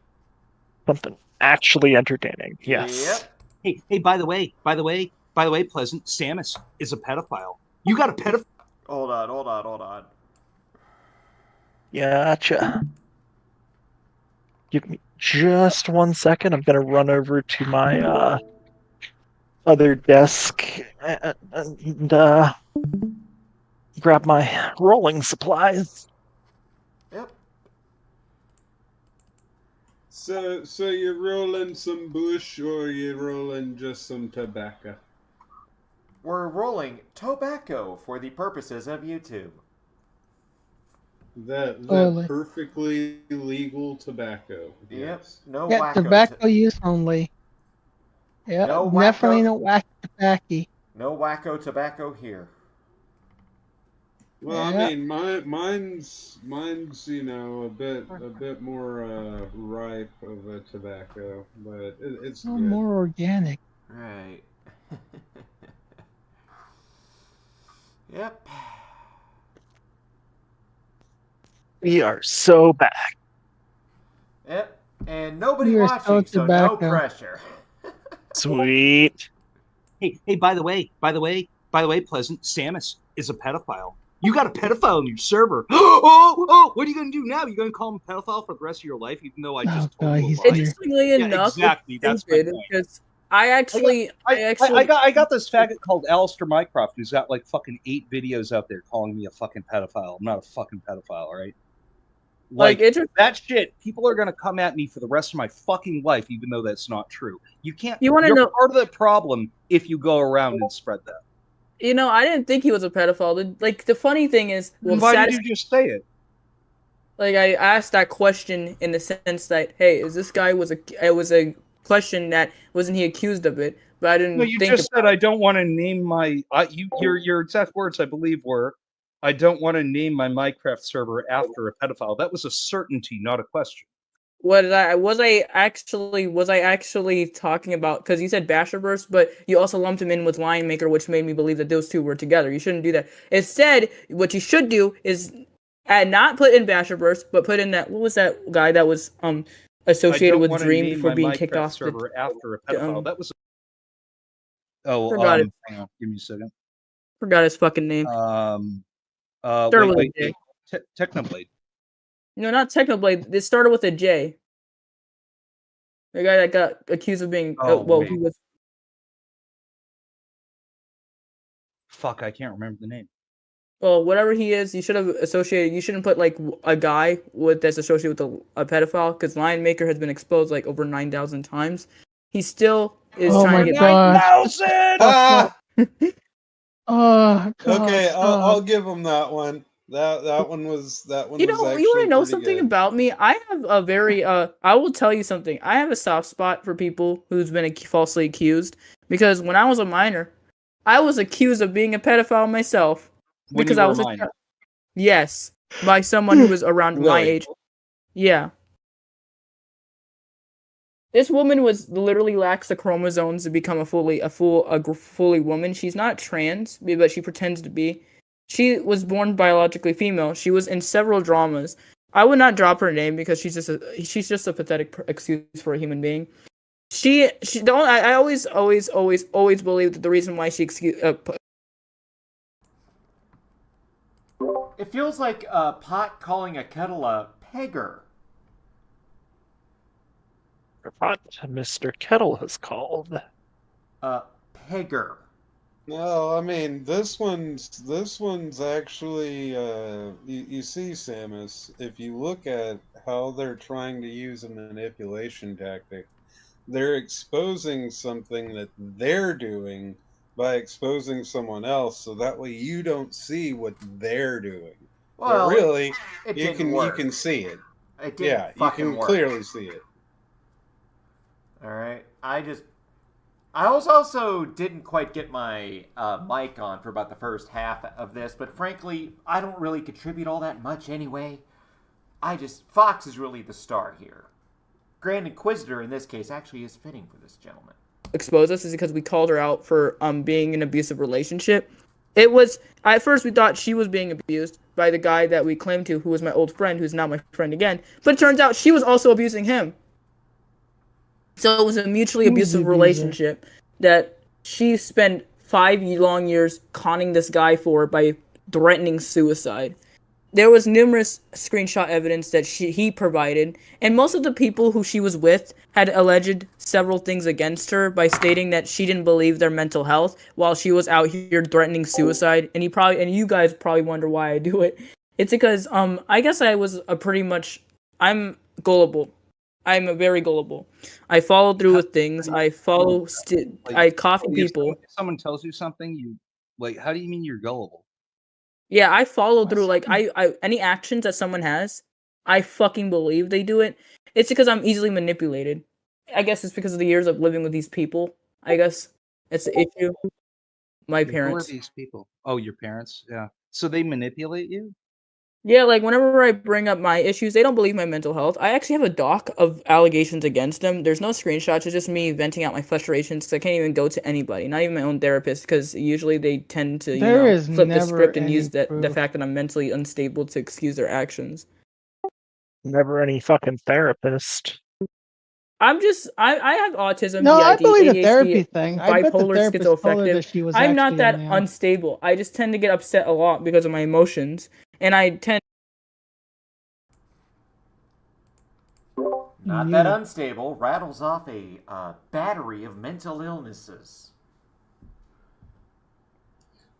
Something actually entertaining. Yes. Yep. Hey, by the way, Pleasant, Samus is a pedophile. You got a pedophile? Hold on. Gotcha. Give me just 1 second. I'm gonna run over to my other desk and grab my rolling supplies. Yep. So you're rolling some bush or you're rolling just some tobacco? We're rolling tobacco for the purposes of YouTube. That perfectly legal tobacco. Yep. Yes. No wacko. Tobacco use only. Yep. No definitely no whack tobacco. No wacko tobacco here. Well, I mean, mine's a bit more ripe of a tobacco, but it's good. More organic. Right. Yep. We are so back. Yep. And nobody We are watching, so no tobacco. pressure. Sweet. Hey, by the way, Pleasant, Samus is a pedophile. You got a pedophile on your server. Oh, what are you going to do now? You going to call him a pedophile for the rest of your life, even though I just told you a lie? Interestingly enough, exactly. That's my point. Because I got this faggot called Alistair Mycroft who's got like fucking 8 videos out there calling me a fucking pedophile. I'm not a fucking pedophile, all right? Like that shit, people are gonna come at me for the rest of my fucking life, even though that's not true. You can't. You're part of the problem if you go around and spread that. You know, I didn't think he was a pedophile. Like the funny thing is, why did you just say it? Like I asked that question in the sense that, hey, is this guy it was a question that wasn't he accused of it? But I didn't. No, you just said I don't want to name my. Your exact words, I believe, were, I don't want to name my Minecraft server after a pedophile. That was a certainty, not a question. Was I actually talking about, because you said Basherverse, but you also lumped him in with Lion Maker, which made me believe that those two were together. You shouldn't do that. Instead, what you should do is not put in Basherverse, but put in that, what was that guy that was associated with Dream before being kicked off server after a pedophile. That was forgot it. Hang on, give me a second. Forgot his fucking name. Wait, Technoblade. No, not Technoblade. It started with a J. The guy that got accused of being. He was. Fuck, I can't remember the name. Well, whatever he is, you should have associated. You shouldn't put like a guy that's associated with a pedophile, because Lion Maker has been exposed like over 9,000 times. He still is trying to get 9,000. Okay, I'll give him that one. That one was You want to know something about me? I have a very I will tell you something. I have a soft spot for people who's been falsely accused, because when I was a minor, I was accused of being a pedophile myself because I was a minor. Yes, by someone who was around my age. Yeah. This woman literally lacks the chromosomes to become a fully woman. She's not trans, but she pretends to be. She was born biologically female. She was in several dramas. I would not drop her name because she's just a pathetic excuse for a human being. I always believe that the reason why she excused. It feels like a pot calling a kettle a pegger. What Mr. Kettle has called a pegger. No, I mean this one's actually you see, Samus, if you look at how they're trying to use a manipulation tactic, they're exposing something that they're doing by exposing someone else, so that way you don't see what they're doing. Well, but really, you can see it. You can clearly see it. All right, I also didn't quite get my mic on for about the first half of this, but frankly, I don't really contribute all that much anyway. Fox is really the star here. Grand Inquisitor, in this case, actually is fitting for this gentleman. Expose us is because we called her out for being in an abusive relationship. It was, at first we thought she was being abused by the guy that we claimed to, who was my old friend, who's now my friend again, but it turns out she was also abusing him. So it was a mutually abusive relationship that she spent 5 long years conning this guy for by threatening suicide. There was numerous screenshot evidence that he provided, and most of the people who she was with had alleged several things against her by stating that she didn't believe their mental health while she was out here threatening suicide. And you guys probably wonder why I do it. It's because I guess I'm gullible. I'm very gullible. I follow through with things. I copy people. If someone tells you something, how do you mean you're gullible? Yeah, I follow through. Like I any actions that someone has, I fucking believe they do it. It's because I'm easily manipulated. I guess it's because of the years of living with these people. I guess it's the issue. My Who are parents. these people? Oh, your parents? Yeah. So they manipulate you? Yeah, like whenever I bring up my issues, they don't believe my mental health. I actually have a doc of allegations against them. There's no screenshots. It's just me venting out my frustrations because I can't even go to anybody, not even my own therapist, because usually they tend to, There is flip the never script and any use the proof. fact that I'm mentally unstable to excuse their actions. Never any fucking therapist. I have autism, No, I DID, believe the ADHD, therapy thing. I bet the bipolar, therapist told her schizoaffective. that she was I'm not actually a that man. unstable. I just tend to get upset a lot because of my emotions, and I tend. Not that unstable, rattles off a battery of mental illnesses.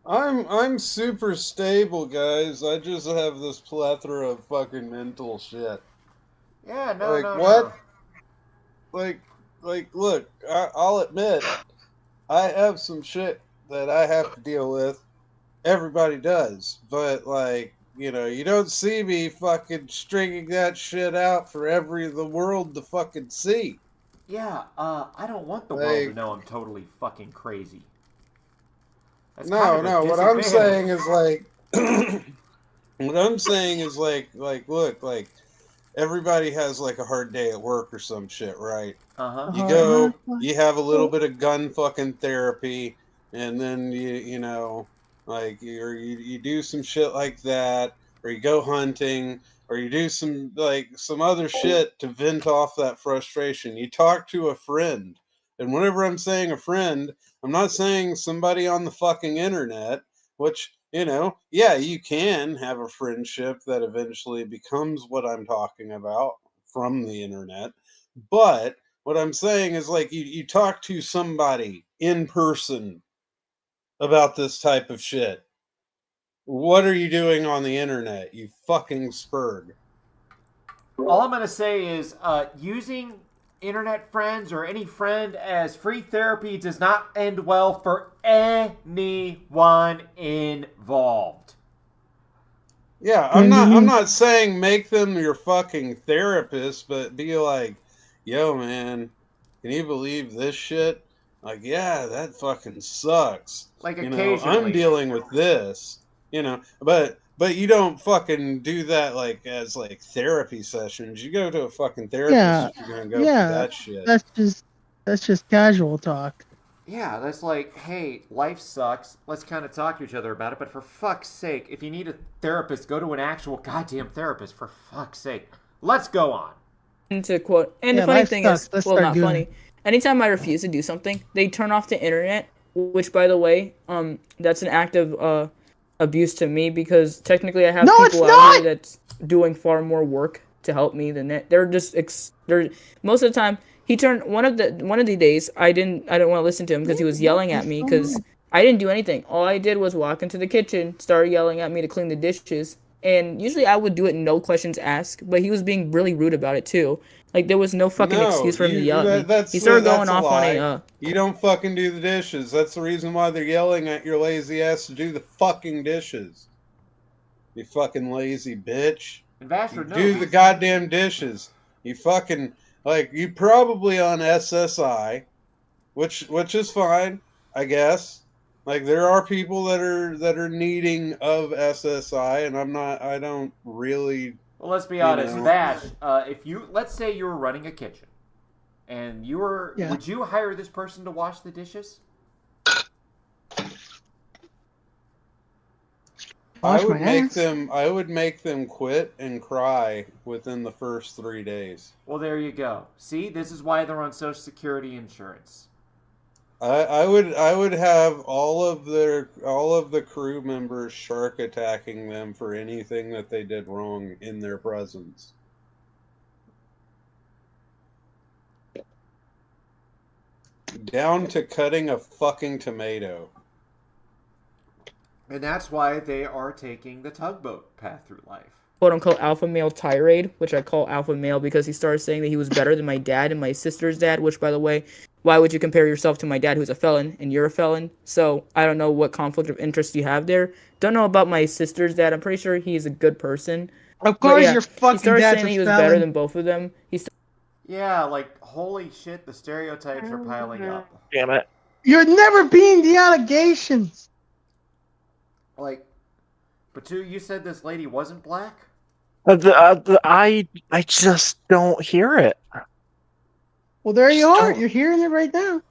I'm super stable, guys. I just have this plethora of fucking mental shit. Yeah, no, Like no, what? no. Look, I'll admit, I have some shit that I have to deal with. Everybody does, but you don't see me fucking stringing that shit out for the world to fucking see. Yeah, I don't want the world to Like, know I'm totally fucking crazy. That's kind no, of a no. What I'm disadvantage. saying is what I'm saying is look, like everybody has like a hard day at work or some shit, right? Uh-huh. You go, you have a little bit of gun fucking therapy, and then you do some shit like that, or you go hunting, or you do some other shit to vent off that frustration. You talk to a friend, and whenever I'm saying a friend, I'm not saying somebody on the fucking internet, which yeah, you can have a friendship that eventually becomes what I'm talking about from the internet, but what I'm saying is you talk to somebody in person about this type of shit. What are you doing on the internet, you fucking Sperg? All I'm going to say is using internet friends or any friend as free therapy does not end well for anyone involved. Yeah, I'm not saying make them your fucking therapist, but be like, yo man, can you believe this shit? Like, yeah, that fucking sucks. Like I'm occasionally. dealing with this. But you don't fucking do that like as like therapy sessions. You go to a fucking therapist Yeah, if you're gonna go through yeah. that shit. That's just casual talk. Yeah, that's like, hey, life sucks. Let's kind of talk to each other about it. But for fuck's sake, if you need a therapist, go to an actual goddamn therapist. For fuck's sake. Let's go on. To quote, and Yeah, the funny life thing sucks. is, Let's well, start not doing funny. it. Anytime I refuse to do something, they turn off the internet, which, by the way, that's an act of abuse to me because technically I have No, it's people out not! here that's doing far more work to help me than that. They're just they're most of the time. He turned one of the days I didn't want to listen to him because he was yelling at me because I didn't do anything. All I did was walk into the kitchen, start yelling at me to clean the dishes, and usually I would do it no questions asked. But he was being really rude about it too. Like there was no fucking No, excuse for him to yell at me. that's He started that's going a off on lie. a You don't fucking do the dishes. That's the reason why they're yelling at your lazy ass to do the fucking dishes. You fucking lazy bitch. And You Bastard, no. do the goddamn dishes. You fucking you probably on SSI, which is fine, I guess. Like there are people that are needing of SSI, and I don't really, Well, let's be you honest. know. Bash, let's say you were running a kitchen. And Yeah. would you hire this person to wash the dishes? Wash I would my ass. I would make them quit and cry within the first 3 days. Well, there you go. See, this is why they're on Social Security insurance. I would have all of the crew members shark attacking them for anything that they did wrong in their presence. Down to cutting a fucking tomato. And that's why they are taking the tugboat path through life. quote unquote alpha male tirade, which I call alpha male because he started saying that he was better than my dad and my sister's dad, which, by the way, why would you compare yourself to my dad who's a felon and you're a felon? So I don't know what conflict of interest you have there. Don't know about my sister's dad. I'm pretty sure he's a good person. Of course, yeah, your fucking he started dad's saying a he was felon. better than both of them. Yeah, like, holy shit, the stereotypes are piling up. Damn it. You're never being the allegations. Like, Batu, you said this lady wasn't black? I just don't hear it. Well, there you are. Don't. You're hearing it right now.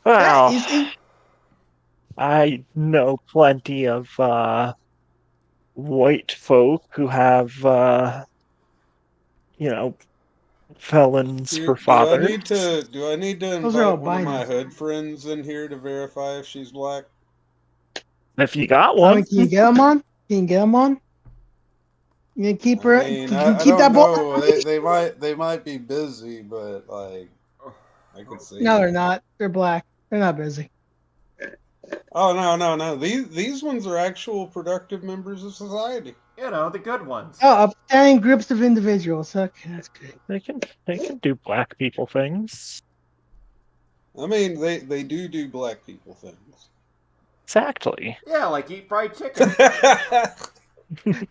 Well, I know plenty of white folk who have, felons for fathers. Do I need to Those are all invite one of my Bidens. hood friends in here to verify if she's black? If you got I one, mean, can you get them on? Can you get them on? You can keep her. I mean, Can you I keep that don't boy? know. They might be busy, but like, I could see. No, they're not. They're black. They're not busy. Oh no! These ones are actual productive members of society. You know, the good ones. Oh, upstanding groups of individuals. Okay, that's good. they can do black people things. I mean, they do black people things. Exactly. Yeah, like eat fried chicken.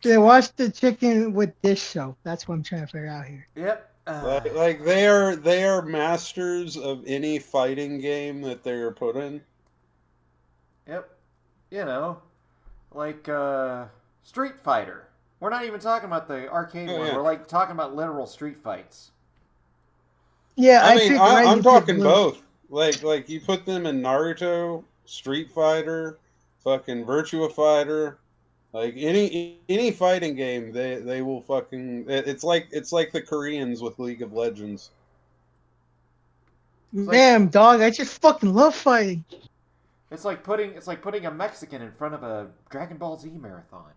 They watch the chicken with dish show. That's what I'm trying to figure out here. Yep. Like they are masters of any fighting game that they are put in. Yep. You know, like Street Fighter. We're not even talking about the arcade one. Yeah. We're like talking about literal street fights. Yeah, I mean, I'm talking blue. both. Like you put them in Naruto, Street Fighter, fucking Virtua Fighter, like any fighting game, they will fucking. It's like the Koreans with League of Legends. Damn, dog! I just fucking love fighting. It's like putting a Mexican in front of a Dragon Ball Z marathon.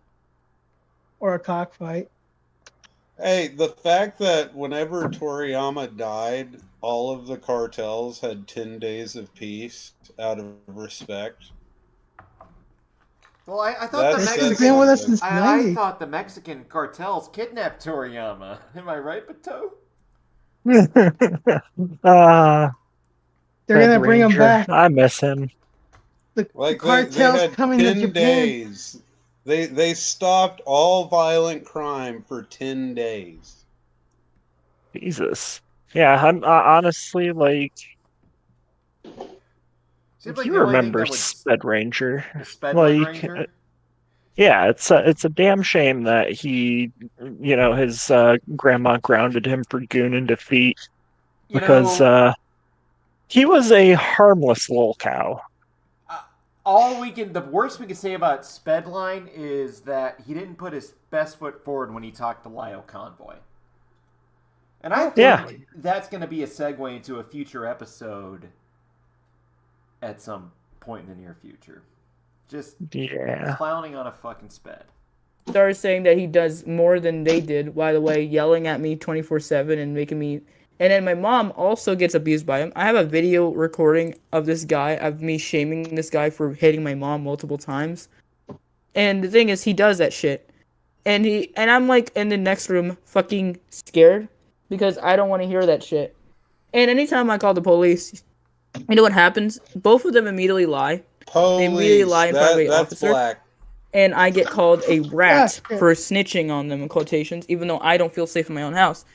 Or a cockfight. Hey, the fact that whenever Toriyama died, all of the cartels had 10 days of peace out of respect. Well, I thought the They've Mexican been with us since I thought the Mexican cartels kidnapped Toriyama. Am I right, Bato? They're gonna bring him back. I miss him. The Like cartels they had coming to 10 Japan. days. They stopped all violent crime for 10 days. Jesus. Yeah, I'm honestly like. Seems like You the only thing remember that would Sped Ranger? the Sped Like, Ranger? yeah, it's a damn shame that he, his grandma grounded him for Goonin defeat because he was a harmless lol cow. The worst we can say about Spedline is that he didn't put his best foot forward when he talked to Lyle Convoy. And I think that's going to be a segue into a future episode at some point in the near future. Just clowning on a fucking Sped. Started saying that he does more than they did, by the way, yelling at me 24/7 and making me... And then my mom also gets abused by him. I have a video recording of this guy, of me shaming this guy for hitting my mom multiple times. And the thing is, he does that shit. And I'm like in the next room fucking scared because I don't want to hear that shit. And anytime I call the police, you know what happens? Both of them immediately lie. They immediately lie in front of the officer. Black. And I get called a rat for snitching on them in quotations, even though I don't feel safe in my own house.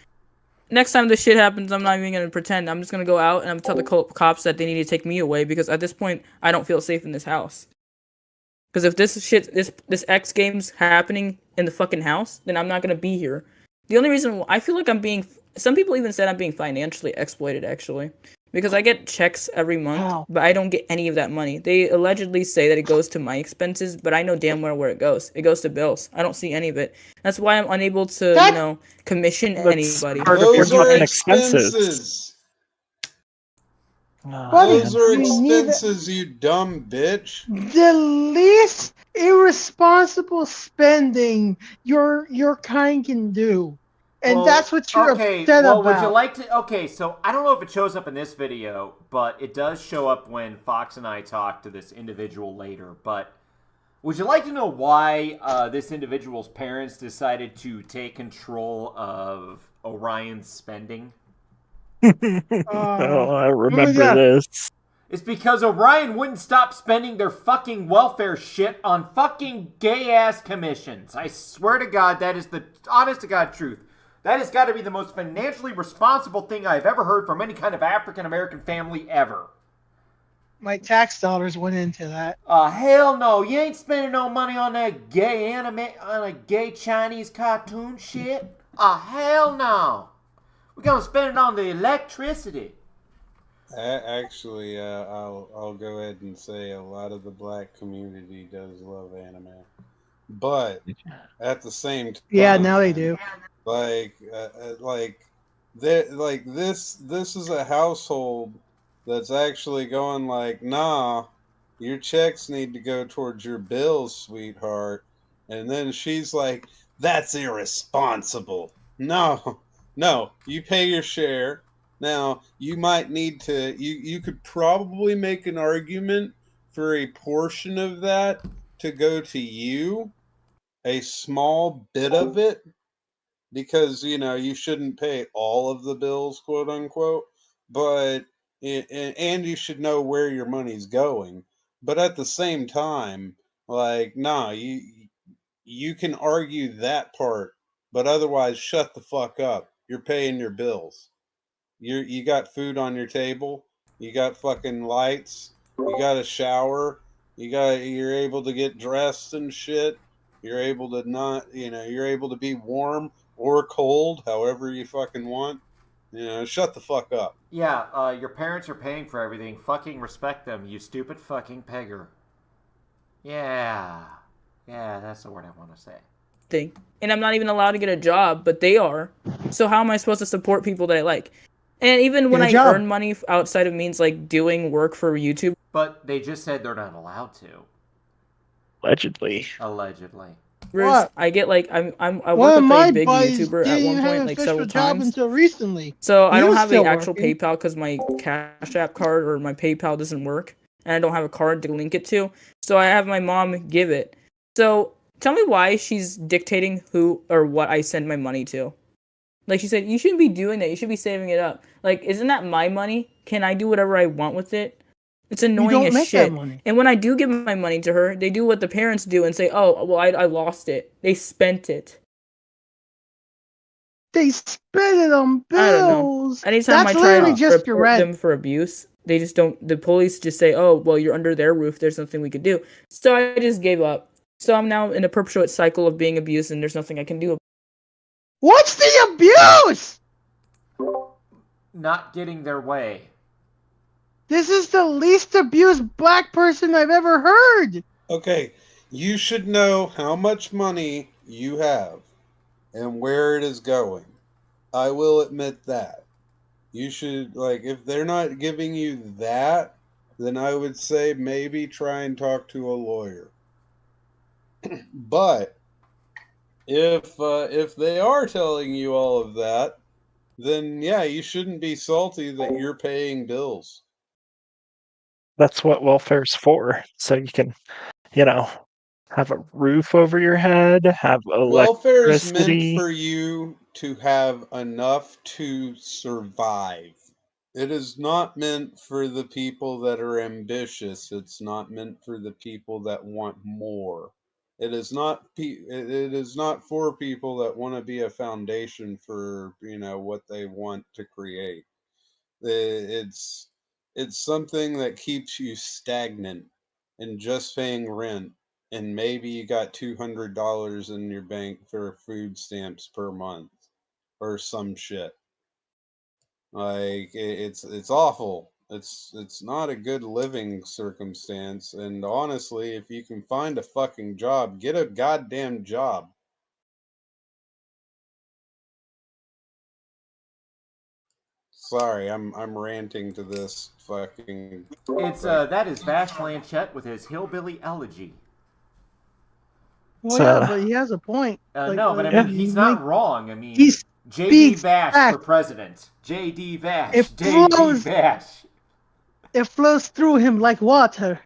Next time this shit happens, I'm not even going to pretend. I'm just going to go out and I'm going to tell the cops that they need to take me away because at this point, I don't feel safe in this house. Because if this X game's happening in the fucking house, then I'm not going to be here. The only reason I feel like some people even said I'm being financially exploited, actually. Because I get checks every month, but I don't get any of that money. They allegedly say that it goes to my expenses, but I know damn well where it goes. It goes to bills. I don't see any of it. That's why I'm unable to, commission anybody. Those are expenses. Those are expenses, you dumb bitch. The least irresponsible spending your kind can do. And that's what you're upset about. Would you like to... Okay, so I don't know if it shows up in this video, but it does show up when Fox and I talk to this individual later. But would you like to know why this individual's parents decided to take control of Orion's spending? I remember this. It's because Orion wouldn't stop spending their fucking welfare shit on fucking gay-ass commissions. I swear to God, that is the honest-to-God truth. That has got to be the most financially responsible thing I've ever heard from any kind of African-American family ever. my tax dollars went into that. Hell no. You ain't spending no money on that gay anime, on a gay Chinese cartoon shit. Hell no. We're gonna spend it on the electricity. Actually, I'll go ahead and say a lot of the black community does love anime, but at the same time, Yeah, now they do. Like this is a household that's actually going like, nah, your checks need to go towards your bills, sweetheart. And then she's like, that's irresponsible. No, no, you pay your share. Now, you might need to, you could probably make an argument for a portion of that to go to you, a small bit of it, because you shouldn't pay all of the bills, quote unquote, but and you should know where your money's going. But at the same time, like, nah, you can argue that part, but otherwise shut the fuck up. You're paying your bills. You got food on your table, you got fucking lights, you got a shower, you're able to get dressed and shit. You're able to not, you're able to be warm or cold, however you fucking want. Shut the fuck up. Yeah, your parents are paying for everything. Fucking respect them, you stupid fucking pegger. Yeah. Yeah, that's the word I want to say. Thing. And I'm not even allowed to get a job, but they are. So how am I supposed to support people that I like? And even when I earn money outside of means like doing work for YouTube. But they just said they're not allowed to. Allegedly. What? I get like I work with a big YouTuber at one point, like several times. Until recently. So I don't have the actual PayPal because my Cash App card or my PayPal doesn't work, and I don't have a card to link it to. So I have my mom give it. So tell me why she's dictating who or what I send my money to. Like she said, you shouldn't be doing that. You should be saving it up. Like, isn't that my money? Can I do whatever I want with it? It's annoying as shit. And when I do give my money to her, they do what the parents do and say, oh, well, I lost it. They spent it. They spent it on bills. I don't know. Anytime I try to report them for abuse, they just don't. The police just say, oh, well, you're under their roof. There's nothing we could do. So I just gave up. So I'm now in a perpetuate cycle of being abused and there's nothing I can do. What's the abuse? Not getting their way. This is the least abused black person I've ever heard. Okay, you should know how much money you have and where it is going. I will admit that. You should, like, if they're not giving you that, then I would say maybe try and talk to a lawyer. But if they are telling you all of that, then yeah, you shouldn't be salty that you're paying bills. That's what welfare's for. So you can, have a roof over your head, have electricity. Welfare is meant for you to have enough to survive. It is not meant for the people that are ambitious. It's not meant for the people that want more. It is not for people that want to be a foundation for, what they want to create. It's something that keeps you stagnant and just paying rent, and maybe you got $200 in your bank for food stamps per month or some shit. Like, it's awful. It's not a good living circumstance, and honestly, if you can find a fucking job, get a goddamn job. Sorry, I'm ranting to this fucking. That is Vash Lanchette with his hillbilly elegy. Well, yeah, but he has a point. No, but I mean, he's not wrong. I mean, J.D. Vash for president. J.D. Vash. J.D. Vash. It flows through him like water.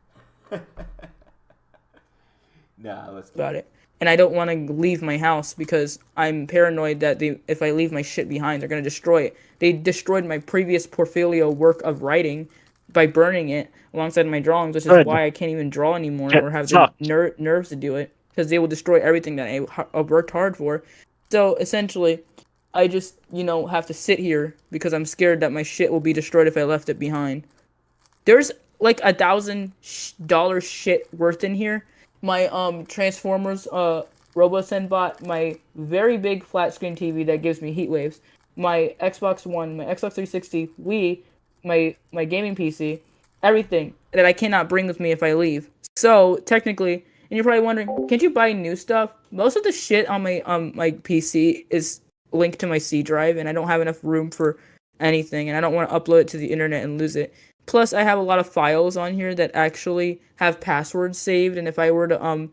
Nah, let's about it. And I don't want to leave my house because I'm paranoid that if I leave my shit behind, they're going to destroy it. They destroyed my previous portfolio work of writing by burning it alongside my drawings, which is why I can't even draw anymore or have the nerves to do it, because they will destroy everything that I worked hard for. So essentially, I just, have to sit here because I'm scared that my shit will be destroyed if I left it behind. There's like $1,000 shit worth in here. My Transformers RoboSendbot, my very big flat screen TV that gives me heat waves, my Xbox One, my Xbox 360, Wii, my gaming PC, everything that I cannot bring with me if I leave. So technically, and you're probably wondering, can't you buy new stuff? Most of the shit on my PC is linked to my C drive, and I don't have enough room for anything, and I don't want to upload it to the internet and lose it. Plus, I have a lot of files on here that actually have passwords saved, and if I were to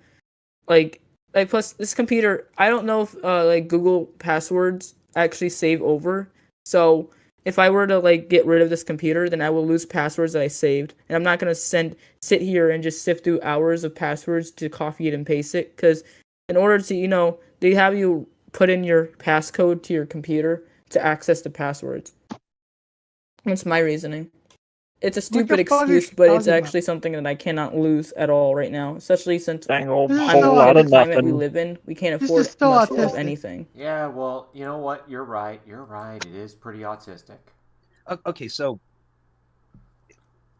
like plus this computer, I don't know if like Google passwords actually save over. So if I were to like get rid of this computer, then I will lose passwords that I saved, and I'm not gonna sit here and just sift through hours of passwords to copy it and paste it, because in order to they have you put in your passcode to your computer to access the passwords. That's my reasoning. It's a stupid excuse, but it's actually something that I cannot lose at all right now, especially since Dang old I'm whole in lot the of climate we nothing. live in. We can't afford much of anything. Yeah, well, you know what? You're right. It is pretty autistic. Okay, so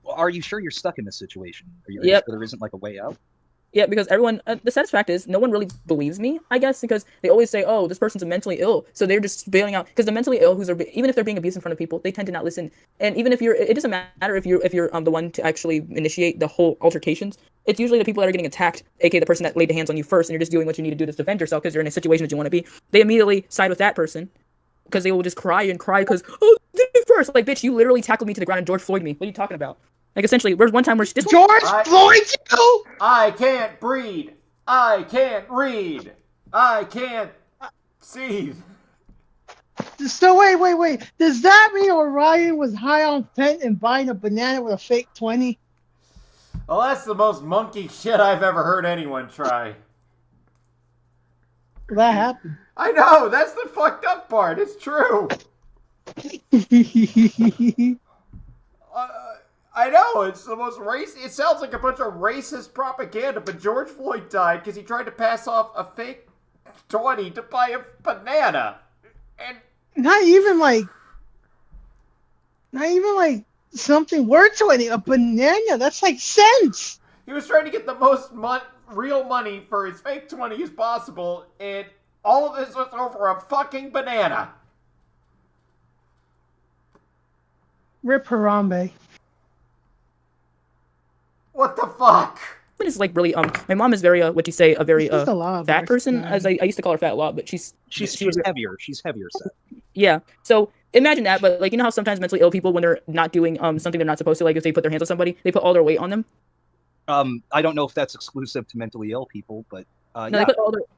are you sure you're stuck in this situation? Are you Yep. sure there isn't like a way out? Yeah, because everyone, the saddest fact is, no one really believes me, I guess, because they always say, oh, this person's mentally ill, so they're just bailing out, because the mentally ill, even if they're being abused in front of people, they tend to not listen, and even if it doesn't matter if you're the one to actually initiate the whole altercations, it's usually the people that are getting attacked, aka the person that laid the hands on you first, and you're just doing what you need to do to defend yourself, because you're in a situation that you want to be, they immediately side with that person, because they will just cry because, oh, did it first, like, bitch, you literally tackled me to the ground and George Floyd me, what are you talking about? Like, essentially, there's one time where George Floyd you? I can't breathe. I can't read. I can't see. So wait. Does that mean Orion was high on fent and buying a banana with a fake 20? Well, that's the most monkey shit I've ever heard anyone try. That happened. I know, that's the fucked up part. It's true. I know, it's the most racist. It sounds like a bunch of racist propaganda, but George Floyd died because he tried to pass off a fake 20 to buy a banana. And not even like something worth 20, a banana, that's like cents. He was trying to get the most real money for his fake 20 as possible, and all of this was over a fucking banana. Rip Harambe. What the fuck? It's like really my mom is very what you say, a very a fat person, as I used to call her fat a lot, but she's heavier. She's heavier set. Yeah. So imagine that, but like, you know how sometimes mentally ill people, when they're not doing something they're not supposed to, like if they put their hands on somebody, they put all their weight on them. I don't know if that's exclusive to mentally ill people, but no,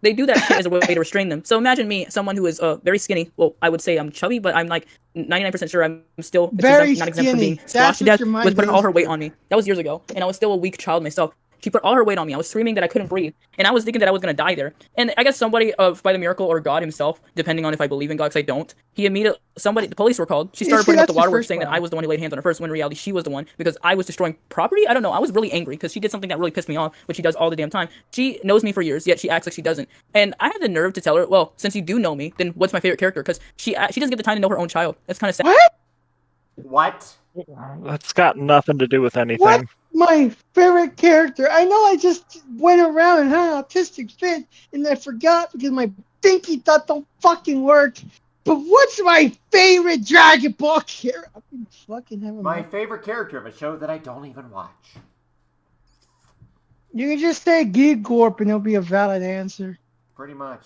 they do that shit as a way to restrain them. So imagine me, someone who is very skinny. Well, I would say I'm chubby, but I'm like 99% sure I'm still very not exempt from skinny. being squashed to death with putting all her weight on me. That was years ago, and I was still a weak child myself. She put all her weight on me. I was screaming that I couldn't breathe, and I was thinking that I was gonna die there. And I guess somebody, by the miracle or God himself, depending on if I believe in God, because I don't, the police were called. She started putting up the waterworks saying that I was the one who laid hands on her first, when in reality she was the one, because I was destroying property. I don't know. I was really angry because she did something that really pissed me off, which she does all the damn time. She knows me for years, yet she acts like she doesn't. And I had the nerve to tell her, well, since you do know me, then what's my favorite character? Because she doesn't get the time to know her own child. That's kind of sad. What? That's got nothing to do with anything. What? My favorite character. I know I just went around and had an autistic fit, and I forgot because my pinky thought don't fucking work. But what's my favorite Dragon Ball character? I've been fucking having my favorite character of a show that I don't even watch. You can just say Gigorp and it'll be a valid answer. Pretty much.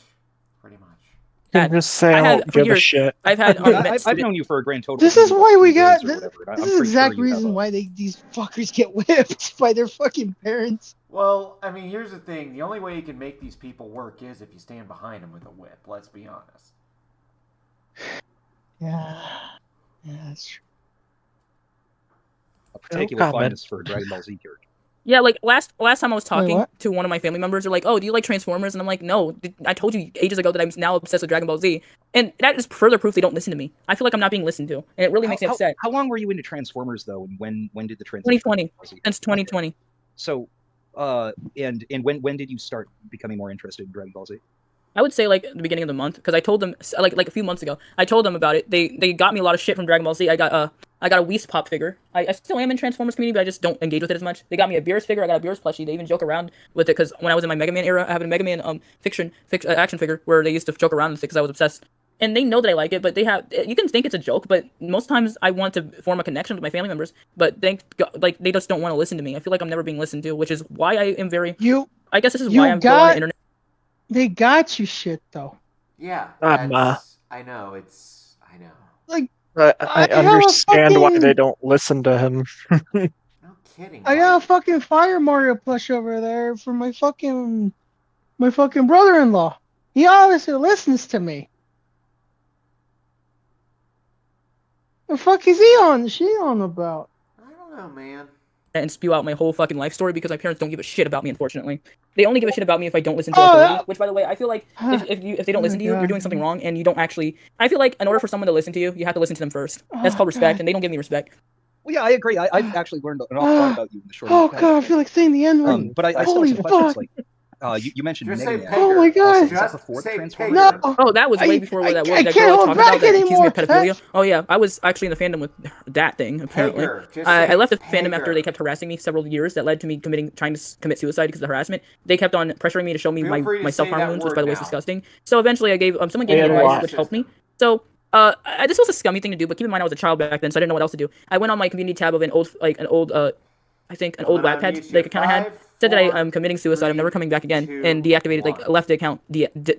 You can just say I don't give a shit. I've had I've known you for a grand total. This is why we got. This I'm is the exact sure reason why these fuckers get whipped by their fucking parents. Well, I mean, here's the thing. The only way you can make these people work is if you stand behind them with a whip. Let's be honest. Yeah, that's true. A particular finest for a Dragon Ball Z character. Yeah, like last time I was talking to one of my family members, they're like, "Oh, do you like Transformers?" And I'm like, "No, I told you ages ago that I'm now obsessed with Dragon Ball Z." And that is further proof they don't listen to me. I feel like I'm not being listened to, and it really makes me upset. How long were you into Transformers though, and when did the transition? 2020. Since 2020. Okay. So, and when did you start becoming more interested in Dragon Ball Z? I would say like the beginning of the month, because I told them like a few months ago. I told them about it. They got me a lot of shit from Dragon Ball Z. I I got a Whis Pop figure. I still am in Transformers community, but I just don't engage with it as much. They got me a Beerus figure. I got a Beerus plushie. They even joke around with it because when I was in my Mega Man era, I have a Mega Man action figure where they used to joke around with it because I was obsessed. And they know that I like it, but you can think it's a joke, but most times I want to form a connection with my family members, but they just don't want to listen to me. I feel like I'm never being listened to, which is why I am I guess this is why I'm going on the internet. They got you shit though. Yeah, I know. Like I understand why they don't listen to him. No kidding. I got a fucking Fire Mario plush over there for my fucking brother-in-law. He obviously listens to me. The fuck is she on about? I don't know, man. And spew out my whole fucking life story because my parents don't give a shit about me, unfortunately. They only give a shit about me if I don't listen to authority, which, by the way, I feel like if they don't listen to you, you're doing something wrong, and you don't actually... I feel like in order for someone to listen to you, you have to listen to them first. That's called respect, and they don't give me respect. Well, yeah, I agree. I've actually learned an awful lot about you in the short Oh, God, I feel like saying the N-word. But I still have some questions, like... you mentioned Just Mega Man. Oh my God! Just before the Transformers? No. Oh, that was way before that I girl can't hold talked back about that accused me anymore. of pedophilia. Oh yeah, I was actually in the fandom with that thing. Apparently, I left the fandom after they kept harassing me several years. That led to me trying to commit suicide because of the harassment. They kept on pressuring me to show me my self-harm wounds, which by the way is disgusting. So eventually, I gave someone gave me advice, which helped me. So. This was a scummy thing to do, but keep in mind I was a child back then, so I didn't know what else to do. I went on my community tab of an old Wattpad that I kind of had. Said that I'm committing suicide. I'm never coming back again, and deactivated, left the account.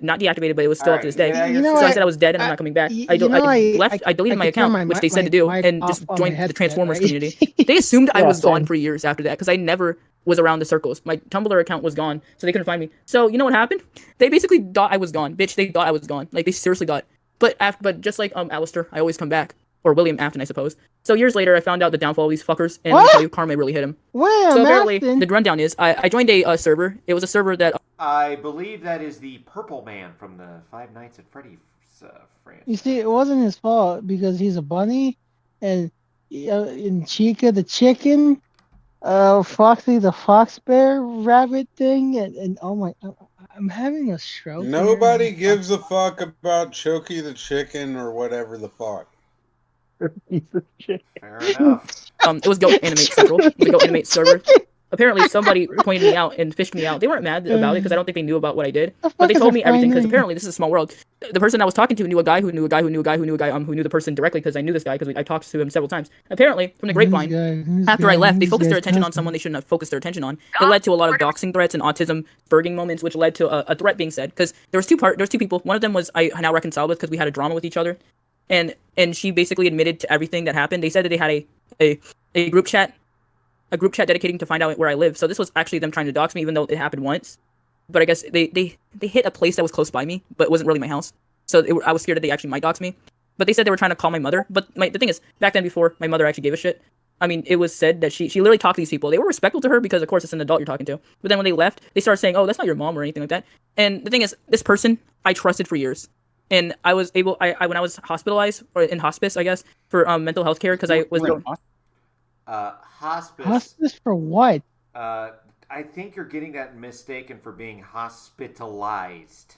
Not deactivated, but it was still up to this day. So I said I was dead and I'm not coming back. I deleted my account, which they said to do, and just joined the Transformers community. They assumed I was gone for years after that because I never was around the circles. My Tumblr account was gone, so they couldn't find me. So you know what happened? They basically thought I was gone, bitch. They thought I was gone. Like they seriously thought. But just like Alistair, I always come back. Or William Afton, I suppose. So years later, I found out the downfall of these fuckers, and let me tell you, karma really hit him. So apparently, the rundown is, I joined a server. It was a server that... I believe that is the Purple Man from the Five Nights at Freddy's franchise. You see, it wasn't his fault, because he's a bunny, and Chica the chicken, Foxy the fox bear rabbit thing, and oh my... I'm having a stroke. Nobody gives a fuck about Choky the chicken or whatever the fuck. Fair enough. It was Go Animate Central. It was a Go Animate server. Apparently, somebody pointed me out and fished me out. They weren't mad about it because I don't think they knew about what I did. But they told me everything because apparently this is a small world. The person I was talking to knew a guy who knew a guy who knew a guy who knew a guy who knew the person directly because I knew this guy because I talked to him several times. Apparently, from the grapevine, after I left, they focused their attention on someone they shouldn't have focused their attention on. It led to a lot of doxing threats and autism Sperging moments, which led to a threat being said. Because there was two people. One of them was I now reconciled with because we had a drama with each other. And she basically admitted to everything that happened. They said that they had a group chat dedicating to find out where I live. So this was actually them trying to dox me, even though it happened once. But I guess they hit a place that was close by me, but it wasn't really my house. So I was scared that they actually might dox me. But they said they were trying to call my mother. But the thing is, back then, before my mother actually gave a shit, I mean, it was said that she literally talked to these people. They were respectful to her because, of course, it's an adult you're talking to. But then when they left, they started saying, "Oh, that's not your mom" or anything like that. And the thing is, this person I trusted for years. And I was able, when I was hospitalized, or in hospice, I guess, for mental health care, because I was going... Hospice. Hospice for what? I think you're getting that mistaken for being hospitalized.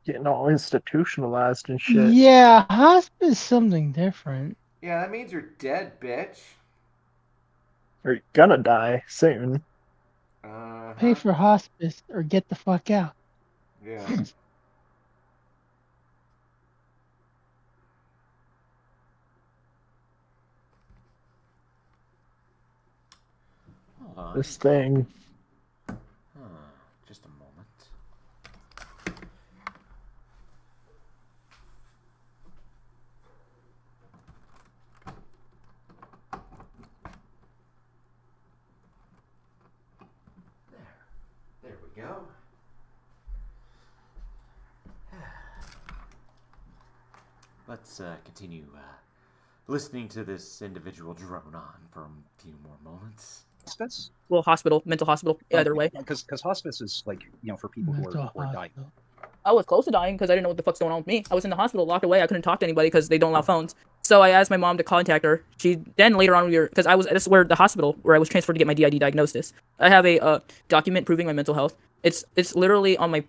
Getting all institutionalized and shit. Yeah, hospice is something different. Yeah, that means you're dead, bitch. Or you're gonna die soon. Pay for hospice or get the fuck out. Yeah. This thing. Just a moment. There we go. Let's continue listening to this individual drone on for a few more moments. Hospice? Well, mental hospital, either way. Because hospice is like, for people who are dying. I was close to dying because I didn't know what the fuck's going on with me. I was in the hospital, locked away. I couldn't talk to anybody because they don't allow phones. So I asked my mom to contact her. She then later on, because this is where the hospital where I was transferred to get my DID diagnosis. I have a document proving my mental health. It's literally on my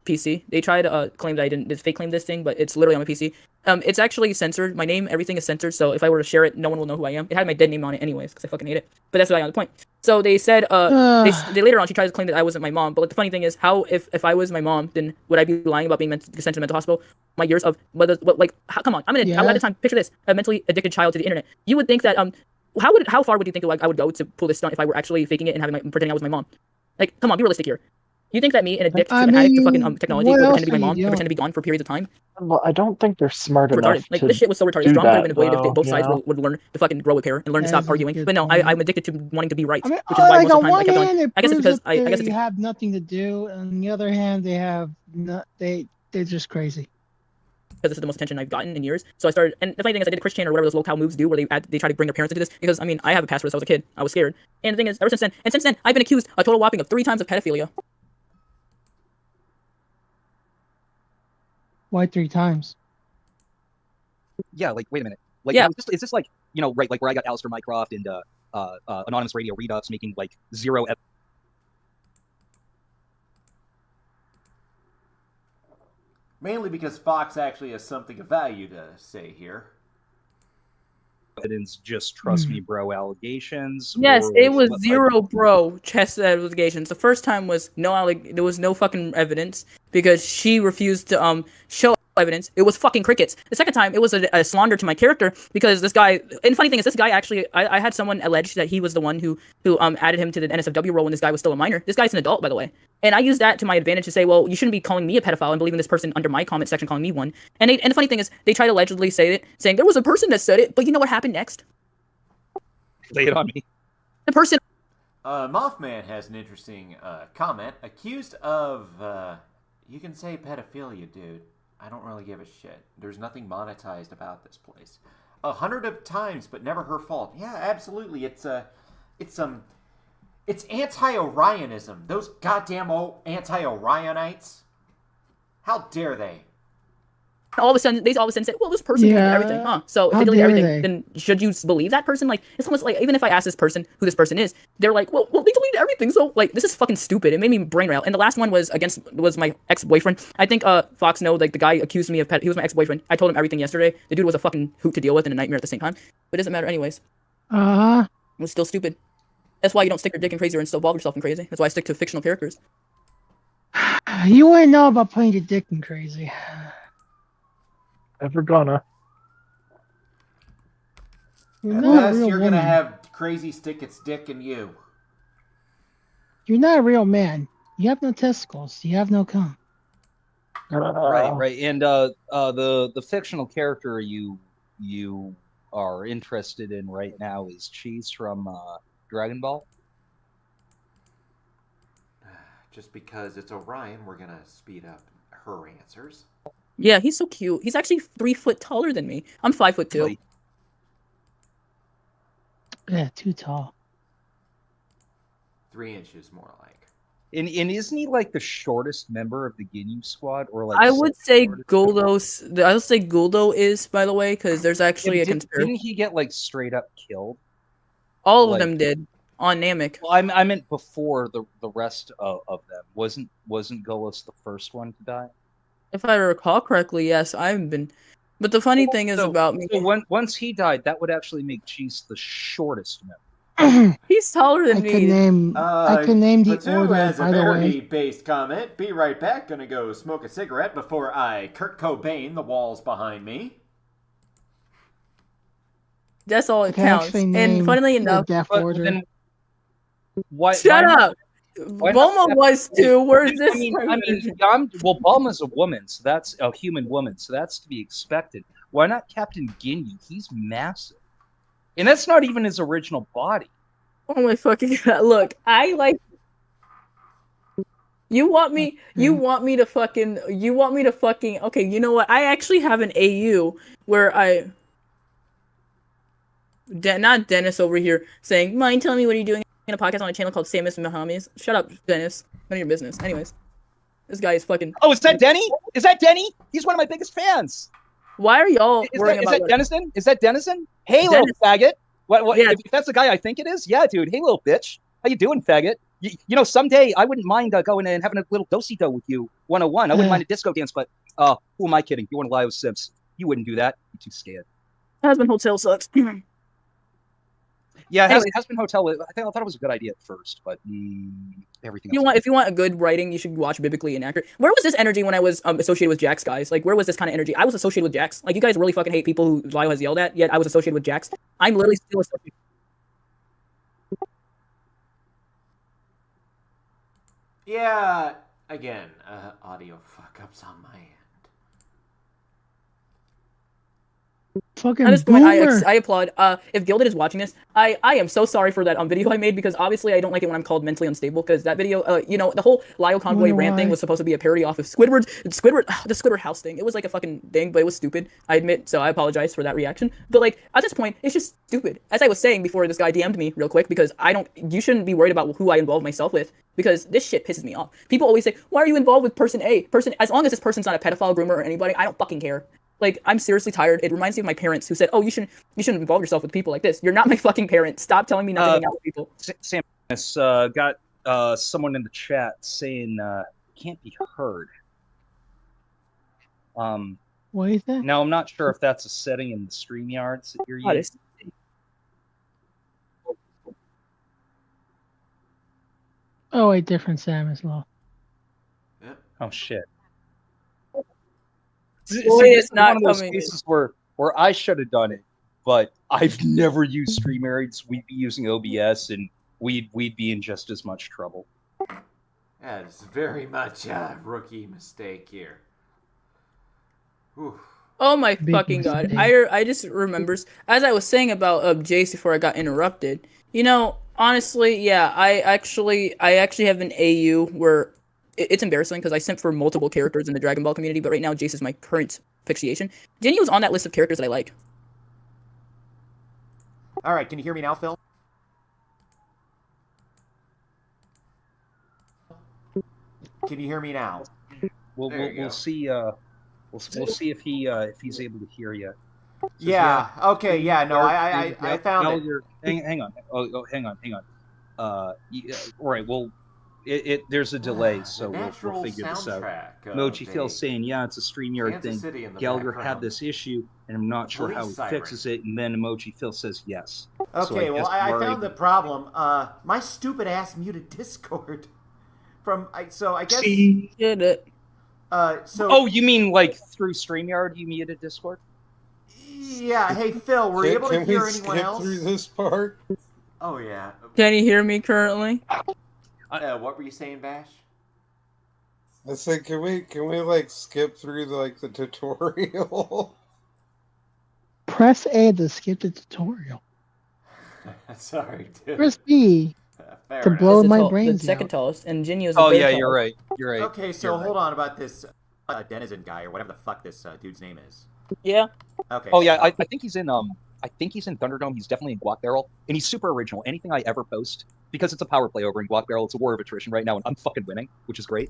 PC. They tried to claim that I didn't fake claim this thing, but it's literally on my PC. It's actually censored. My name, everything is censored. So if I were to share it, no one will know who I am. It had my dead name on it anyways, because I fucking hate it. But that's not the point. So they said, they later on she tried to claim that I wasn't my mom. But like, the funny thing is, how if I was my mom, then would I be lying about being sent to the mental hospital? My years of come on, I'm at the time. Picture this: a mentally addicted child to the internet. You would think that how far would you think I would go to pull this stunt if I were actually faking it and pretending I was my mom? Like, come on, be realistic here. You think that me, an addict to fucking technology, would pretend to be my mom, would pretend to be gone for periods of time? Well, I don't think they're smart enough. Like, this shit was so retarded. It's drama could have been avoided if both sides would learn to fucking grow a pair and learn to stop arguing. But no, I'm addicted to wanting to be right, which is why most of the time I kept on. I guess it's because I guess you have nothing to do. On the other hand, they have they're just crazy. Because this is the most attention I've gotten in years. So I started, and the funny thing is, I did a Christian or whatever those locale moves do, where they try to bring their parents into this. Because I mean, I have a past for this. I was a kid. I was scared. And the thing is, ever since then, I've been accused a total whopping of 3 times of pedophilia. Why 3 times? Yeah, like, wait a minute. Like, yeah. Is this like, you know, right, like where I got Alistair Mycroft and Anonymous Radio Redux making like 0 Mainly because Fox actually has something of value to say here. evidence, just trust me, bro allegations? Yes, it was 0 bro chest allegations. The first time was there was no fucking evidence because she refused to show evidence. It was fucking crickets. The second time, it was a slander to my character because this guy. And funny thing is, this guy actually, I had someone allege that he was the one who added him to the NSFW role when this guy was still a minor. This guy's an adult, by the way. And I used that to my advantage to say, well, you shouldn't be calling me a pedophile and believing this person under my comment section calling me one. And the funny thing is, they tried to allegedly say it, saying there was a person that said it, but you know what happened next? Lay it on me. The person. Mothman has an interesting comment. Accused of, you can say pedophilia, dude. I don't really give a shit. There's nothing monetized about this place. 100 of times, but never her fault. Yeah, absolutely. It's anti-Orionism. Those goddamn old anti-Orionites. How dare they? All of a sudden say, well, this person did everything, huh? So if they deleted everything, then should you believe that person? Like, it's almost like, even if I ask this person who this person is, they're like, well, they deleted everything, so, like, this is fucking stupid. It made me brain rail. And the last one was my ex-boyfriend. I think, Fox know, like, the guy accused me of he was my ex-boyfriend. I told him everything yesterday. The dude was a fucking hoot to deal with and a nightmare at the same time. But it doesn't matter anyways. It was still stupid. That's why you don't stick your dick in crazy and still involve yourself in crazy. That's why I stick to fictional characters. You wouldn't know about putting your dick in crazy. Never gonna. At best, you're gonna have crazy stick its dick in you. You're not a real man. You have no testicles. You have no cum. Right. And the fictional character you are interested in right now is Cheese from Dragon Ball. Just because it's Orion, we're gonna speed up her answers. Yeah, he's so cute. He's actually 3 foot taller than me. I'm 5'2". Right. Yeah, too tall. 3 inches more like. And isn't he like the shortest member of the Ginyu squad, or like? I would say Guldo. I would say Guldo is, by the way, because there's actually a conspiracy. Didn't he get like straight up killed? All of them did on Namek. Well, I meant before the rest of them. Wasn't Gullus the first one to die? If I recall correctly, yes, I've been. But the funny thing is about me. So once he died, that would actually make Cheese the shortest member. He's taller than me. I can name the order, has a by the way. parody-based comment. Be right back. Gonna go smoke a cigarette before I Kurt Cobain the walls behind me. That's all it counts. And funnily enough, then why? Shut up. Bulma was too. Where's this? Well, Bulma's a woman, so that's a human woman, so that's to be expected. Why not Captain Ginyu? He's massive, and that's not even his original body. Oh my fucking god! Look, I like. You want me to fucking. Okay, you know what? I actually have an AU where not Dennis over here saying, mind telling me what are you doing in a podcast on a channel called Samus Mahamis. Shut up, Dennis. None of your business. Anyways, this guy is fucking. Oh, is that Denny? Is that Denny? He's one of my biggest fans. Why are y'all worrying about? Is that Dennison? Is that Dennison? Hey, little faggot. What? Yeah. If that's the guy I think it is, yeah, dude. Hey, little bitch. How you doing, faggot? You know, someday I wouldn't mind going and having a little do-si-do with you, 101. I wouldn't mind a disco dance, but who am I kidding? You want to lie with Sims. You wouldn't do that. You're too scared. Husband Hotel sucks. Yeah, Husband Hotel. I thought it was a good idea at first, but everything else. If you want a good writing, you should watch Biblically Inaccurate. Where was this energy when I was associated with Jax, guys? Like, where was this kind of energy? I was associated with Jax. Like, you guys really fucking hate people who Lyle has yelled at, yet I was associated with Jax. I'm literally still associated. Yeah, again, audio fuck-ups on my end. Fucking At this point, boomer. I applaud. If Gilded is watching this, I am so sorry for that video I made, because obviously I don't like it when I'm called mentally unstable, because that video, you know, the whole Lyle Convoy rant thing was supposed to be a parody off of Squidward, the Squidward house thing. It was like a fucking thing, but it was stupid. I admit, so I apologize for that reaction. But like, at this point, it's just stupid. As I was saying before this guy DM'd me real quick, because you shouldn't be worried about who I involve myself with, because this shit pisses me off. People always say, why are you involved with person A? As long as this person's not a pedophile, groomer, or anybody, I don't fucking care. Like, I'm seriously tired. It reminds me of my parents who said, oh, you shouldn't involve yourself with people like this. You're not my fucking parent. Stop telling me not to hang out with people. Sam got someone in the chat saying can't be heard. What is that? Now, I'm not sure if that's a setting in the StreamYards that you're using. Oh, a different Sam as well. Yep. Oh, shit. It's not one of those cases where I should have done it, but I've never used StreamYards. We'd be using OBS, and we'd be in just as much trouble. Yeah, it's very much a rookie mistake here. Whew. Oh my fucking god! I just remembers, as I was saying about Jace before I got interrupted. You know, honestly, yeah, I actually have an AU where it's embarrassing because I sent for multiple characters in the Dragon Ball community, but right now Jace is my current fixation. Jenny was on that list of characters that I like. All right, can you hear me now, Phil? Can you hear me now? We'll see. We'll see if he's able to hear you. Yeah. Okay. Yeah. No. I found it. Hang on. Hang on. All right. Well, there's a delay, so we'll figure this out. Mochi Phil's saying, yeah, it's a StreamYard thing. Gallagher had this issue, and I'm not sure how he fixes it. And then Emoji Phil says yes. Okay. So I found the problem. My stupid ass muted Discord. I guess. Get it. Oh, you mean like through StreamYard you muted Discord? Yeah. Hey, Phil, were you able to hear anyone else? Through this part? Oh, yeah. Can you hear me currently? What were you saying, Bash? I said, can we like skip through the tutorial? Press A to skip the tutorial. Sorry, dude. Press B to blow my brains the second out. tallest, and Jinyo's Oh, the yeah, third you're right. You're right. Okay, so hold on about this Denizen guy, or whatever the fuck this dude's name is. Yeah. Okay. Oh, yeah, I think he's in Thunderdome. He's definitely in Guac Barrel, and he's super original. Anything I ever post, because it's a power play over in Guac Barrel, it's a war of attrition right now, and I'm fucking winning, which is great.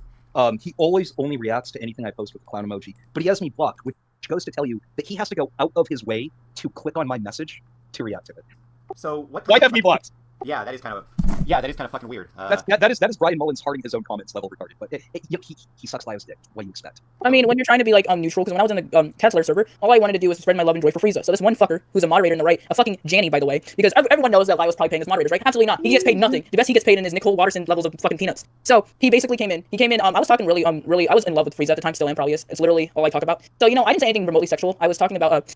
He always only reacts to anything I post with the clown emoji, but he has me blocked, which goes to tell you that he has to go out of his way to click on my message to react to it. So what? Why have me blocked? Yeah, that is kind of fucking weird. That is Brian Mullins hearting his own comments level retarded, but he sucks Lio's dick. What do you expect? I mean, when you're trying to be like neutral, because when I was on the Tesla server, all I wanted to do was spread my love and joy for Frieza. So this one fucker, who's a moderator in the right, a fucking Janny, by the way, because everyone knows that Lio's probably paying his moderators, right? Absolutely not. He gets paid nothing. The best he gets paid in is Nicole Watterson levels of fucking peanuts. So he basically came in. I was talking really, I was in love with Frieza at the time, still am, probably is. It's literally all I talk about. So I didn't say anything remotely sexual. I was talking about,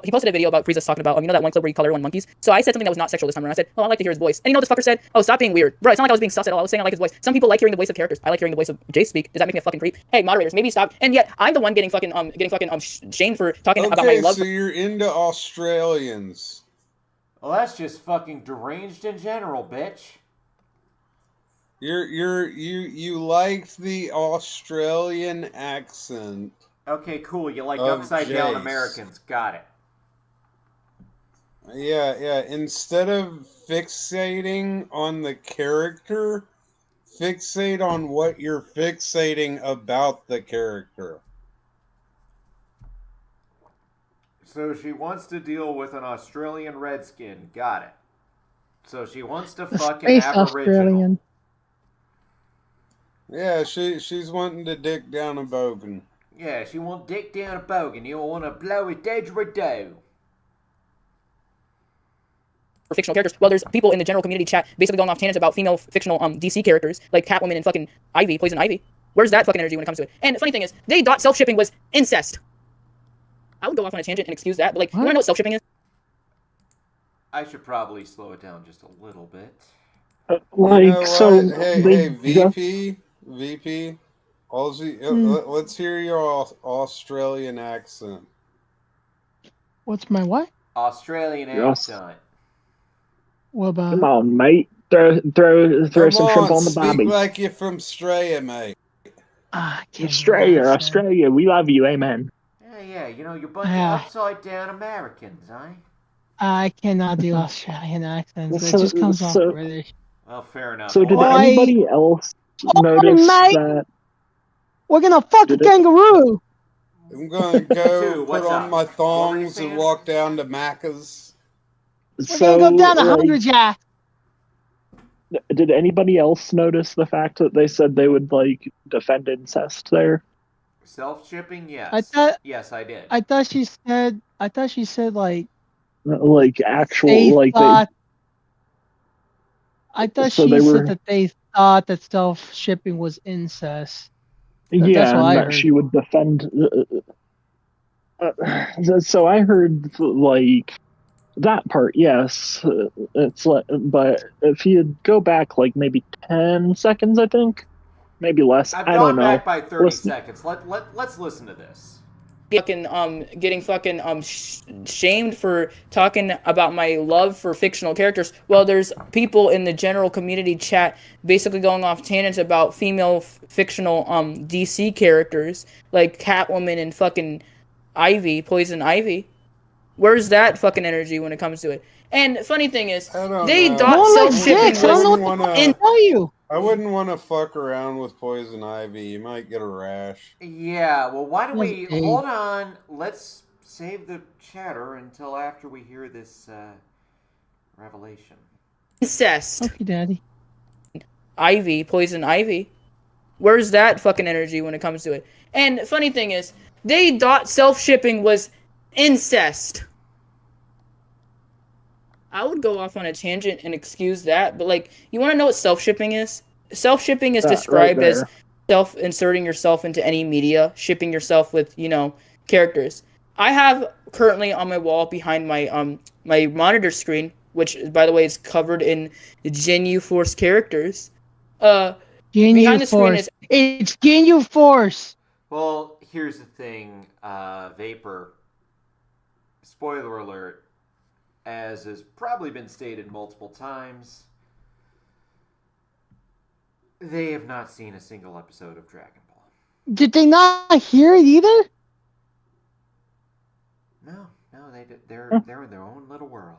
he posted a video about Frieza talking about, that one clip where he called everyone monkeys. So I said something that was not sexual this time around. I said, oh, I like to hear his voice. And this fucker said, oh, stop being weird. Bro, it's not like I was being sus at all. I was saying I like his voice. Some people like hearing the voice of characters. I like hearing the voice of Jace speak. Does that make me a fucking creep? Hey, moderators, maybe stop. And yet, I'm the one getting fucking shamed for talking about my love. So you're into Australians. Well, that's just fucking deranged in general, bitch. You like the Australian accent. Okay, cool. You like upside down Americans. Got it. Yeah. Instead of fixating on the character, fixate on what you're fixating about the character. So she wants to deal with an Australian redskin. Got it. So she wants to fuck an Aboriginal. Australian. Yeah, she's wanting to dick down a bogan. Yeah, she want dick down a bogan. You want to blow a didgeridoo. For fictional characters, well, there's people in the general community chat basically going off tangents about female fictional DC characters like Catwoman and fucking Ivy, Poison Ivy. Where's that fucking energy when it comes to it? And the funny thing is, they thought self-shipping was incest. I would go off on a tangent and excuse that, but like, you wanna know what self-shipping is? I should probably slow it down just a little bit. Hey, VP. Let's hear your Australian accent. What's my what? Australian accent. What about? Come on, mate. Throw some shrimp on the barbie. Speak like you're from Australia, mate. Australia, we love you, amen. Yeah, you know, you're a bunch of upside down Americans, eh? I cannot do Australian accents. It just comes off British. Well, fair enough. So did anybody else notice that? We're gonna fuck a kangaroo! I'm gonna go put on my thongs and walk down to Macca's. We're gonna go down to Hungry Jack. Did anybody else notice the fact that they said they would like defend incest there? Self-shipping, yes. Yes, I did. I thought she said like actual I thought she said that they thought that self-shipping was incest. That's what I heard. She would defend. So I heard like that part. Yes, it's like, but if you go back like maybe 10 seconds, I think, maybe less. I've I don't gone know. back by 30 seconds. Let's listen to this. Getting fucking shamed for talking about my love for fictional characters. Well, there's people in the general community chat basically going off tangents about female fictional DC characters like Catwoman and fucking Ivy, Poison Ivy. Where's that fucking energy when it comes to it? And the funny thing is, they thought self-shipping was I wouldn't want to fuck around with Poison Ivy. You might get a rash. Yeah, well, why don't we hold on? Let's save the chatter until after we hear this revelation. Incest. Okay, Daddy. Ivy, Poison Ivy. Where's that fucking energy when it comes to it? And the funny thing is, they thought self-shipping was incest. I would go off on a tangent and excuse that, but like, you want to know what self-shipping is? Self-shipping is described as self-inserting yourself into any media, shipping yourself with, characters. I have currently on my wall behind my my monitor screen, which by the way is covered in Genu Force characters. Behind the screen is it's Genu Force. Well, here's the thing, Vapor. Spoiler alert. As has probably been stated multiple times, they have not seen a single episode of Dragon Ball. Did they not hear it either? No, they're in their own little world.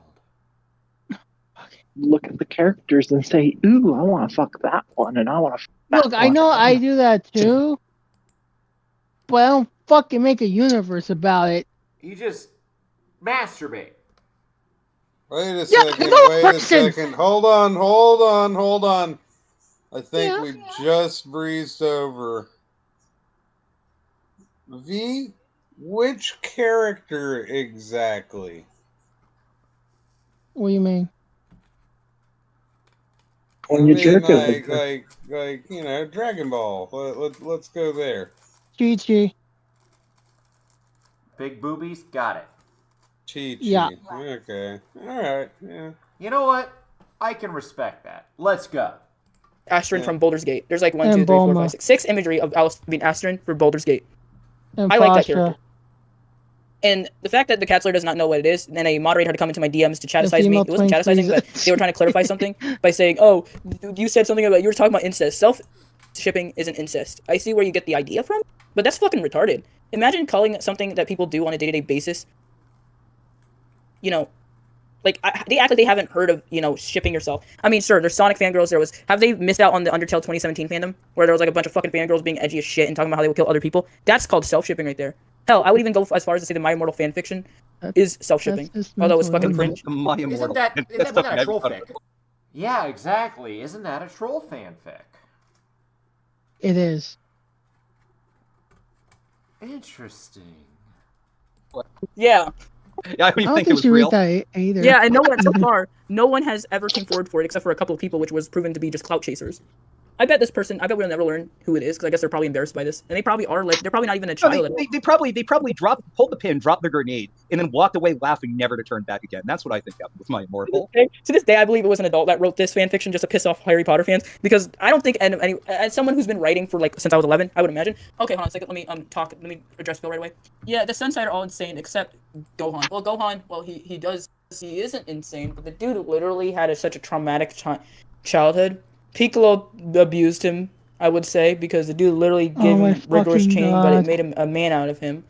Look at the characters and say, "Ooh, I want to fuck that one," and I want to. Look, I know I do that too, but I don't fucking make a universe about it. You just masturbate. Wait a second. Hold on. I think we just breezed over. V, which character exactly? What do you mean? When you jerk like Dragon Ball. Let's go there. Chi-Chi. Big boobies, got it. Chi-Chi. Yeah. Okay. Alright, yeah. You know what? I can respect that. Let's go. Astrid from Baldur's Gate. There's like 1, 2, 3, 4, 5, 6. 6 imagery of Astrid for Baldur's Gate. And I like that character. And the fact that the Catslayer does not know what it is, and then a moderator had to come into my DMs to chaticize me. It wasn't chatticizing, but they were trying to clarify something by saying, "Oh, you said something about, you were talking about incest. Self-shipping isn't incest. I see where you get the idea from, but that's fucking retarded. Imagine calling it something that people do on a day-to-day basis. They act like they haven't heard of, shipping yourself. I mean, sure, there's Sonic fangirls. Have they missed out on the Undertale 2017 fandom? Where there was like a bunch of fucking fangirls being edgy as shit and talking about how they would kill other people? That's called self-shipping right there. Hell, I would even go as far as to say that My Immortal fanfiction is self-shipping. Although it's fucking cringe. My Immortal. Isn't that a troll fic? Yeah, exactly. Isn't that a troll fanfic? It is. Interesting. Yeah. I don't even I don't think it think was she real. read that either. Yeah, and so far, no one has ever came forward for it except for a couple of people, which was proven to be just clout chasers. I bet we'll never learn who it is, because I guess they're probably embarrassed by this. And they probably are, they're probably not even a child at all. They probably pulled the pin, dropped the grenade, and then walked away laughing, never to turn back again. That's what I think happened with my immortal. To this day, I believe it was an adult that wrote this fanfiction just to piss off Harry Potter fans, because I don't think as someone who's been writing for since I was 11, I would imagine. Okay, hold on a second. Let me address Bill right away. Yeah, the Sunside are all insane except Gohan. Well, Gohan, he isn't insane, but the dude literally had such a traumatic childhood. Piccolo abused him, I would say, because the dude literally gave him rigorous training, but it made him a man out of him.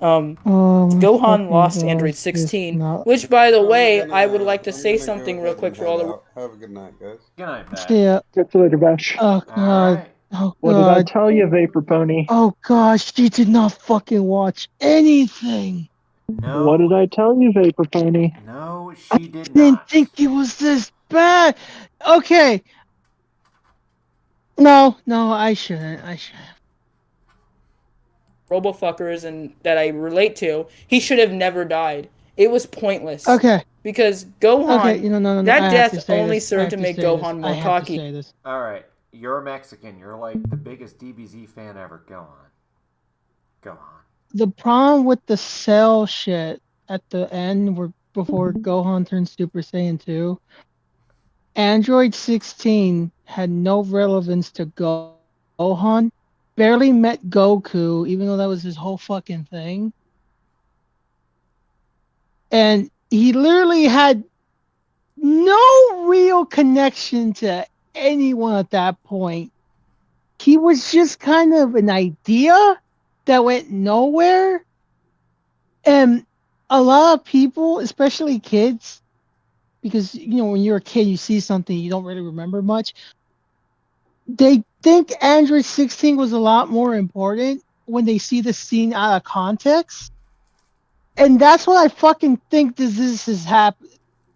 Gohan lost Android 16, which, by the way, I would like to say something real quick for all the... Have a good night, guys. Good night, Bash. Yeah. Catch you later, Bash. Oh, God. Right. Oh, What did I God. tell you, Vapor Pony? Oh, gosh. She did not fucking watch anything. No. What did I tell you, Vapor Pony? No, she did I didn't not. think it was this bad. Okay. No, I shouldn't. Robofuckers and that I relate to, he should have never died. It was pointless. Okay. Because Gohan, Okay, no. that death only served to make Gohan more cocky. Alright, you're Mexican. You're like the biggest DBZ fan ever. Go on. The problem with the Cell shit at the end, before Gohan turned Super Saiyan 2, Android 16 had no relevance to Gohan. Barely met Goku, even though that was his whole fucking thing. And he literally had no real connection to anyone at that point. He was just kind of an idea that went nowhere. And a lot of people, especially kids, because, when you're a kid, you see something, you don't really remember much. They think Android 16 was a lot more important when they see the scene out of context. And that's what I fucking think this is happening.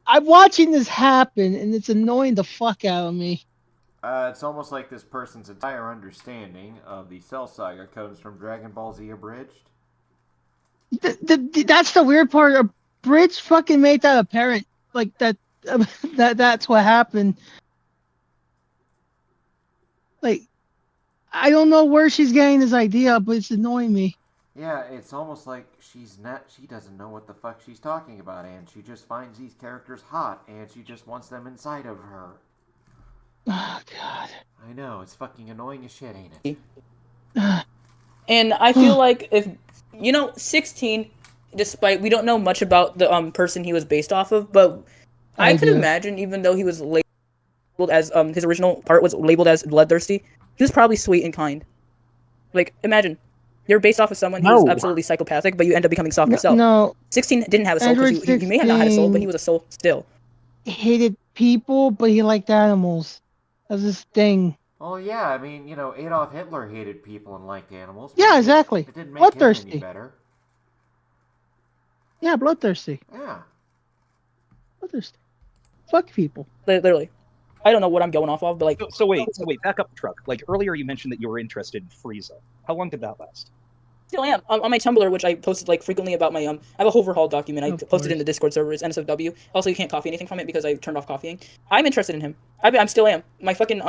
I'm watching this happen, and it's annoying the fuck out of me. It's almost like this person's entire understanding of the Cell Saga comes from Dragon Ball Z Abridged. That's the weird part. Abridged fucking made that apparent. Like, that's what happened. Like, I don't know where she's getting this idea, but it's annoying me. Yeah, it's almost like she doesn't know what the fuck she's talking about, and she just finds these characters hot, and she just wants them inside of her. Oh, God. I know, it's fucking annoying as shit, ain't it? And I feel like if, 16, despite, we don't know much about the person he was based off of, but I could imagine, even though he was labeled as, his original part was labeled as bloodthirsty, he was probably sweet and kind. Like, imagine. You're based off of someone who's absolutely psychopathic, but you end up becoming soft yourself. No. 16 didn't have a soul, because he may have not had a soul, but he was a soul still. He hated people, but he liked animals. That was his thing. Well, yeah, I mean, Adolf Hitler hated people and liked animals. Yeah, exactly. It didn't make him any better. Yeah, bloodthirsty. Yeah. Bloodthirsty. Fuck people. Literally. I don't know what I'm going off of, but like... So wait, back up the truck. Like, earlier you mentioned that you were interested in Frieza. How long did that last? Still am. On my Tumblr, which I posted frequently about my I have a overhaul document. I posted in the Discord servers, NSFW. Also, you can't copy anything from it because I turned off copying. I'm interested in him. I still am. My fucking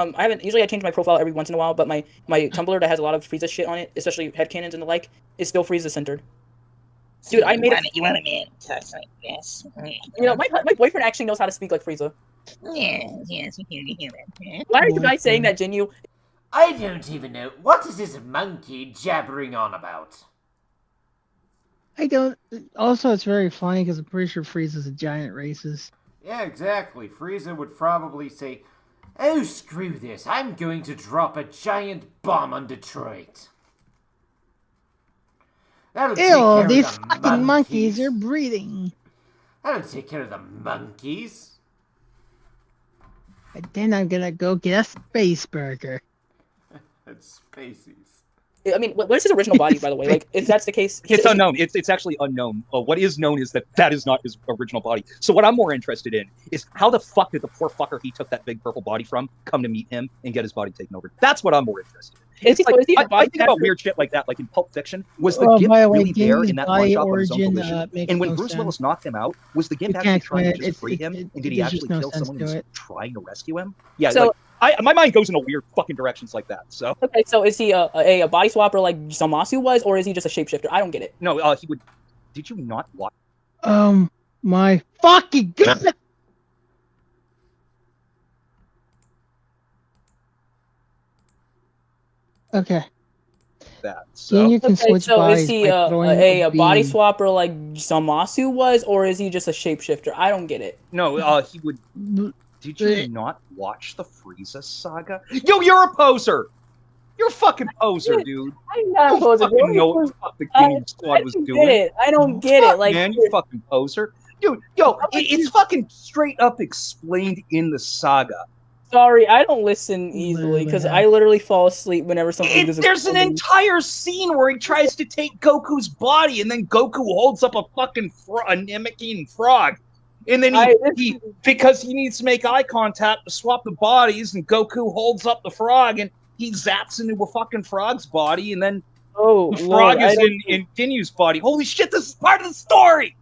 usually I change my profile every once in a while, but my Tumblr that has a lot of Frieza shit on it, especially headcanons and the like, is still Frieza centered. Dude, I made You want a man who talks like this? My boyfriend actually knows how to speak like Frieza. Yes, we hear that. Why are you guys saying that, Jinyu? I don't even know. What is this monkey jabbering on about? I don't... Also, it's very funny because I'm pretty sure Frieza's a giant racist. Yeah, exactly. Frieza would probably say, "Oh, screw this. I'm going to drop a giant bomb on Detroit." That'll take care of these the fucking monkeys are breeding. That'll take care of the monkeys. And then I'm gonna go get a space burger. It's spaces. I mean, what is his original body, by the way? Like, if that's the case... It's unknown. It's actually unknown. What is known is that is not his original body. So what I'm more interested in is how the fuck did the poor fucker he took that big purple body from come to meet him and get his body taken over? That's what I'm more interested in. It's like, I think about weird shit like that, like in Pulp Fiction. Was the GIMP really there in that one shot on his own volition? And when Bruce Willis knocked him out, was the GIMP actually trying to just free him? And did he actually kill someone who was trying to rescue him? Yeah, so, like, my mind goes in a weird fucking directions like that. So okay, so is he a body swapper like Zamasu was, or is he just a shapeshifter? I don't get it. No, he would. Did you not watch? My fucking god! Okay. That so. Then you can switch so bodies. Is he a body swapper like Zamasu was, or is he just a shapeshifter? I don't get it. No, he would. Did you not watch the Frieza saga? Yo, you're a poser. You're a fucking poser, dude. I'm not a poser. You fucking know what the fuck the Ginyu Squad was doing. I don't get it. Like, man, you fucking poser. Dude, yo, it's fucking straight up explained in the saga. Sorry, I don't listen easily because I literally fall asleep whenever something doesn't. There's an entire scene where he tries to take Goku's body, and then Goku holds up a fucking a Namekian frog, and then he because he needs to make eye contact to swap the bodies, and Goku holds up the frog, and he zaps into a fucking frog's body, and then the frog is in Ginyu's body. Holy shit! This is part of the story.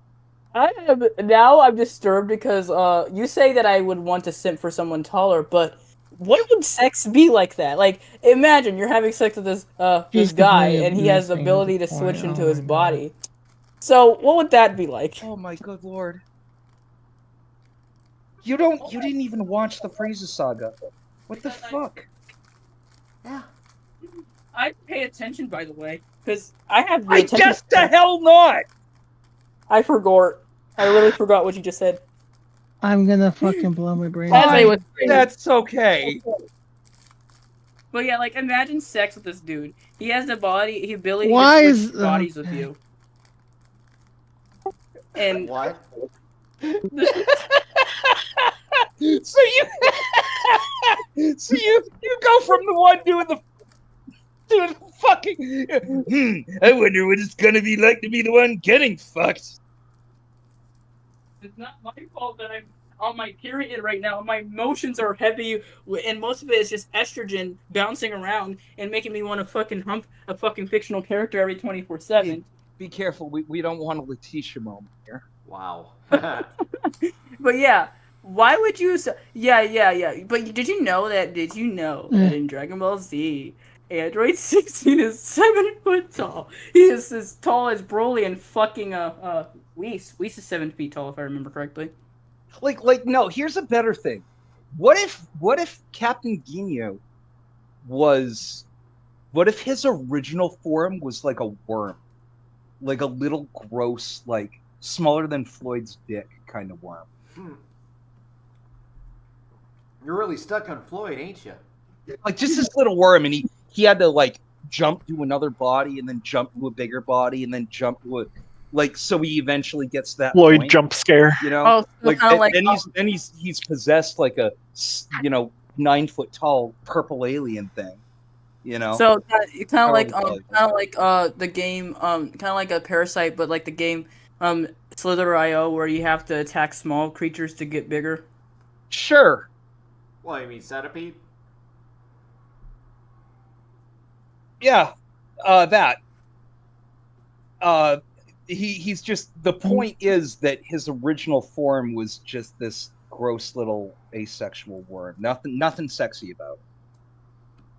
I'm disturbed because you say that I would want to simp for someone taller, but what would sex be like that? Like, imagine you're having sex with this guy and he has the ability to switch into his body. So what would that be like? Oh my good lord! You didn't even watch the Frieza saga. What the fuck? Yeah. I pay attention, by the way, because I have. I guess the hell not. I forgot. I literally forgot what you just said. I'm gonna fucking blow my brain. That's okay. But yeah, like imagine sex with this dude. He has the ability to switch bodies with you. And what? So you go from the one doing the fucking. I wonder what it's gonna be like to be the one getting fucked. It's not my fault that I'm on my period right now. My emotions are heavy, and most of it is just estrogen bouncing around and making me want to fucking hump a fucking fictional character every 24/7. Be careful, we don't want a Letitia moment here. Wow. But yeah, why would you? Yeah. But did you know that in Dragon Ball Z, Android 16 is 7 foot tall? He is as tall as Broly and fucking Whis. Whis is 7 feet tall, if I remember correctly. Like no. Here's a better thing. What if Captain Ginyu was? What if his original form was like a worm, like a little gross, like smaller than Floyd's dick kind of worm? You're really stuck on Floyd, ain't you? Like just this little worm, and he had to like jump to another body, and then jump to a bigger body, and then jump to a. Like so, he eventually gets to that Floyd point, jump scare. You know, and he's possessed like a 9 foot tall purple alien thing. You know, so kind of like the game kind of like a Parasite, but like the game Slither.io, where you have to attack small creatures to get bigger. Sure. Well, you mean Centipede? Yeah, that. He's just the point is that his original form was just this gross little asexual worm. Nothing sexy about it.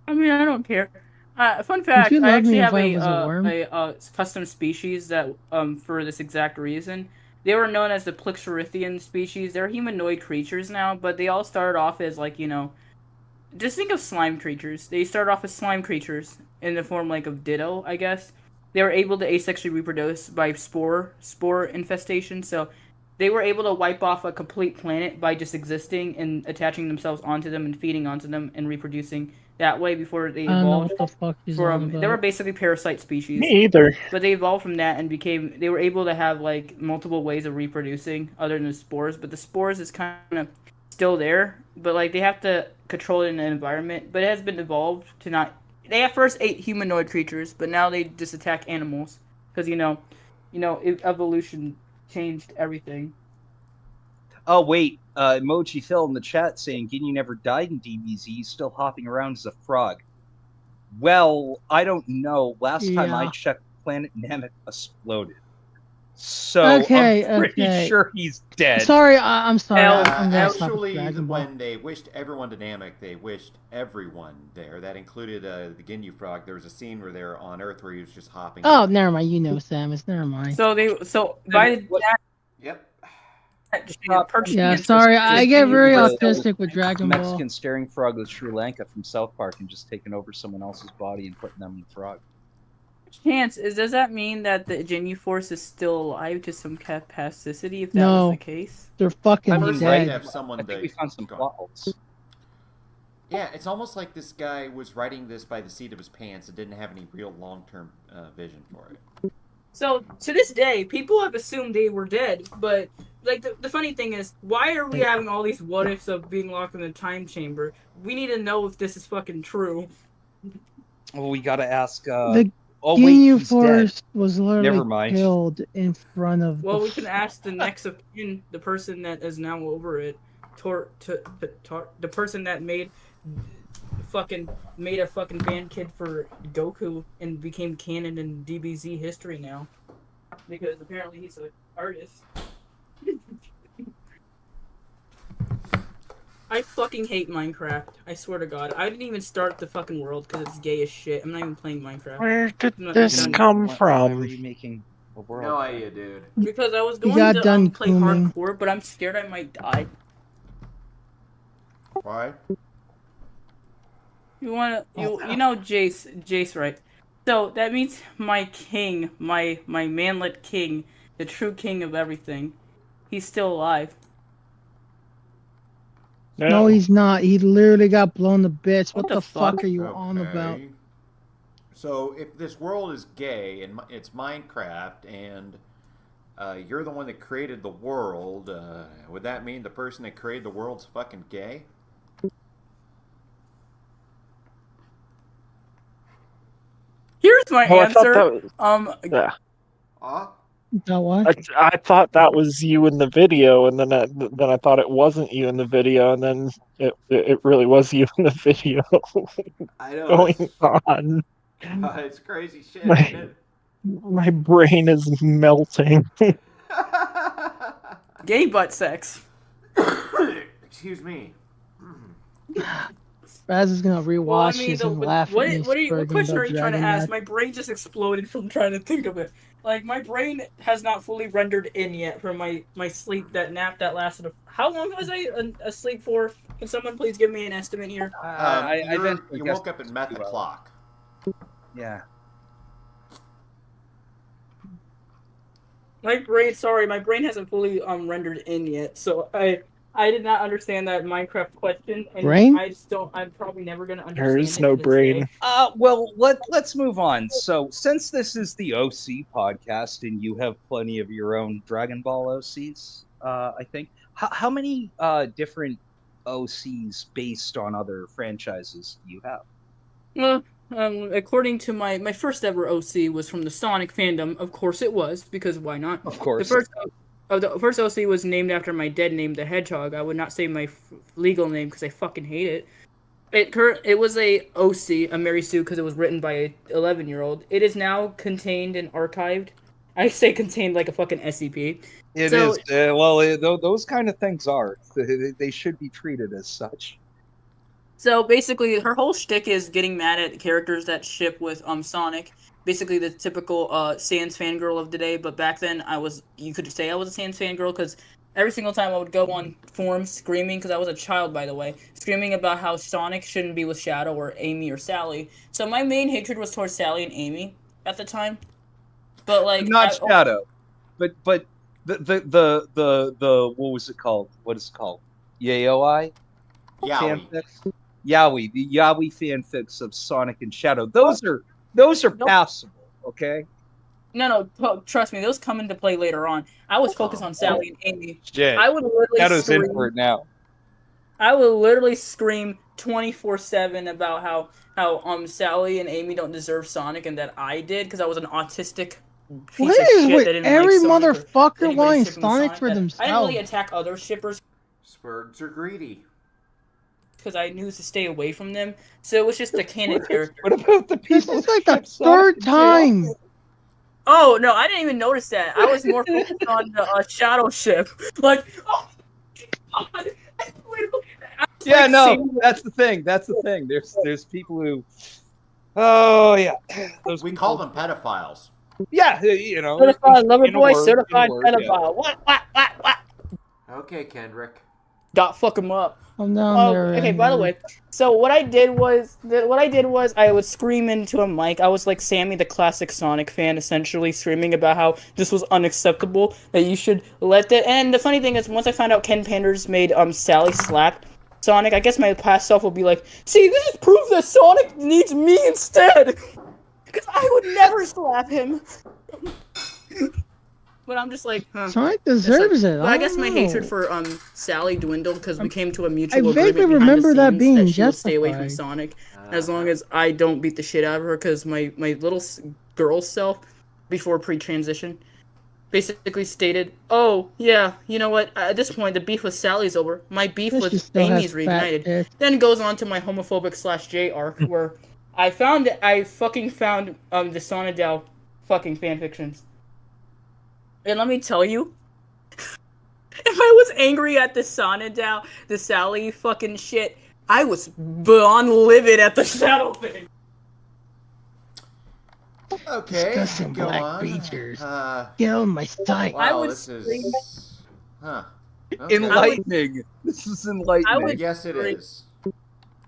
I mean, I don't care. Fun fact: I actually have a custom species that for this exact reason. They were known as the Plixorithian species. They're humanoid creatures now, but they all started off as like just think of slime creatures. They started off as slime creatures in the form like of Ditto, I guess. They were able to asexually reproduce by spore infestation, so they were able to wipe off a complete planet by just existing and attaching themselves onto them and feeding onto them and reproducing that way before they evolved. I don't know what the fuck he's on about. They were basically parasite species. Me either. But they evolved from that and they were able to have like multiple ways of reproducing other than the spores, but the spores is kind of still there, but like they have to control it in an environment, but it has been evolved to not. They at first ate humanoid creatures, but now they just attack animals because evolution changed everything. Oh wait, Emoji Phil in the chat saying Ginyu never died in DBZ. He's still hopping around as a frog. Well, I don't know. Last time I checked, Planet Namek exploded. So I'm pretty sure he's dead. Sorry, I'm sorry. Actually, when they wished everyone to Namek, they wished everyone there. That included the Ginyu Frog. There was a scene where they're on Earth where he was just hopping. Oh, never mind. You know, Samus. Never mind. So by that. Yep. Yeah, sorry, I get very autistic with Dragon Ball. Mexican staring frog with Sri Lanka from South Park and just taking over someone else's body and putting them in the frog. Chance, does that mean that the Ginyu Force is still alive to some capacity? If that was the case, they're fucking dead. Have someone I think we found some plot holes. Yeah, it's almost like this guy was writing this by the seat of his pants and didn't have any real long-term vision for it. So, to this day, people have assumed they were dead, but, like, the funny thing is, why are we having all these what-ifs of being locked in a time chamber? We need to know if this is fucking true. Well, we gotta ask, the Ginyu Force was literally killed in front of Well, we can ask the next of kin, the person that is now over it, the person that made a fucking band kid for Goku and became canon in DBZ history now, because apparently he's an artist. I fucking hate Minecraft. I swear to God, I didn't even start the fucking world because it's gay as shit. I'm not even playing Minecraft. Where did this come from? Why were you making a world? No idea, dude. Because I was going to play hardcore, but I'm scared I might die. Why? You know Jace, right? So that means my king, my manlet king, the true king of everything, he's still alive. No, he's not. He literally got blown to bits. What the fuck are you on about? So if this world is gay and it's Minecraft and you're the one that created the world, would that mean the person that created the world's fucking gay? Here's my answer. Yeah. What? I thought that was you in the video, and then I thought it wasn't you in the video, and then it really was you in the video. I know. Going on. It's crazy shit. Isn't it? My brain is melting. Gay butt sex. Excuse me. Raz is gonna rewatch this and laugh at me. What question are you trying to ask? My brain just exploded from trying to think of it. Like, my brain has not fully rendered in yet from my sleep, that nap that lasted. How long was I asleep for? Can someone please give me an estimate here? You woke up at math o'clock. Yeah. My brain hasn't fully rendered in yet, so I did not understand that Minecraft question, and brain? I'm probably never gonna understand. There is no brain. Well, let's move on. So, since this is the OC podcast, and you have plenty of your own Dragon Ball OCs, I think. How many different OCs based on other franchises do you have? Well, according to my first ever OC was from the Sonic fandom. Of course it was, because why not? Of course. The first OC was named after my dead name, the Hedgehog. I would not say my legal name because I fucking hate it. It was a OC, a Mary Sue, because it was written by a 11-year-old. It is now contained and archived. I say contained like a fucking SCP. It is. Those kind of things are. They should be treated as such. So basically, her whole shtick is getting mad at characters that ship with Sonic. Basically, the typical Sans fangirl of the day. But back then, you could say I was a Sans fangirl because every single time I would go on forums screaming, because I was a child, by the way, screaming about how Sonic shouldn't be with Shadow or Amy or Sally. So my main hatred was towards Sally and Amy at the time. But like Shadow, but the what was it called? What is it called? Yaoi? Fanfics? Yaoi, the Yaoi fanfics of Sonic and Shadow. Those are passable, okay? No, trust me, those come into play later on. I was focused on Sally and Amy. Shit. I would literally Shadow's in for it now. I would literally scream 24/7 about how Sally and Amy don't deserve Sonic and that I did because I was an autistic piece of shit that didn't every like Sonic motherfucker wanting Sonic for themselves. I didn't really attack other shippers. Spergs are greedy. because I knew to stay away from them. So it was just a canon character. What about the people? This is like the third time. Oh no, I didn't even notice that. I was more focused on the shadow ship. Like, oh God. Yeah, like, no, that's the thing. That's the thing. There's people who, oh yeah, we people, call them pedophiles. Yeah, you know, certified lover boy, certified pedophile. Yeah. What? Okay, Kendrick. Got fuck him up. I'm down there. Okay, by the way, so what I did was I would scream into a mic. I was like Sammy, the classic Sonic fan, essentially screaming about how this was unacceptable, that you should let that. And the funny thing is, once I found out Ken Panders made Sally slap Sonic, I guess my past self will be like, see, this is proof that Sonic needs me instead, because I would never slap him. But I'm just like, huh. Sonic deserves it. But I guess my hatred for Sally dwindled because we came to a mutual I agreement vaguely behind remember the that scenes being that she would stay away from justified. Sonic as long as I don't beat the shit out of her, because my little girl self, before pre-transition, basically stated, oh, yeah, you know what, at this point, the beef with Sally's over. My beef with Amy's reignited. Then goes on to my homophobic /J arc, where I fucking found the Sonadel fucking fanfictions. And let me tell you, if I was angry at the Sonadel, the Sally fucking shit, I was beyond livid at the Shadow thing. Okay, Discussing go black on. creatures. Kill my sight. Wow, this is... Huh. Okay. Enlightening. This is enlightening. Yes, it is.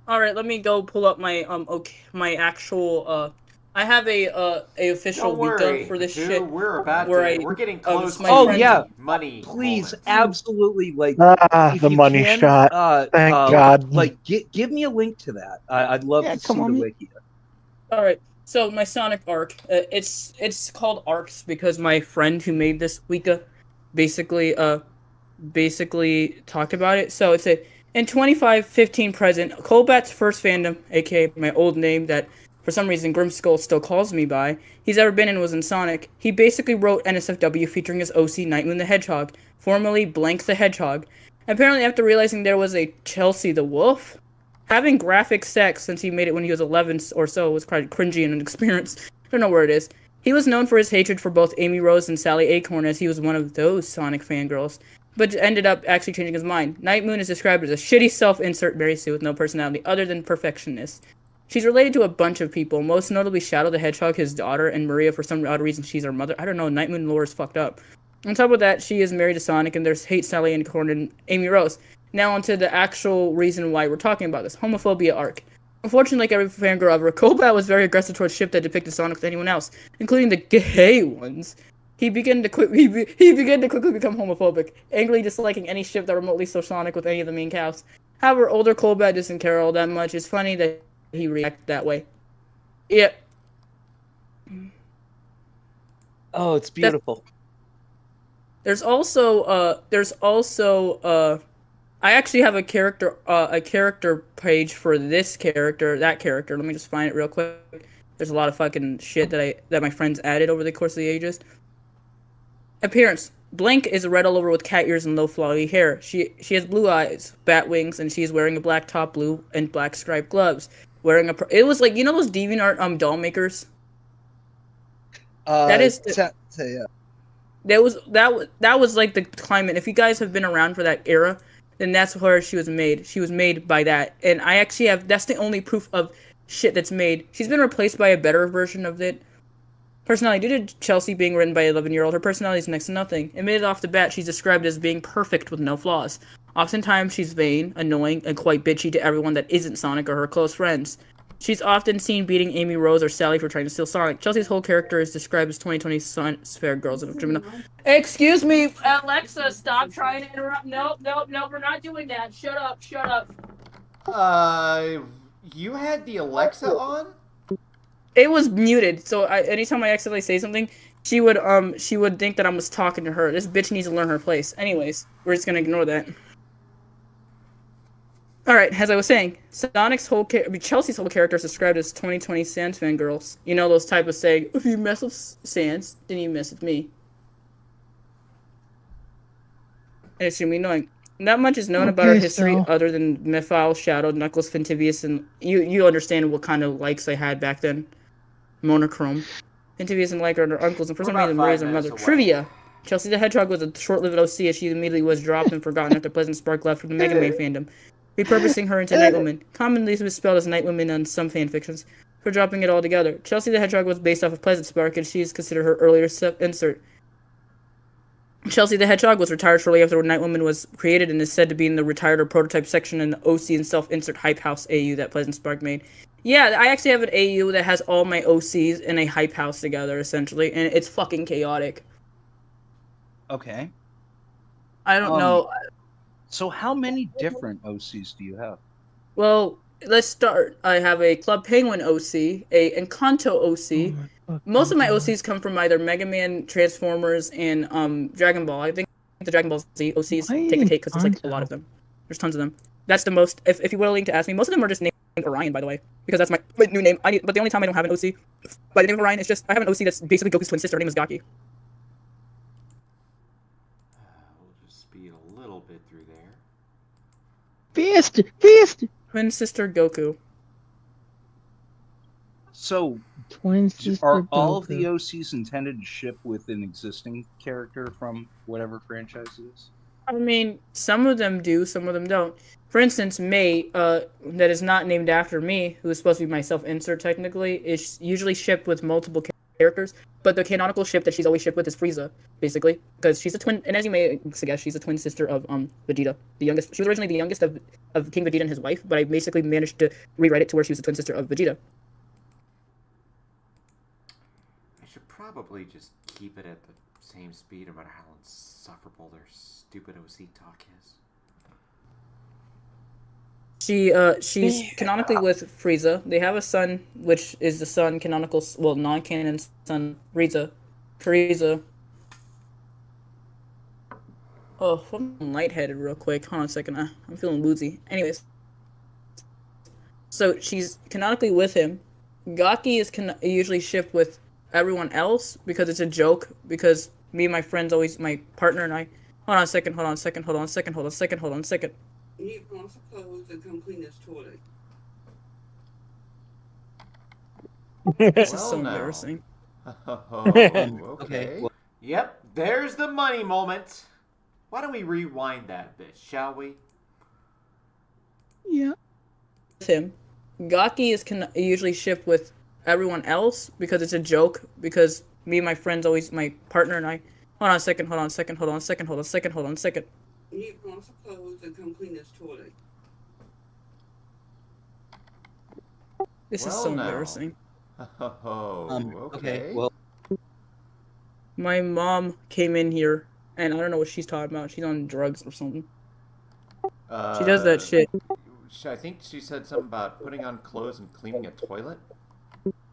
Alright, let me go pull up my, my actual, I have a official Wicca for this shit. We're getting close to money. Please, absolutely, like the money shot. Thank God. Like, give me a link to that. I'd love to see the wiki. All right, so my Sonic arc, it's called arcs because my friend who made this Wicca basically talked about it. So it's in 2515 present, Colbat's first fandom, aka my old name that for some reason Grimskull still calls me by, he's ever been in was in Sonic. He basically wrote NSFW featuring his OC Nightmoon the Hedgehog, formerly Blank the Hedgehog. Apparently after realizing there was a Chelsea the Wolf, having graphic sex since he made it when he was 11 or so was quite cringy and inexperienced. I don't know where it is. He was known for his hatred for both Amy Rose and Sally Acorn, as he was one of those Sonic fangirls, but ended up actually changing his mind. Nightmoon is described as a shitty self-insert Mary Sue with no personality other than perfectionist. She's related to a bunch of people, most notably Shadow the Hedgehog, his daughter, and Maria. For some odd reason, she's her mother. I don't know, Nightmoon lore is fucked up. On top of that, she is married to Sonic, and there's hate Sally Acorn and Amy Rose. Now onto the actual reason why we're talking about this, homophobia arc. Unfortunately, like every fangirl ever, Colbat was very aggressive towards ship that depicted Sonic with anyone else, including the gay ones. He began to quickly become homophobic, angrily disliking any ship that remotely saw Sonic with any of the main cast. However, older Colbat doesn't care all that much. It's funny that he reacted that way. Yep. Oh, it's beautiful. There's also I actually have a character page for this character, that character. Let me just find it real quick. There's a lot of fucking shit that my friends added over the course of the ages. Appearance. Blank is red all over with cat ears and low flowy hair. She has blue eyes, bat wings, and she is wearing a black top, blue and black striped gloves. Wearing it was like, you know those DeviantArt doll makers? That is yeah. That was like the climate. If you guys have been around for that era, then that's where she was made. She was made by that. And I actually that's the only proof of shit that's made. She's been replaced by a better version of it. Personality, due to Chelsea being written by an 11-year-old, her personality is next to nothing. Admitted off the bat, she's described as being perfect with no flaws. Oftentimes, she's vain, annoying, and quite bitchy to everyone that isn't Sonic or her close friends. She's often seen beating Amy Rose or Sally for trying to steal Sonic. Chelsea's whole character is described as 2020 Sperg girls of criminal. Excuse me, Alexa, stop trying to interrupt. Nope, we're not doing that. Shut up. You had the Alexa on? It was muted, so anytime I accidentally say something, she would think that I was talking to her. This bitch needs to learn her place. Anyways, we're just gonna ignore that. Alright, as I was saying, Chelsea's whole character is described as 2020 Sans fangirls. You know those type of saying, if you mess with Sans, then you mess with me. And it's extremely annoying. Not much is known about her history other than Mephile, Shadow, Knuckles, Fintivius, and you understand what kind of likes I had back then. Monochrome. Fintivius and Like are her uncles, and for some reason Maria's her mother. Trivia! Chelsea the Hedgehog was a short-lived OC as she immediately was dropped and forgotten after Pleasant Spark left from the Mega Man fandom, repurposing her into Nightwoman, commonly misspelled as Nightwoman on some fanfictions, for dropping it all together. Chelsea the Hedgehog was based off of Pleasant Spark, and she is considered her earlier insert. Chelsea the Hedgehog was retired shortly after Nightwoman was created and is said to be in the retired or prototype section in the OC and self-insert Hype House AU that Pleasant Spark made. Yeah, I actually have an AU that has all my OCs in a Hype House together, essentially, and it's fucking chaotic. Okay. I don't know. So how many different OCs do you have? Well, let's start. I have a Club Penguin OC, a Encanto OC. Most of my OCs come from either Mega Man, Transformers, and Dragon Ball. I think the Dragon Ball Z OCs take the cake because there's like a lot of them. There's tons of them. That's the most. If you're willing to ask me, most of them are just named Orion, by the way, because that's my new name. But the only time I don't have an OC by the name of Orion is just I have an OC that's basically Goku's twin sister. Her name is Gaki. We'll just speed a little bit through there. Faster! Twin sister Goku. So, Twin sister are Goku. all of the OCs intended to ship with an existing character from whatever franchise it is? I mean, some of them do, some of them don't. For instance, May, that is not named after me, who is supposed to be my self-insert technically, is usually shipped with multiple characters, but the canonical ship that she's always shipped with is Frieza, basically, because she's a twin, and as you may guess, she's a twin sister of Vegeta, the youngest. She was originally the youngest of King Vegeta and his wife, but I basically managed to rewrite it to where she was the twin sister of Vegeta. I should probably just keep it at the same speed, no matter how insufferable their stupid OC talk is. She's canonically with Frieza. They have a son, which is the son canonical, well, non-canon son, Frieza. Oh, I'm lightheaded real quick. Hold on a second. I'm feeling woozy. Anyways. So, she's canonically with him. Gaki is usually shipped with everyone else because it's a joke. Because me and my friends always, my partner and I... Hold on a second. You need lots of clothes and come clean this toilet. This is so embarrassing. Okay. Yep, there's the money moment. Why don't we rewind that a bit, shall we? Yeah. Him. Gaki is usually shipped with everyone else because it's a joke. Because me and my friends always, my partner and I... Hold on a second. You need lots of clothes and come clean this toilet. This is so embarrassing. Okay. Well, my mom came in here, and I don't know what she's talking about. She's on drugs or something. She does that shit. I think she said something about putting on clothes and cleaning a toilet.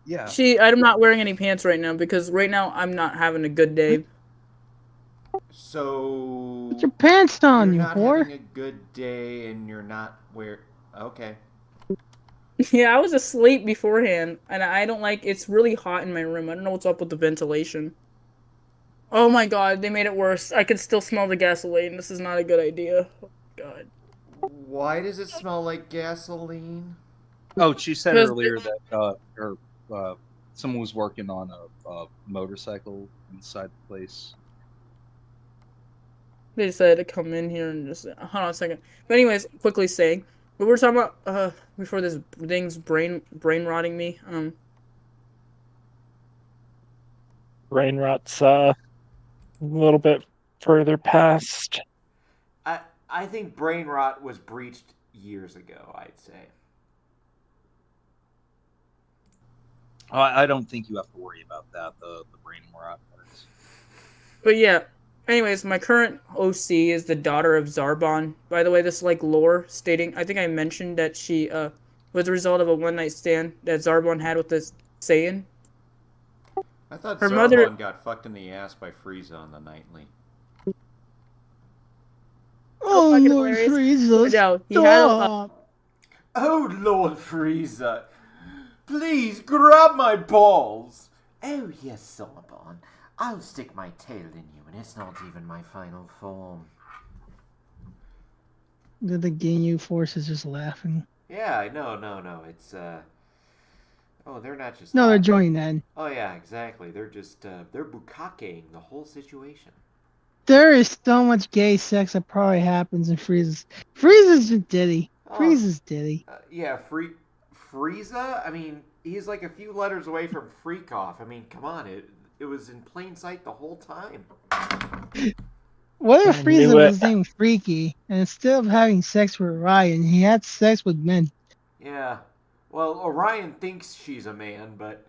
yeah. I'm not wearing any pants right now because right now I'm not having a good day. So Put your pants on, you're you not whore. having a good day, and you're not Okay. Yeah, I was asleep beforehand, and I don't like. It's really hot in my room. I don't know what's up with the ventilation. Oh my god, they made it worse. I can still smell the gasoline. This is not a good idea. Oh god. Why does it smell like gasoline? Oh, she said earlier that someone was working on a motorcycle inside the place. They decided to come in here and just hold on a second. But anyways, quickly saying, what we were talking about before this thing's brain rotting me. Brain rot's a little bit further past. I think brain rot was breached years ago, I'd say. I don't think you have to worry about that. The brain rot parts. But yeah. Anyways, my current OC is the daughter of Zarbon. By the way, this lore stating, I think I mentioned that she was the result of a one-night stand that Zarbon had with this Saiyan. I thought Her Zarbon mother got fucked in the ass by Frieza on the nightly. Oh, fucking Lord hilarious. Frieza. No, he Stop. Oh, Lord Frieza, please grab my balls. Oh, yes, Zarbon. I'll stick my tail in you, and it's not even my final form. The Ginyu force is just laughing. Yeah, no. It's oh, they're not just. No, they're joining that. Oh yeah, exactly. They're just they're bukakeing the whole situation. There is so much gay sex that probably happens in Frieza's. Frieza's just Diddy. Frieza's Diddy. Yeah, Frieza. I mean, he's like a few letters away from freak off. I mean, come on, it was in plain sight the whole time. What if Frieza was named Freaky, and instead of having sex with Orion, he had sex with men? Yeah. Well, Orion thinks she's a man, but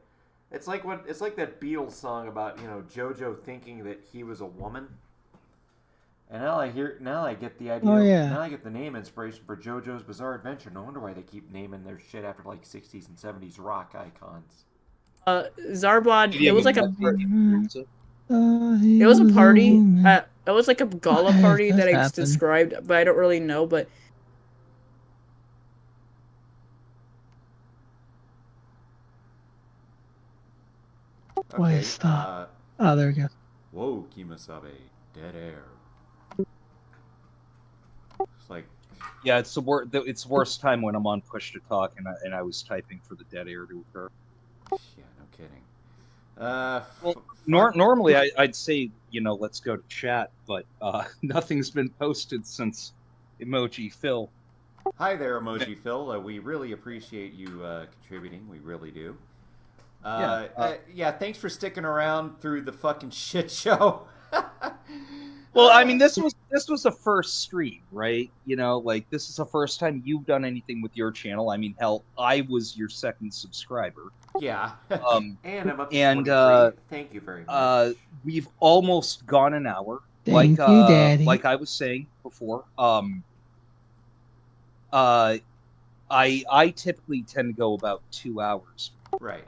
it's like that Beatles song about, JoJo thinking that he was a woman. And now I get the idea. Oh, yeah. Now I get the name inspiration for JoJo's Bizarre Adventure. No wonder why they keep naming their shit after like 60s and 70s rock icons. Zarbod, it was like a it was a party. It was like a gala party that I described, but I don't really know. But okay, wait, stop. Oh, there we go. Whoa, Kimasabe, dead air. It's like, yeah, it's the worst time when I'm on push to talk and I was typing for the dead air to occur. Yeah, no kidding. Well, normally I'd say, let's go to chat, but nothing's been posted since Emoji Phil. Hi there, Emoji Phil. We really appreciate you contributing. We really do. Yeah, thanks for sticking around through the fucking shit show. Well, I mean, this was the first stream, right? This is the first time you've done anything with your channel. I mean, hell, I was your second subscriber. Yeah. And I'm up to 23. Thank you very much. We've almost gone an hour. Thank you, Daddy. Like I was saying before, I typically tend to go about 2 hours. Right.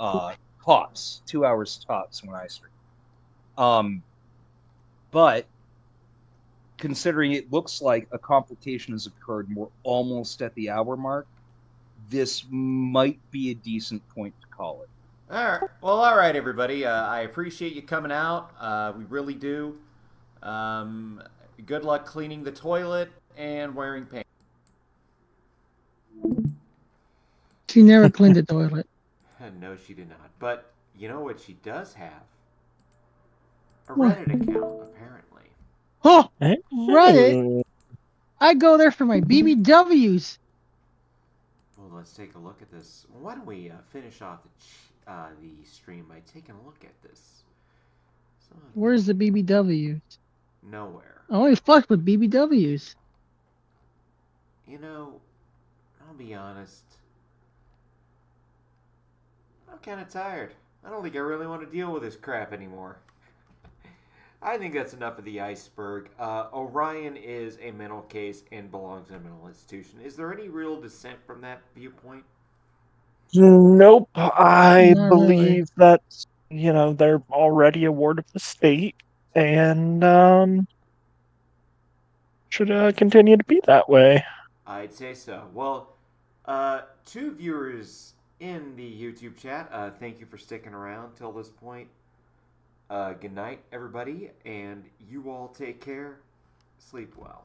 Tops. 2 hours tops when I stream. But considering it looks like a complication has occurred and we're almost at the hour mark, this might be a decent point to call it. All right, everybody. I appreciate you coming out. We really do. Good luck cleaning the toilet and wearing pants. She never cleaned the toilet. No, she did not. But you know what she does have? A Reddit account, apparently. Oh, Reddit! I go there for my BBWs. Well, let's take a look at this. Why don't we finish off the stream by taking a look at this? Where's the BBWs? Nowhere. I only fucked with BBWs. I'll be honest. I'm kind of tired. I don't think I really want to deal with this crap anymore. I think that's enough of the iceberg. Orion is a mental case and belongs in a mental institution. Is there any real dissent from that viewpoint? Nope. I believe that, they're already a ward of the state and should continue to be that way. I'd say so. Well, 2 viewers in the YouTube chat, thank you for sticking around till this point. Good night, everybody, and you all take care. Sleep well.